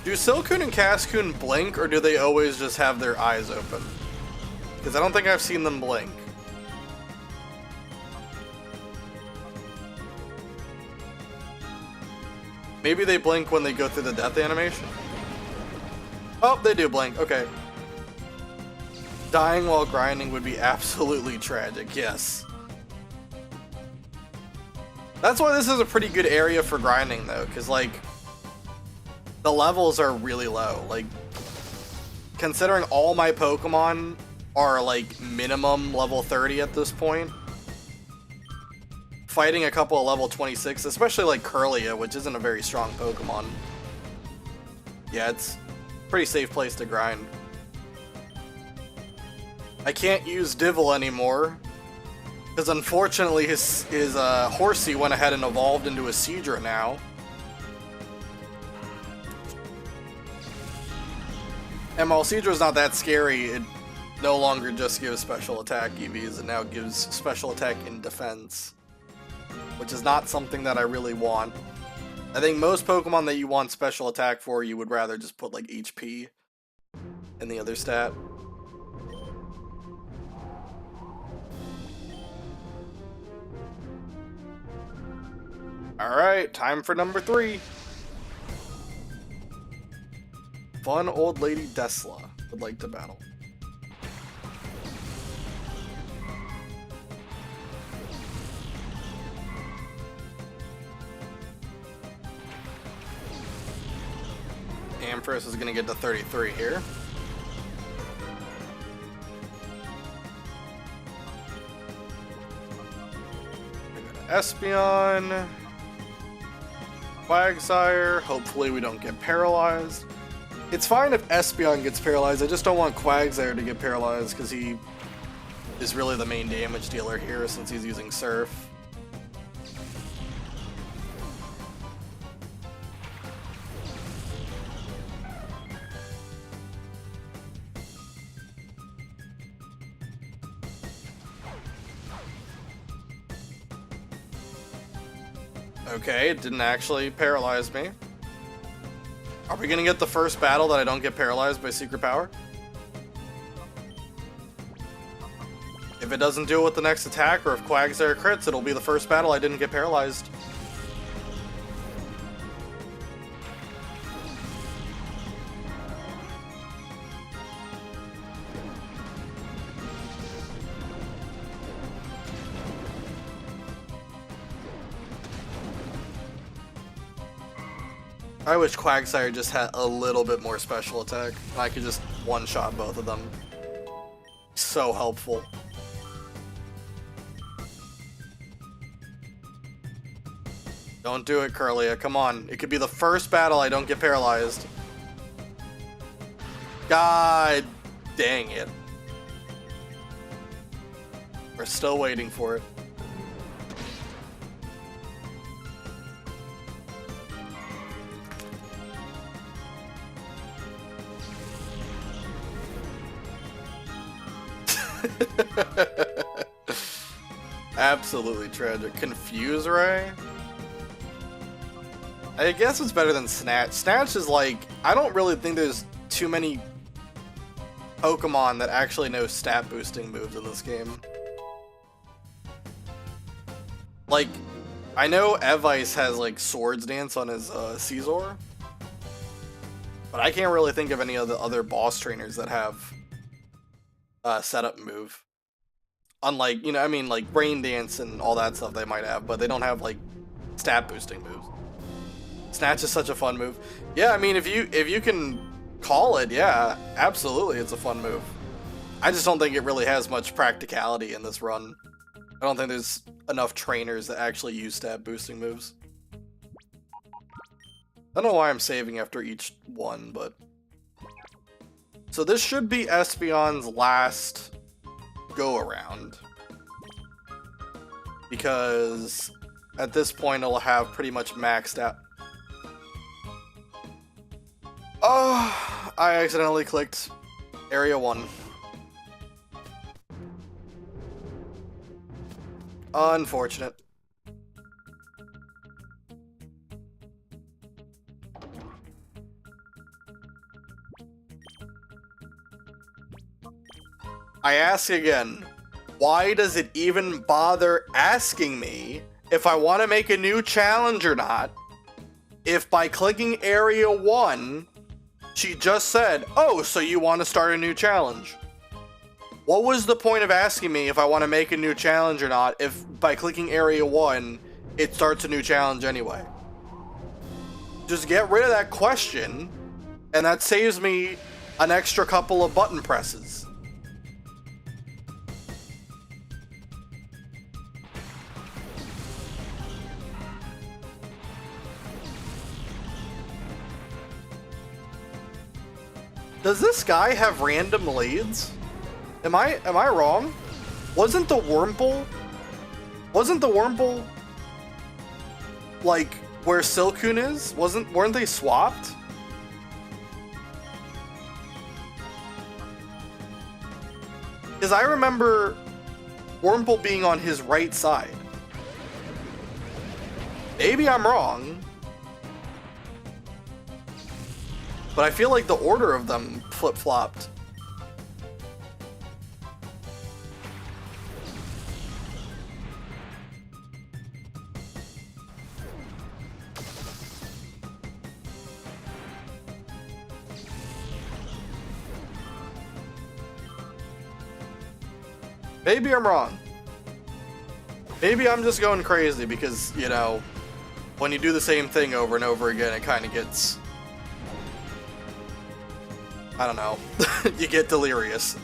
Do Silcoon and Cascoon blink, or do they always just have their eyes open? Because I don't think I've seen them blink. Maybe they blink when they go through the death animation? Oh, they do blink. Okay. Dying while grinding would be absolutely tragic, yes. That's why this is a pretty good area for grinding, though, because, like, the levels are really low. Like, considering all my Pokemon are like minimum level 30 at this point, fighting a couple of level 26, especially like Curlia, which isn't a very strong Pokemon. Yeah, it's a pretty safe place to grind. I can't use Divil anymore, because unfortunately his Horsey went ahead and evolved into a Seadra now. And while Seadra's not that scary, it no longer just gives special attack EVs, it now gives special attack in defense, which is not something that I really want. I think most Pokemon that you want special attack for, you would rather just put like HP in the other stat. Alright, time for number 3. Fun old lady Desla would like to battle. Ampharos is going to get to 33 here. Espeon, Quagsire, hopefully we don't get paralyzed. It's fine if Espeon gets paralyzed, I just don't want Quagsire to get paralyzed because he is really the main damage dealer here since he's using Surf. Okay, it didn't actually paralyze me. Are we gonna get the first battle that I don't get paralyzed by secret power? If it doesn't do it with the next attack, or if Quagsire crits, it'll be the first battle I didn't get paralyzed. I wish Quagsire just had a little bit more special attack. I could just one-shot both of them. So helpful. Don't do it, Curlia. Come on. It could be the first battle I don't get paralyzed. God dang it. We're still waiting for it. Absolutely tragic. Confuse Ray? I guess it's better than Snatch. Snatch is like, I don't really think there's too many Pokemon that actually know stat boosting moves in this game. Like, I know Evice has like Swords Dance on his Caesar, but I can't really think of any of the other boss trainers that have setup move. Unlike, you know, I mean, like Rain Dance and all that stuff they might have, but they don't have like stat boosting moves. Snatch is such a fun move. Yeah, I mean, if you can call it, yeah, absolutely, it's a fun move. I just don't think it really has much practicality in this run. I don't think there's enough trainers that actually use stat boosting moves. I don't know why I'm saving after each one, but... So this should be Espeon's last go-around. Because at this point it'll have pretty much maxed out. Oh, I accidentally clicked Area 1. Unfortunate. I ask again, why does it even bother asking me if I want to make a new challenge or not, if by clicking Area 1, she just said, oh, so you want to start a new challenge? What was the point of asking me if I want to make a new challenge or not, if by clicking Area 1, it starts a new challenge anyway? Just get rid of that question, and that saves me an extra couple of button presses. Does this guy have random leads? Am I wrong? Wasn't the Wurmple like where Silcoon is? Weren't they swapped? Because I remember Wurmple being on his right side. Maybe I'm wrong. But I feel like the order of them flip-flopped. Maybe I'm wrong. Maybe I'm just going crazy because, you know, when you do the same thing over and over again, it kind of gets... I don't know. You get delirious.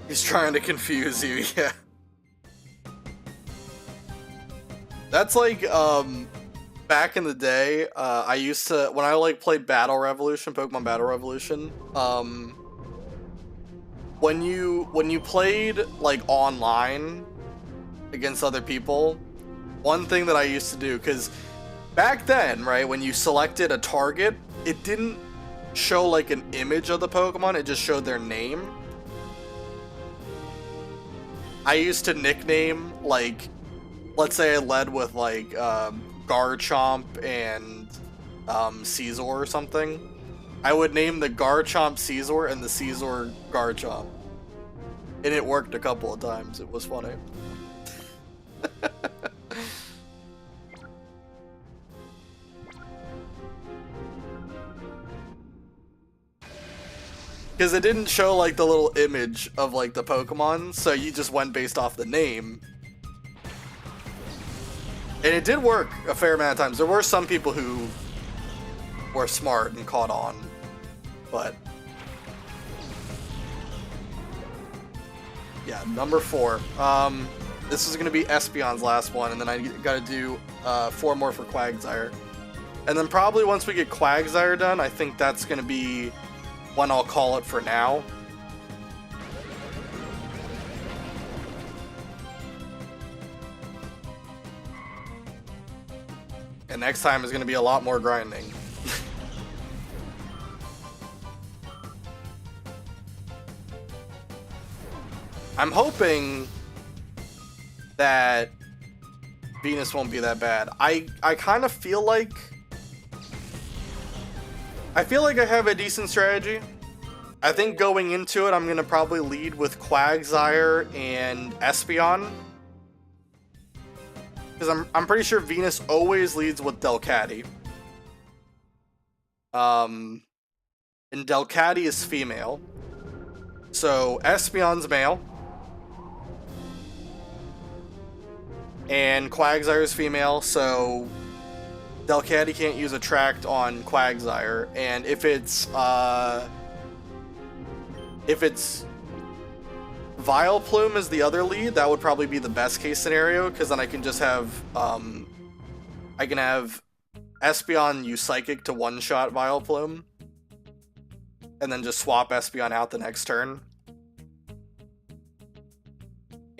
He's trying to confuse you, yeah. That's like, back in the day, I used to, when I like played Battle Revolution, Pokemon Battle Revolution, when you played like online against other people, one thing that I used to do, because back then, right, when you selected a target, it didn't show like an image of the Pokemon, it just showed their name. I used to nickname, like, let's say I led with like Garchomp and Caesar or something. I would name the Garchomp Caesar and the Caesar Garchomp. And it worked a couple of times. It was funny. Because it didn't show like the little image of like the Pokemon, so you just went based off the name. And it did work a fair amount of times. There were some people who were smart and caught on, but yeah, number 4. This is going to be Espeon's last one, and then I got to do 4 more for Quagsire. And then probably once we get Quagsire done, I think that's going to be when I'll call it for now. And next time is going to be a lot more grinding. I'm hoping that Venus won't be that bad. I kind of feel like I have a decent strategy. I think going into it, I'm going to probably lead with Quagsire and Espeon. Because I'm pretty sure Venus always leads with Delcatty. And Delcatty is female. So Espeon's male. And Quagsire is female, so Delcatty can't use Attract on Quagsire. And if it's Vileplume is the other lead, that would probably be the best case scenario, because then I can just have I can have Espeon use Psychic to one-shot Vileplume, and then just swap Espeon out the next turn.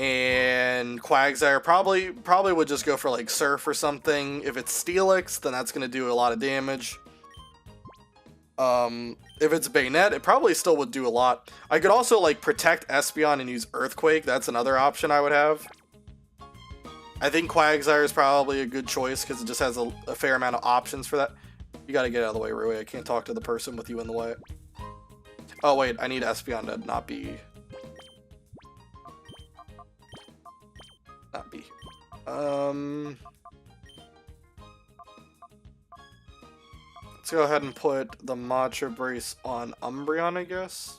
And Quagsire probably would just go for like Surf or something. If it's Steelix, then that's gonna do a lot of damage. If it's Bayonet, it probably still would do a lot. I could also like protect Espeon and use Earthquake. That's another option I would have. I think Quagsire is probably a good choice because it just has a fair amount of options for that. You gotta get out of the way, Rui. I can't talk to the person with you in the way. Oh wait, I need Espeon to not be Let's go ahead and put the Matcha Brace on Umbreon, I guess.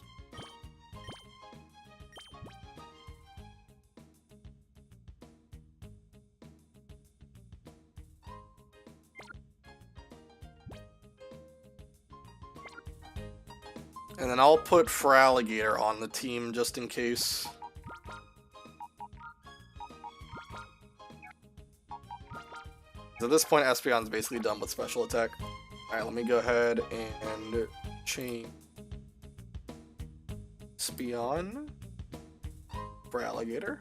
And then I'll put Feraligatr on the team just in case. At this point, Espeon's basically done with special attack. Alright, let me go ahead and change Espeon for Alligator.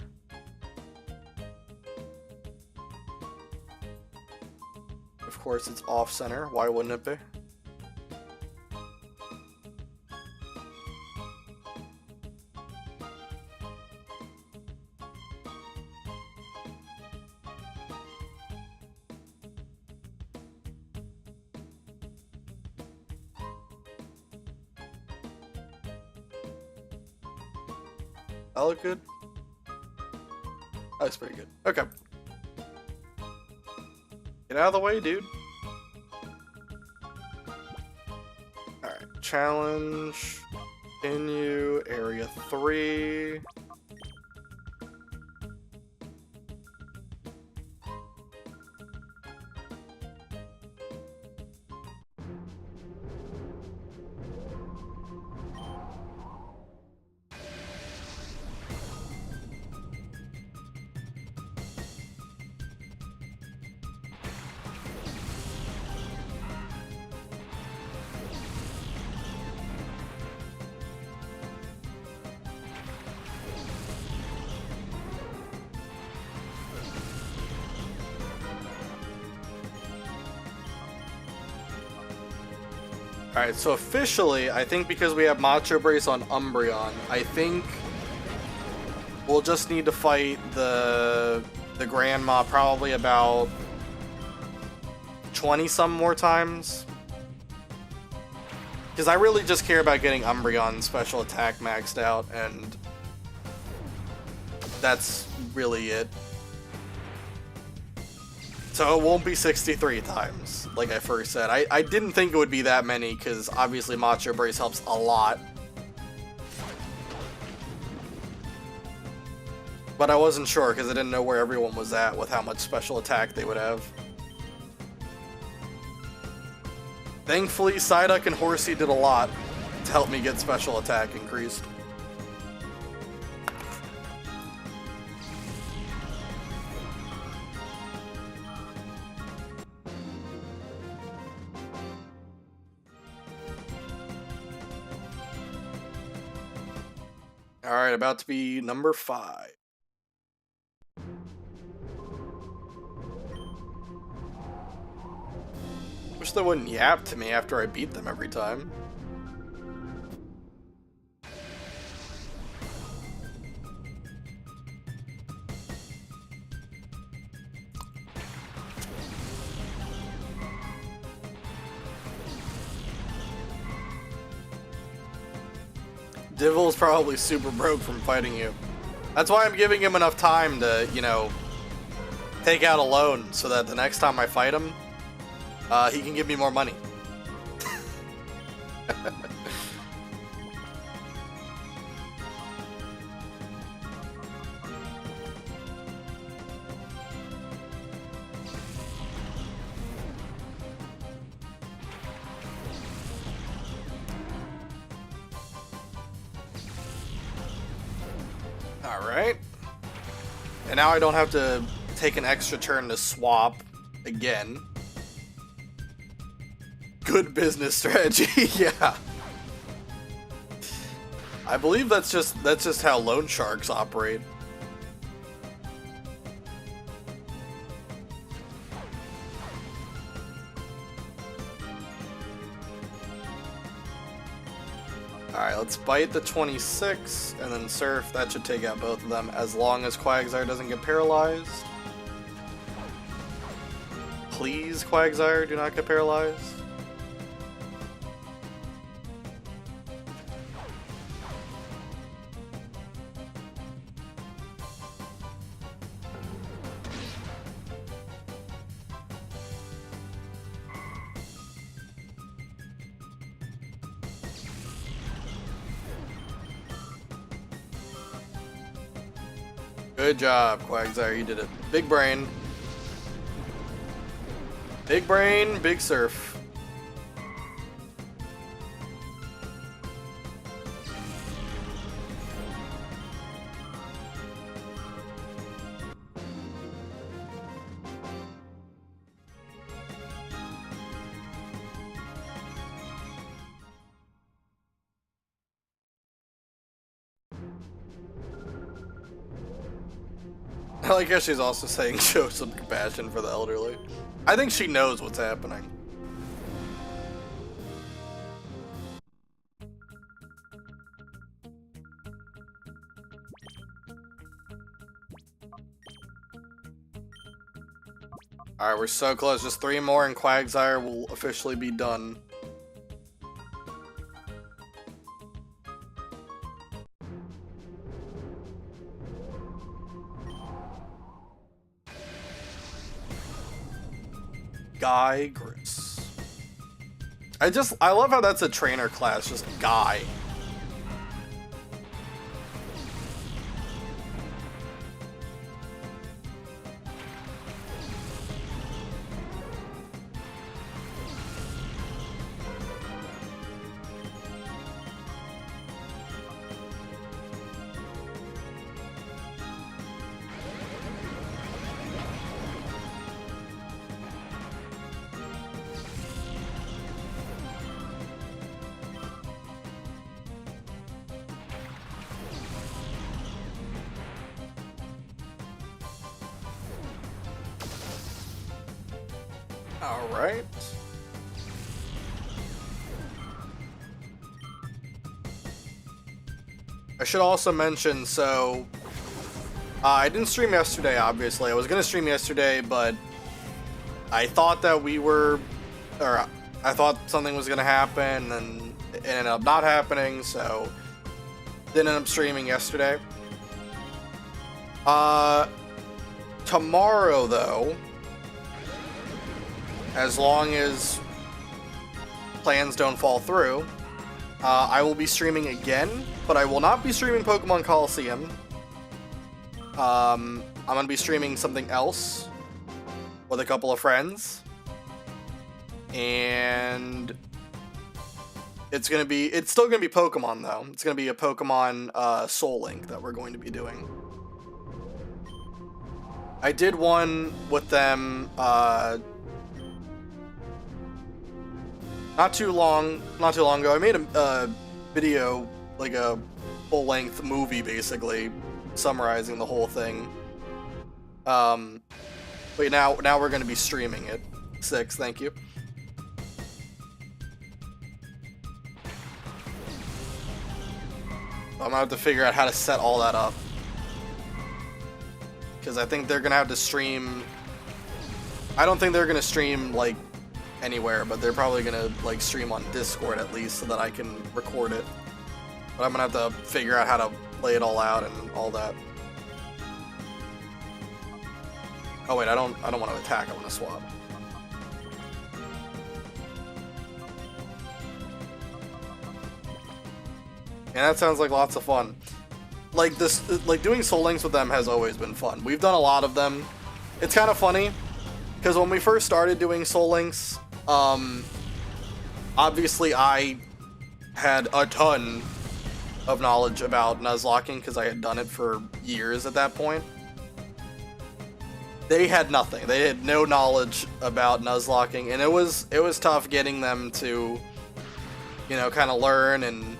Of course, it's off-center. Why wouldn't it be? That look good? That looks pretty good. Okay. Get out of the way, dude. Alright, challenge. Continue. Area 3. Alright, so officially, I think because we have Macho Brace on Umbreon, I think we'll just need to fight the Grandma probably about 20-some more times. Because I really just care about getting Umbreon's special attack maxed out, and that's really it. So it won't be 63 times, like I first said. I didn't think it would be that many, because obviously Macho Brace helps a lot. But I wasn't sure, because I didn't know where everyone was at with how much special attack they would have. Thankfully, Psyduck and Horsey did a lot to help me get special attack increased. Alright, about to be number 5. Wish they wouldn't yap to me after I beat them every time. Divil's probably super broke from fighting you. That's why I'm giving him enough time to, you know, take out a loan so that the next time I fight him, he can give me more money. Alright. And now I don't have to take an extra turn to swap again. Good business strategy, yeah. I believe that's just how loan sharks operate. Alright, let's bite the 26, and then Surf. That should take out both of them, as long as Quagsire doesn't get paralyzed. Please, Quagsire, do not get paralyzed. Good job, Quagsire, you did it. Big brain. Big brain, big Surf. I like how she's also saying show some compassion for the elderly. I think she knows what's happening. Alright, we're so close. Just 3 more and Quagsire will officially be done. Guy Gris. I love how that's a trainer class, just Guy. Alright. I should also mention, so I didn't stream yesterday, obviously. I was going to stream yesterday, but I thought that I thought something was going to happen, and it ended up not happening, so didn't end up streaming yesterday. Tomorrow, though, as long as plans don't fall through, I will be streaming again, but I will not be streaming Pokemon Colosseum. I'm going to be streaming something else with a couple of friends. And it's still going to be Pokemon, though. It's going to be a Pokemon Soul Link that we're going to be doing. I did one with them not too long ago. I made a video, like a full-length movie, basically, summarizing the whole thing. But now we're going to be streaming it. 6, thank you. I'm going to have to figure out how to set all that up. Because I think they're going to have to stream... I don't think they're going to stream, like, anywhere, but they're probably going to, like, stream on Discord at least so that I can record it. But I'm going to have to figure out how to lay it all out and all that. Oh wait, I don't want to attack, I want to swap. And that sounds like lots of fun. Like doing Soul Links with them has always been fun. We've done a lot of them. It's kind of funny, because when we first started doing Soul Links, obviously I had a ton of knowledge about Nuzlocking, because I had done it for years at that point. They had nothing. They had no knowledge about Nuzlocking, and it was tough getting them to, you know, kind of learn and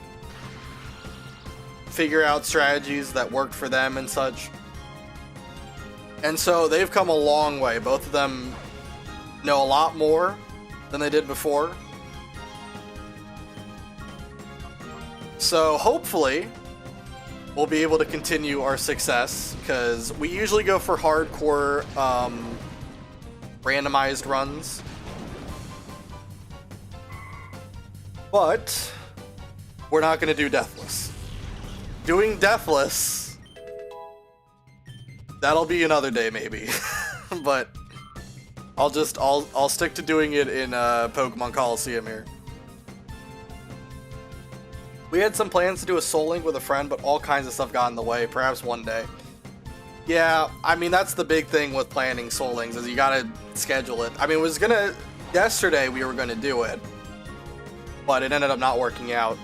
figure out strategies that worked for them and such. And so they've come a long way. Both of them know a lot more than they did before. So hopefully we'll be able to continue our success, because we usually go for hardcore randomized runs. But we're not going to do Deathless. Doing Deathless, that'll be another day maybe. But I'll stick to doing it in Pokemon Colosseum here. We had some plans to do a Soul Link with a friend, but all kinds of stuff got in the way. Perhaps one day. Yeah, I mean, that's the big thing with planning Soul Links, is you gotta schedule it. I mean, yesterday we were gonna do it, but it ended up not working out.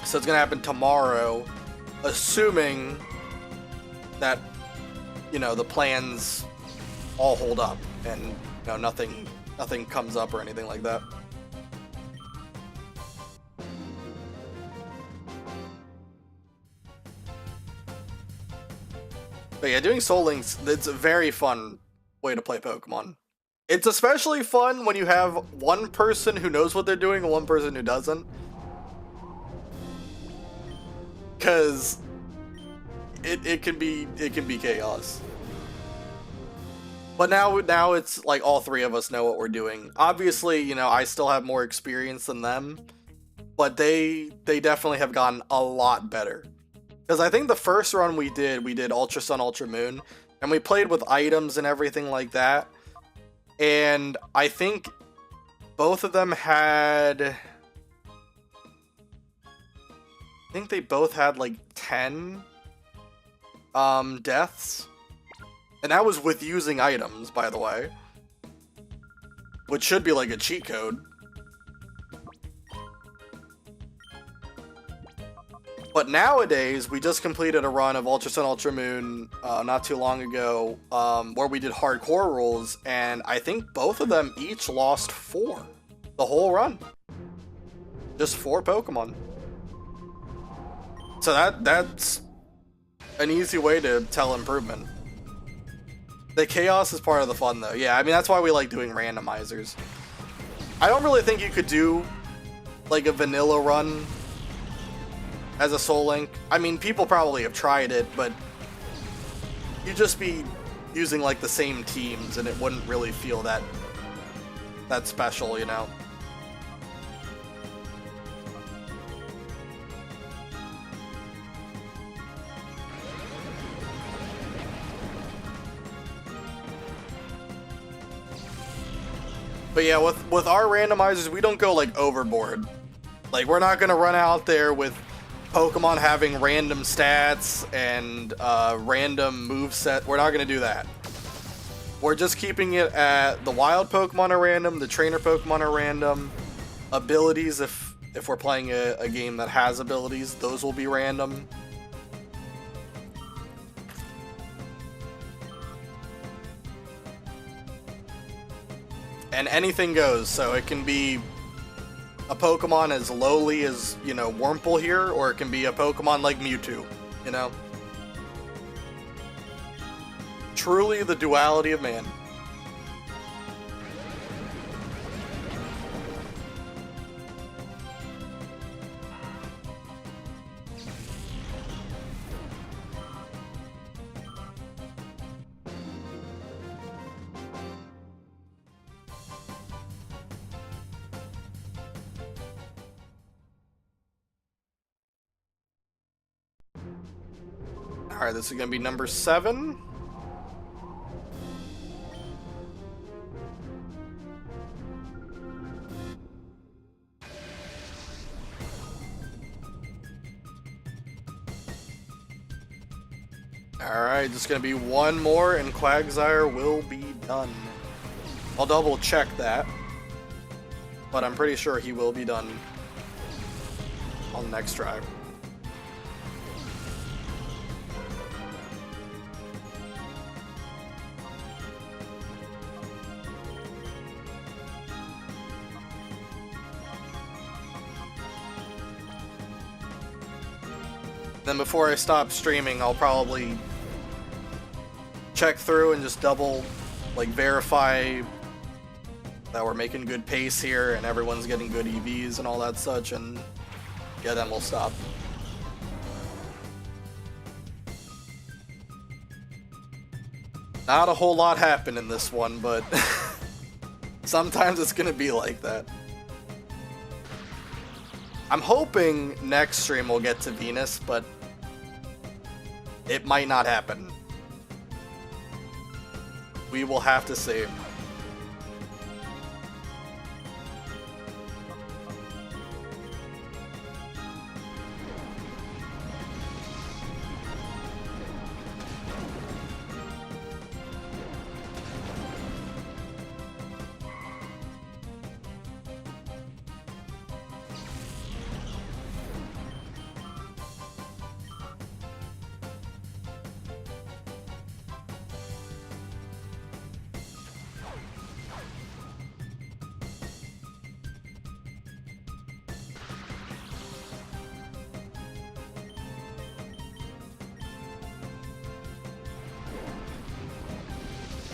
So it's gonna happen tomorrow, assuming that, you know, the plans all hold up and, you know, nothing comes up or anything like that. But yeah, doing Soul Links, it's a very fun way to play Pokemon. It's especially fun when you have one person who knows what they're doing and one person who doesn't. Because it can be chaos. But now it's like all three of us know what we're doing. Obviously, you know, I still have more experience than them, but they definitely have gotten a lot better. Because I think the first run we did Ultra Sun, Ultra Moon, and we played with items and everything like that. And I think both of them had... I think they both had like 10 deaths. And that was with using items, by the way. Which should be like a cheat code. But nowadays, we just completed a run of Ultra Sun, Ultra Moon not too long ago, where we did hardcore rules, and I think both of them each lost 4 the whole run. Just 4 Pokemon. So that's an easy way to tell improvement. The chaos is part of the fun, though. Yeah, I mean, that's why we like doing randomizers. I don't really think you could do like a vanilla run as a Soul Link. I mean, people probably have tried it, but you'd just be using like the same teams and it wouldn't really feel that special, you know? But yeah, with our randomizers, we don't go like overboard. Like, we're not gonna run out there with Pokemon having random stats and random moveset. We're not gonna do that. We're just keeping it at the wild Pokemon are random, the trainer Pokemon are random, abilities, if we're playing a game that has abilities, those will be random. And anything goes, so it can be a Pokemon as lowly as, you know, Wurmple here, or it can be a Pokemon like Mewtwo, you know? Truly the duality of man. Alright, this is going to be number 7. Alright, just going to be one more and Quagsire will be done. I'll double check that, but I'm pretty sure he will be done on the next try. Then before I stop streaming, I'll probably check through and just double, like, verify that we're making good pace here and everyone's getting good EVs and all that such, and yeah, then we'll stop. Not a whole lot happened in this one, but sometimes it's gonna be like that. I'm hoping next stream we'll get to Venus, but it might not happen. We will have to see.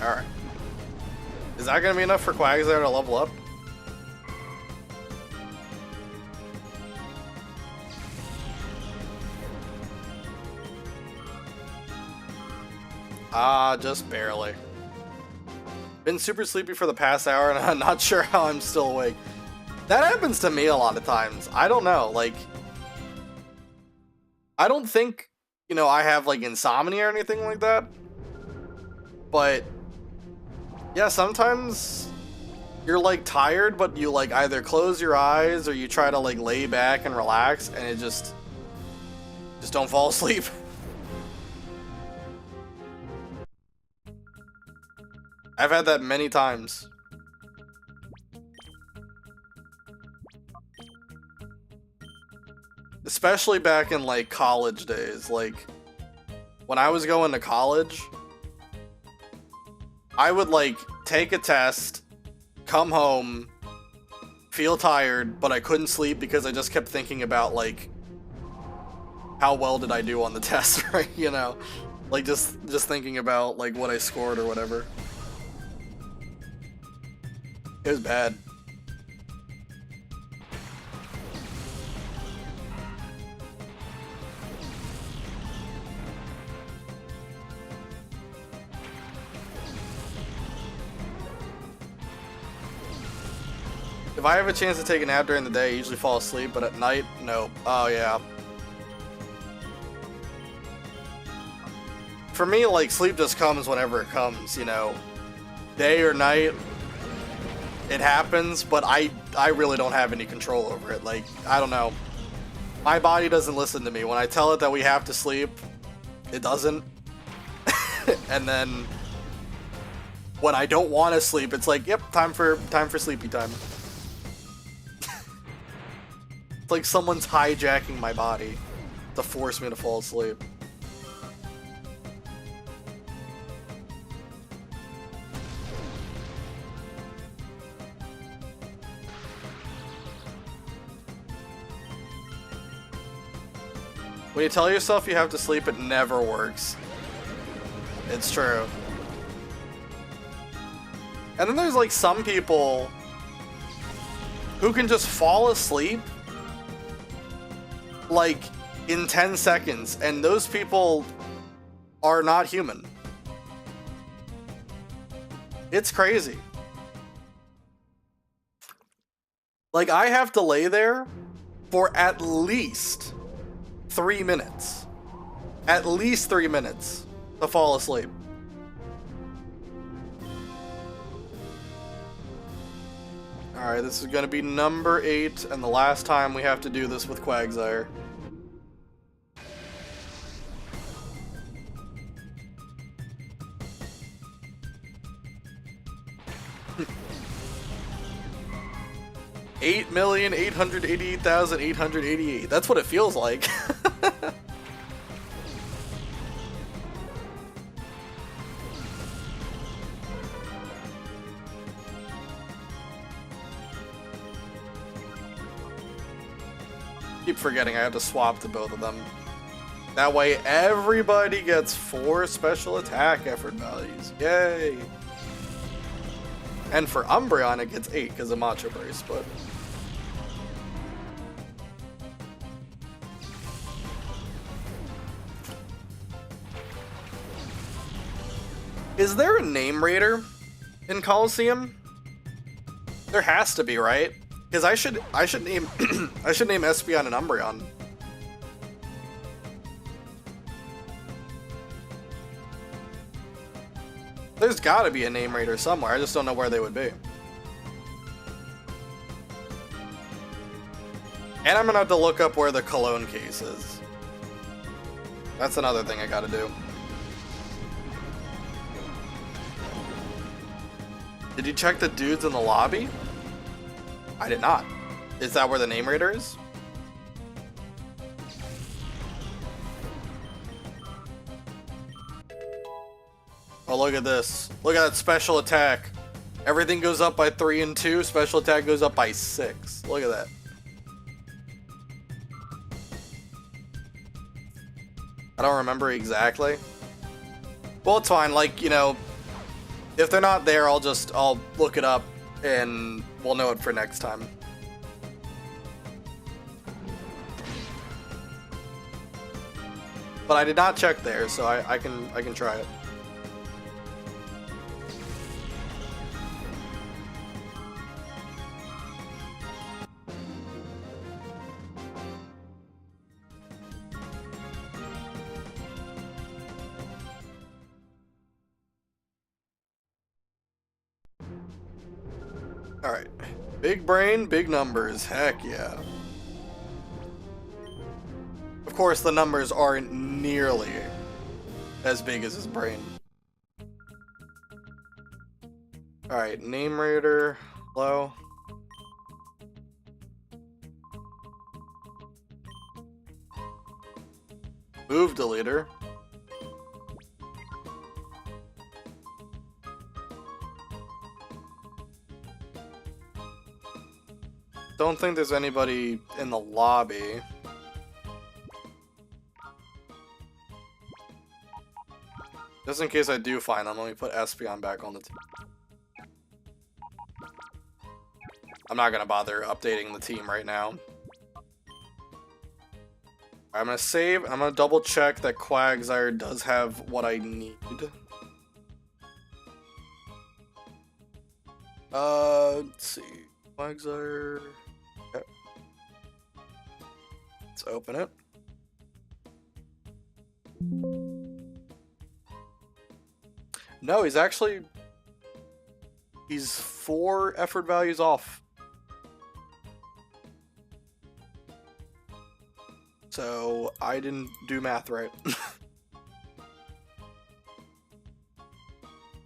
Alright. Is that going to be enough for Quagsire to level up? Just barely. Been super sleepy for the past hour and I'm not sure how I'm still awake. That happens to me a lot of times. I don't know, like, I don't think, you know, I have like insomnia or anything like that. But yeah, sometimes you're like tired, but you like either close your eyes or you try to like lay back and relax and it just don't fall asleep. I've had that many times. Especially back in like college days. Like when I was going to college, I would like take a test, come home, feel tired, but I couldn't sleep because I just kept thinking about like how well did I do on the test, right? You know, like just thinking about like what I scored or whatever. It was bad. If I have a chance to take a nap during the day, I usually fall asleep, but at night, nope. Oh, yeah. For me, like, sleep just comes whenever it comes, you know. Day or night, it happens, but I really don't have any control over it. Like, I don't know. My body doesn't listen to me. When I tell it that we have to sleep, it doesn't. And then when I don't want to sleep, it's like, yep, time for sleepy time. It's like someone's hijacking my body to force me to fall asleep. When you tell yourself you have to sleep, it never works. It's true. And then there's like some people who can just fall asleep like in 10 seconds, and those people are not human. It's crazy. Like, I have to lay there for at least 3 minutes. At least 3 minutes to fall asleep. Alright, this is gonna be number 8, and the last time we have to do this with Quagsire. $8,888,888. That's what it feels like. Keep forgetting I have to swap to both of them. That way everybody gets 4 special attack effort values. Yay! And for Umbreon it gets 8 because of Macho Brace, but... Is there a name raider in Colosseum? There has to be, right? Because I should name I should name Espeon and Umbreon. There's gotta be a name raider somewhere, I just don't know where they would be. And I'm gonna have to look up where the Cologne case is. That's another thing I gotta do. Did you check the dudes in the lobby? I did not. Is that where the name raider is? Oh, look at this. Look at that special attack. Everything goes up by 3 and 2. Special attack goes up by 6. Look at that. I don't remember exactly. Well, it's fine. Like, you know, if they're not there, I'll look it up and we'll know it for next time. But I did not check there, so I can try it. Alright. Big brain, big numbers. Heck yeah. Of course, the numbers aren't nearly as big as his brain. Alright, name raider. Hello. Move deleter. Don't think there's anybody in the lobby. Just in case I do find them, let me put Espeon back on the team. I'm not gonna bother updating the team right now. I'm gonna save, I'm gonna double check that Quagsire does have what I need. Let's see. Quagsire. Okay. Let's open it. No, he's 4 effort values off. So I didn't do math right.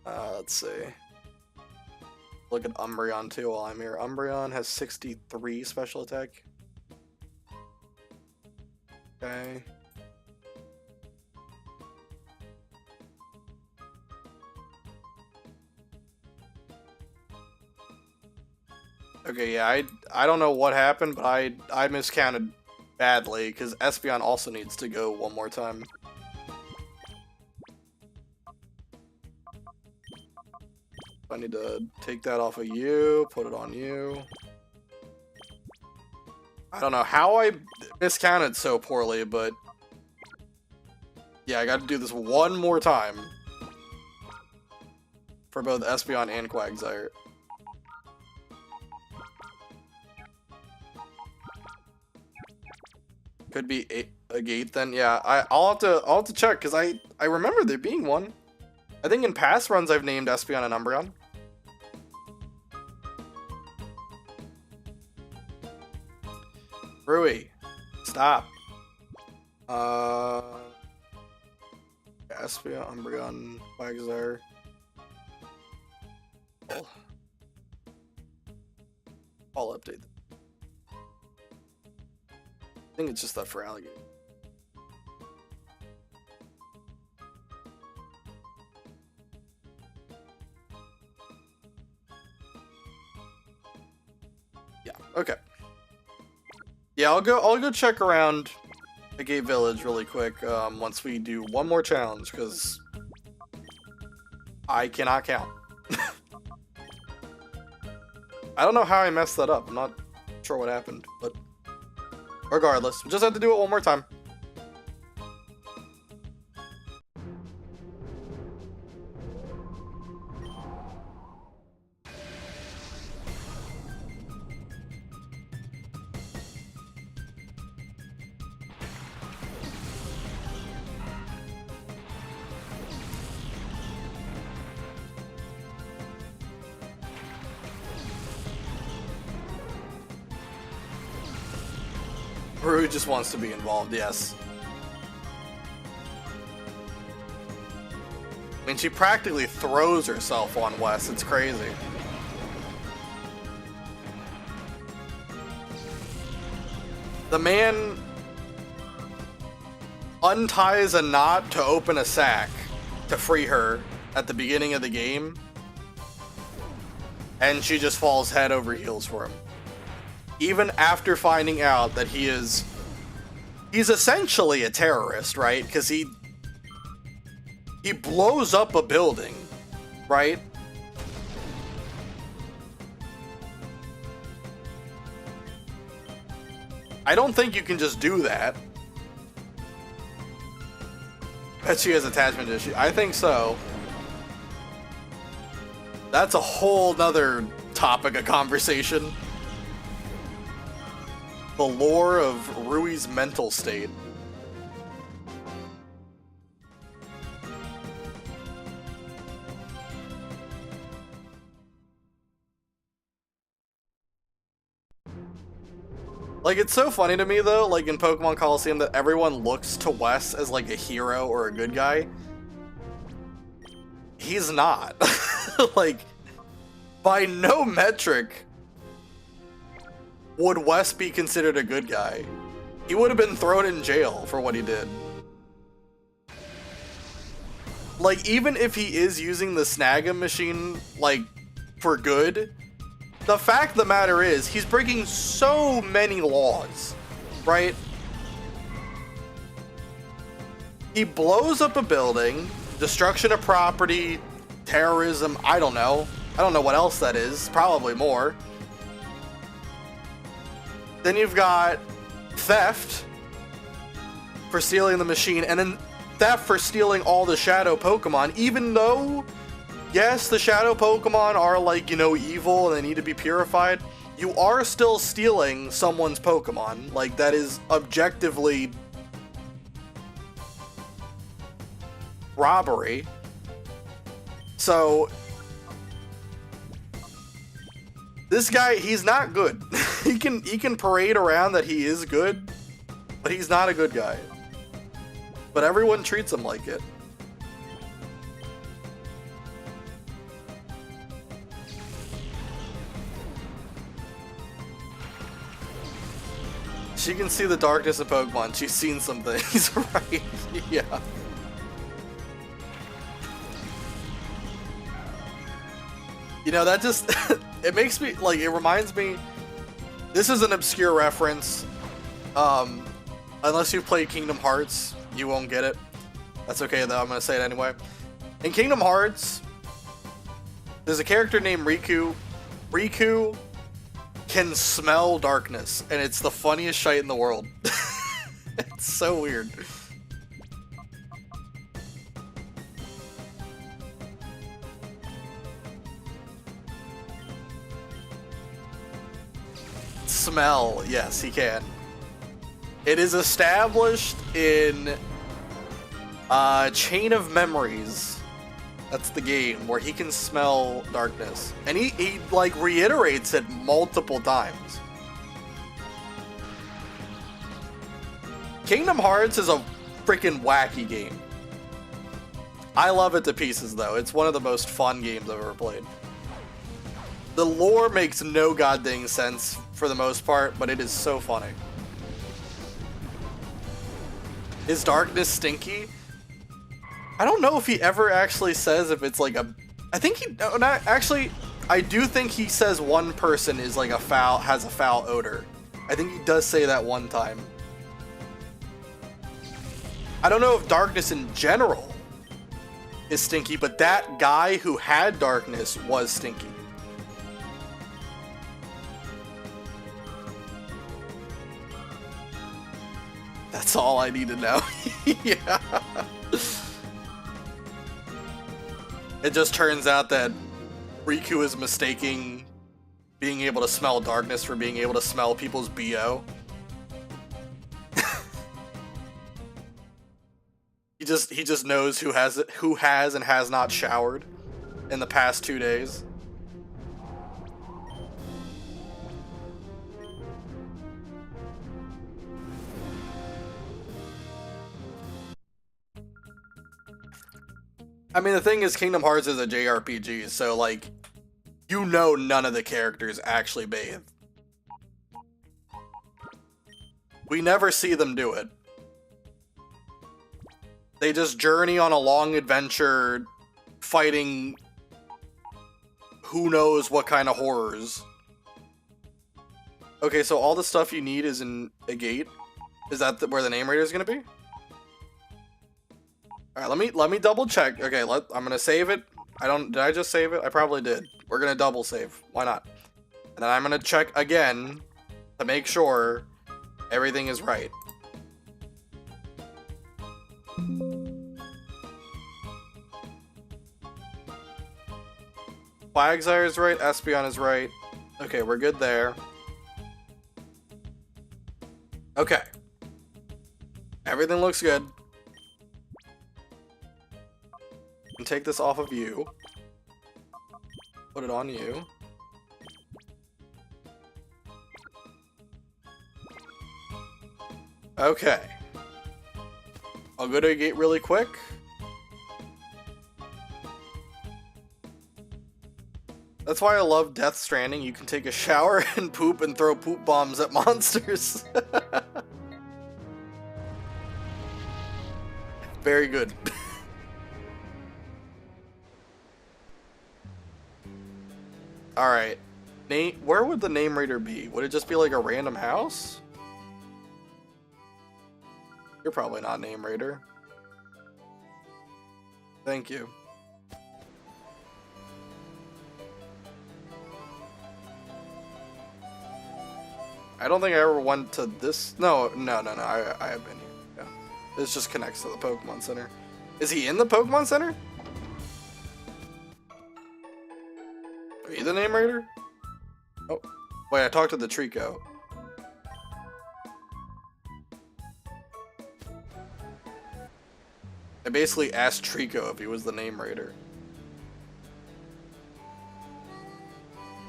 Let's see. Look at Umbreon too while I'm here. Umbreon has 63 special attack. Okay. Okay, yeah, I don't know what happened, but I miscounted badly, because Espeon also needs to go one more time. I need to take that off of you, put it on you. I don't know how I miscounted so poorly, but yeah, I gotta do this one more time for both Espeon and Quagsire. Could be a gate then. Yeah, I'll have to check, because I remember there being one. I think in past runs I've named Espeon and Umbreon. Rui, stop. Espeon, Umbreon, Quagsire. I'll update them. I think it's just that for Alligator. Yeah, okay. Yeah, I'll go check around the Gate Village really quick once we do one more challenge, because I cannot count. I don't know how I messed that up. I'm not sure what happened, but regardless, we just have to do it one more time. Rui just wants to be involved, yes. I mean, she practically throws herself on Wes. It's crazy. The man unties a knot to open a sack to free her at the beginning of the game, and she just falls head over heels for him. Even after finding out that he's essentially a terrorist, right? Because he blows up a building, right? I don't think you can just do that. Bet she has attachment issue. I think so. That's a whole nother topic of conversation. The lore of Rui's mental state. Like, it's so funny to me, though, like, in Pokemon Colosseum, that everyone looks to Wes as, like, a hero or a good guy. He's not. Like, by no metric would Wes be considered a good guy. He would have been thrown in jail for what he did. Like, even if he is using the Snag-'em machine, like, for good, the fact of the matter is, he's breaking so many laws, right? He blows up a building, destruction of property, terrorism, I don't know. I don't know what else that is, probably more. Then you've got theft for stealing the machine, and then theft for stealing all the shadow Pokemon, even though yes, the shadow Pokemon are like, you know, evil and they need to be purified. You are still stealing someone's Pokemon. Like, that is objectively robbery. So this guy, he's not good. he can parade around that he is good, but he's not a good guy. But everyone treats him like it. She can see the darkness of Pokemon. She's seen some things, right? Yeah. You know, that just, it makes me, like, it reminds me, this is an obscure reference. Unless you've played Kingdom Hearts, you won't get it. That's okay, though, I'm gonna say it anyway. In Kingdom Hearts, there's a character named Riku. Riku can smell darkness, and it's the funniest shite in the world. It's so weird. Smell, yes, he can. It is established in Chain of Memories. That's the game where he can smell darkness. And he like reiterates it multiple times. Kingdom Hearts is a freaking wacky game. I love it to pieces though. It's one of the most fun games I've ever played. The lore makes no goddamn sense for the most part, but it is so funny. Is darkness stinky? I don't know if he ever actually says if it's like a... I think he... No, not actually. I do think he says one person is like a foul... has a foul odor. I think he does say that one time. I don't know if darkness in general is stinky, but that guy who had darkness was stinky. That's all I need to know. Yeah. It just turns out that Riku is mistaking being able to smell darkness for being able to smell people's BO. He just knows who has and has not showered in the past 2 days. I mean, the thing is, Kingdom Hearts is a JRPG, so, like, you know none of the characters actually bathe. We never see them do it. They just journey on a long adventure, fighting who knows what kind of horrors. Okay, so all the stuff you need is in a gate? Is that where the name raider is going to be? All right, let me double check. Okay, I'm gonna save it. Did I just save it? I probably did. We're gonna double save. Why not? And then I'm gonna check again to make sure everything is right. Quagsire is right. Espeon is right. Okay, we're good there. Okay. Everything looks good. Take this off of you. Put it on you. Okay. I'll go to a gate really quick. That's why I love Death Stranding. You can take a shower and poop and throw poop bombs at monsters. Very good. Alright. Where would the name raider be? Would it just be like a random house? You're probably not name raider. Thank you. I don't think I ever went to this. No. I have been here. Yeah. This just connects to the Pokemon Center. Is he in the Pokemon Center? the name raider? Oh, wait, I talked to the Trico. I basically asked Trico if he was the name raider.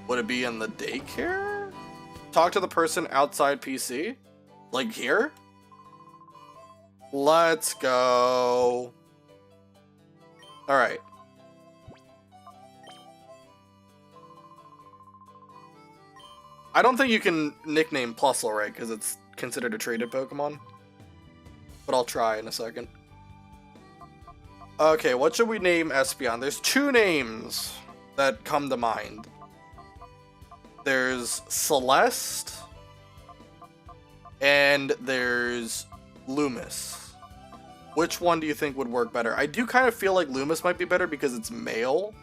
Would it be in the daycare? Talk to the person outside PC? Like here? Let's go. Alright. I don't think you can nickname Plusle, right? Because it's considered a traded Pokemon. But I'll try in a second. Okay, what should we name Espeon? There's two names that come to mind. There's Celeste, and there's Loomis. Which one do you think would work better? I do kind of feel like Loomis might be better because it's male.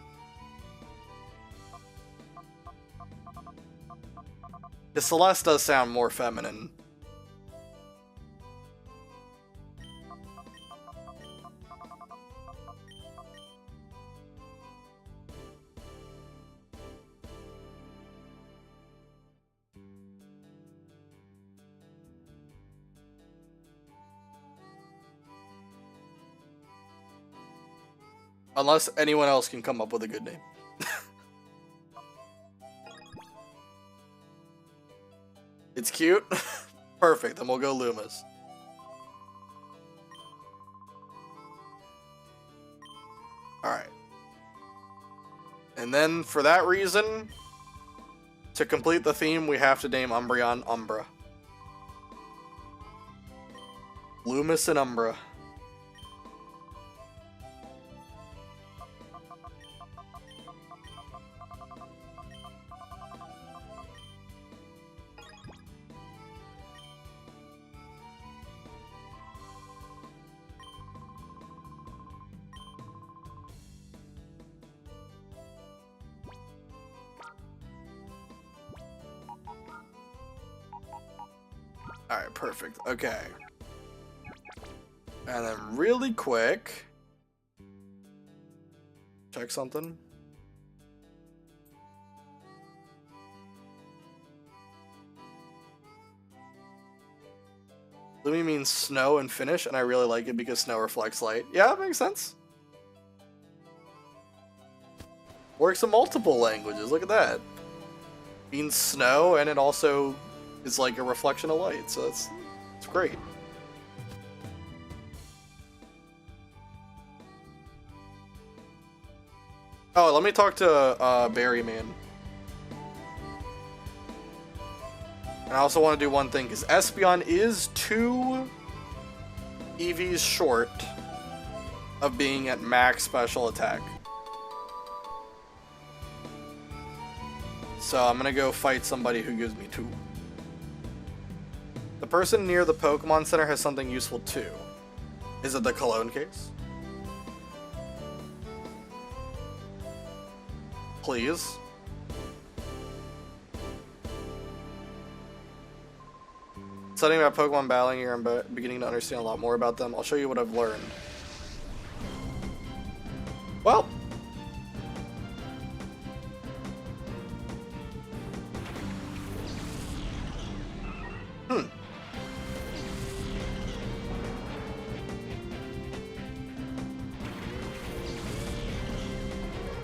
The Celeste does sound more feminine. Unless anyone else can come up with a good name. It's cute? Perfect, then we'll go Loomis. Alright. And then, for that reason, to complete the theme, we have to name Umbreon Umbra. Loomis and Umbra. Alright, perfect. Okay. And then really quick, check something. Lumi means snow in Finnish, and I really like it because snow reflects light. Yeah, that makes sense. Works in multiple languages, look at that. Means snow, and it also is like a reflection of light, so it's great. Oh, let me talk to Berryman. And I also want to do one thing, because Espeon is 2 EVs short of being at max special attack. So I'm gonna go fight somebody who gives me 2. The person near the Pokemon Center has something useful too. Is it the cologne case? Please. Studying about Pokemon battling here, I'm beginning to understand a lot more about them. I'll show you what I've learned. Well.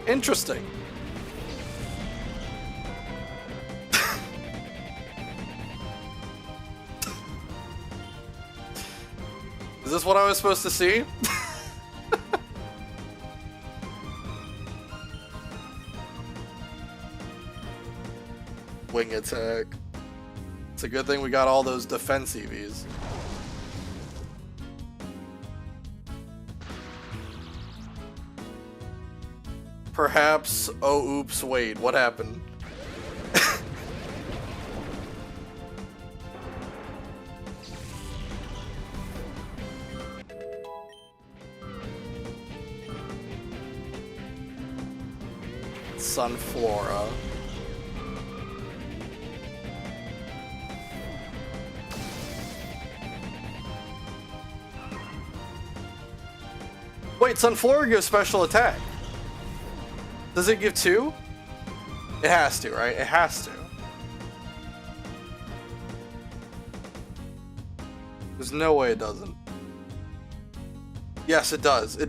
Interesting. Is this what I was supposed to see? Wing attack. It's a good thing we got all those defense EVs. Perhaps. Oh, oops, wait, what happened? Sunflora. Wait, Sunflora gives special attack. Does it give 2? It has to, right? It has to. There's no way it doesn't. Yes, it does.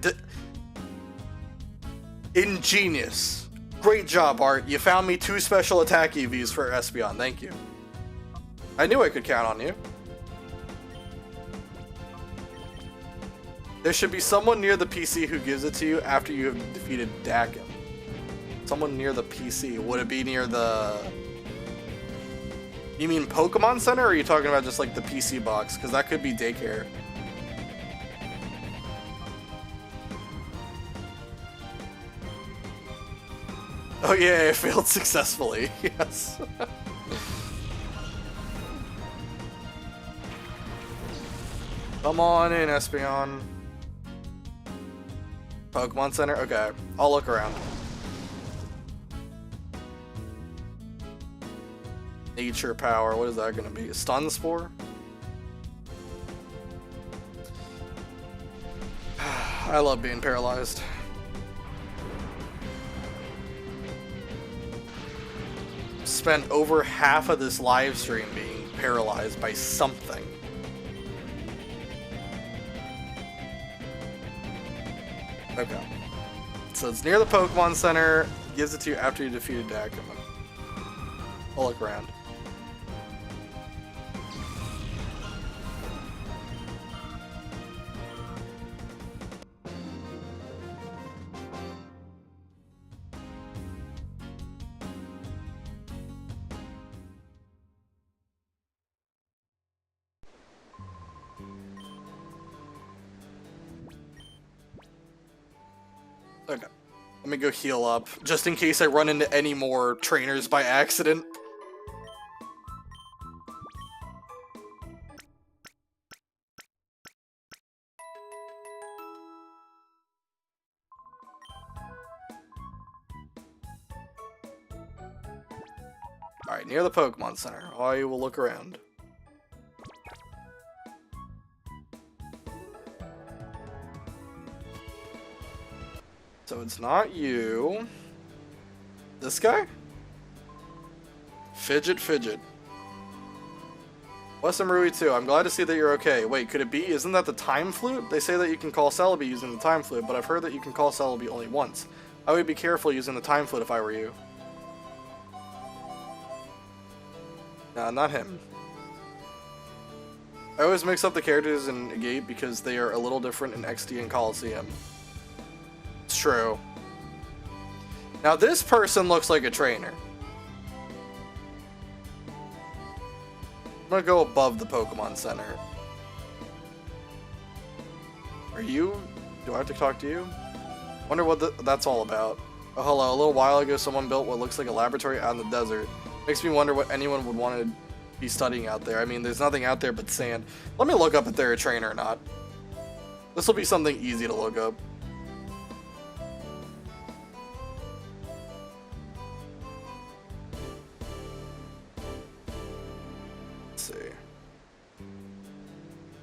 Ingenious. Great job, Art. You found me 2 special attack EVs for Espeon. Thank you. I knew I could count on you. There should be someone near the PC who gives it to you after you have defeated Dakin. Someone near the PC. Would it be near the... You mean Pokemon Center, or are you talking about just like the PC box? Because that could be daycare. Oh yeah, it failed successfully. Yes. Come on in, Espeon. Pokemon Center? Okay, I'll look around. Nature Power, what is that gonna be? A Stun Spore? I love being paralyzed. Spent over half of this live stream being paralyzed by something. Okay. So it's near the Pokemon Center, gives it to you after you defeated Dakin. I'll look around. Okay. Let me go heal up, just in case I run into any more trainers by accident. Alright, near the Pokemon Center. I will look around. So it's not you. This guy? Fidget. Weston Rui 2, I'm glad to see that you're okay. Wait, could it be? Isn't that the Time Flute? They say that you can call Celebi using the Time Flute, but I've heard that you can call Celebi only once. I would be careful using the Time Flute if I were you. Nah, not him. I always mix up the characters in Gate because they are a little different in XD and Colosseum. It's true. Now this person looks like a trainer. I'm gonna go above the Pokemon Center. Are you? Do I have to talk to you? Wonder what that's all about. Oh hello, a little while ago someone built what looks like a laboratory out in the desert. Makes me wonder what anyone would want to be studying out there. I mean, there's nothing out there but sand. Let me look up if they're a trainer or not. This will be something easy to look up.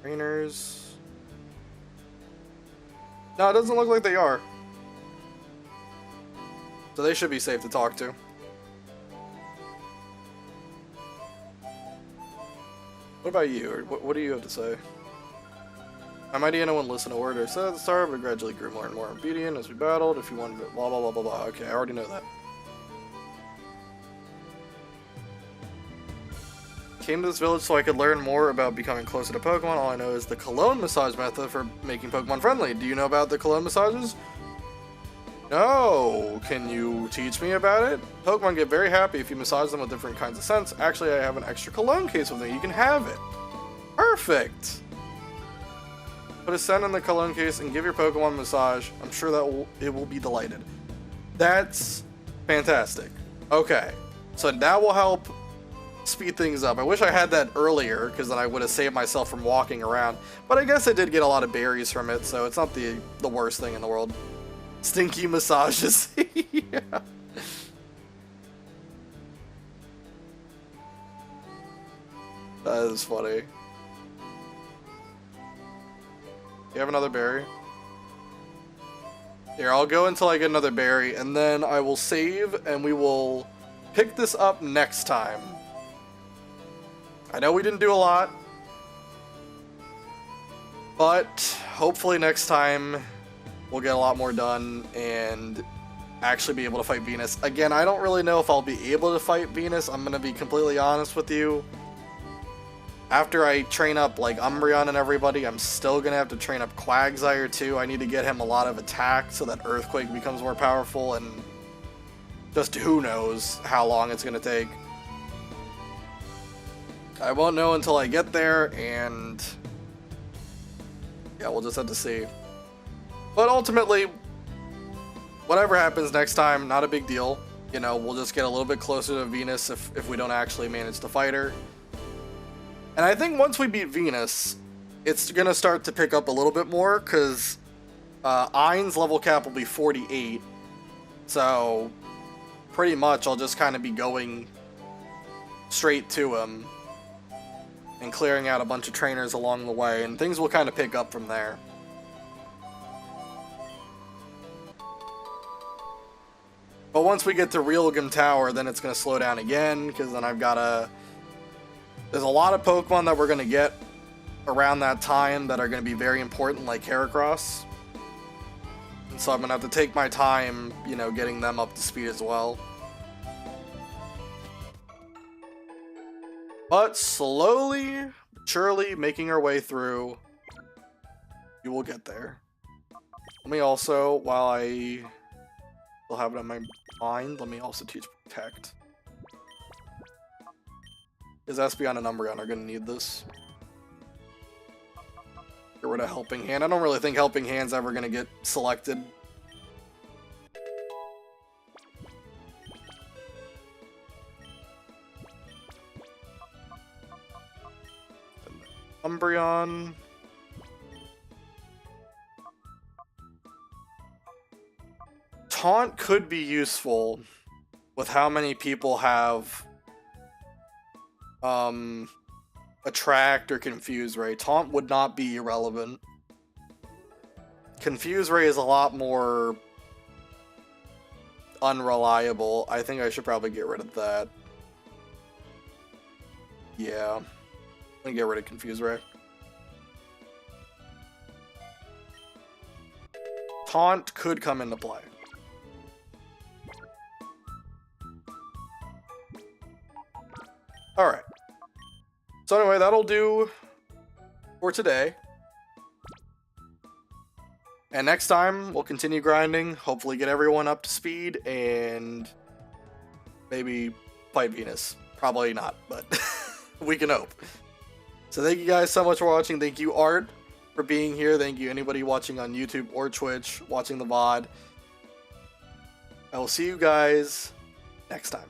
Trainers. No, it doesn't look like they are. So they should be safe to talk to. What about you? Or what do you have to say? My mighty Anna wouldn't listen to a word or said at the start, but gradually grew more and more obedient as we battled. If you wanted to blah blah blah blah blah. Okay, I already know that. Came to this village so I could learn more about becoming closer to Pokemon. All I know is the cologne massage method for making Pokemon friendly. Do you know about the cologne massages? No. Can you teach me about it? Pokemon get very happy if you massage them with different kinds of scents. Actually, I have an extra cologne case with me. You can have it. Perfect. Put a scent in the cologne case and give your Pokemon a massage. I'm sure that it will be delighted. That's fantastic. Okay. So that will help speed things up. I wish I had that earlier, because then I would have saved myself from walking around. But I guess I did get a lot of berries from it, so it's not the worst thing in the world. Stinky massages. Yeah. That is funny. You have another berry? Here, I'll go until I get another berry, and then I will save, and we will pick this up next time. I know we didn't do a lot, but hopefully next time we'll get a lot more done and actually be able to fight Venus. Again, I don't really know if I'll be able to fight Venus. I'm going to be completely honest with you. After I train up like Umbreon and everybody, I'm still going to have to train up Quagsire too. I need to get him a lot of attack so that Earthquake becomes more powerful, and just who knows how long it's going to take. I won't know until I get there, and yeah, we'll just have to see. But ultimately, whatever happens next time, not a big deal. You know, we'll just get a little bit closer to Venus if we don't actually manage to fight her. And I think once we beat Venus, it's going to start to pick up a little bit more, because Ain's level cap will be 48. So, pretty much I'll just kind of be going straight to him and clearing out a bunch of trainers along the way, and things will kind of pick up from there. But once we get to Realgam Tower, then it's going to slow down again, because then I've got to... There's a lot of Pokemon that we're going to get around that time that are going to be very important, like Heracross. And so I'm going to have to take my time, you know, getting them up to speed as well. But slowly, surely, making our way through, we will get there. Let me also, while I still have it on my mind, let me also teach Protect. Because Espeon and Umbreon are going to need this. Get rid of Helping Hand. I don't really think Helping Hand's ever going to get selected. Umbreon. Taunt could be useful with how many people have Attract or Confuse Ray. Taunt would not be irrelevant. Confuse Ray is a lot more unreliable. I think I should probably get rid of that. Yeah. I'm gonna get rid of Confuse Ray. Taunt could come into play. Alright. So anyway, that'll do for today. And next time, we'll continue grinding, hopefully get everyone up to speed, and maybe fight Venus. Probably not, but we can hope. So thank you guys so much for watching. Thank you, Art, for being here. Thank you, anybody watching on YouTube or Twitch, watching the VOD. I will see you guys next time.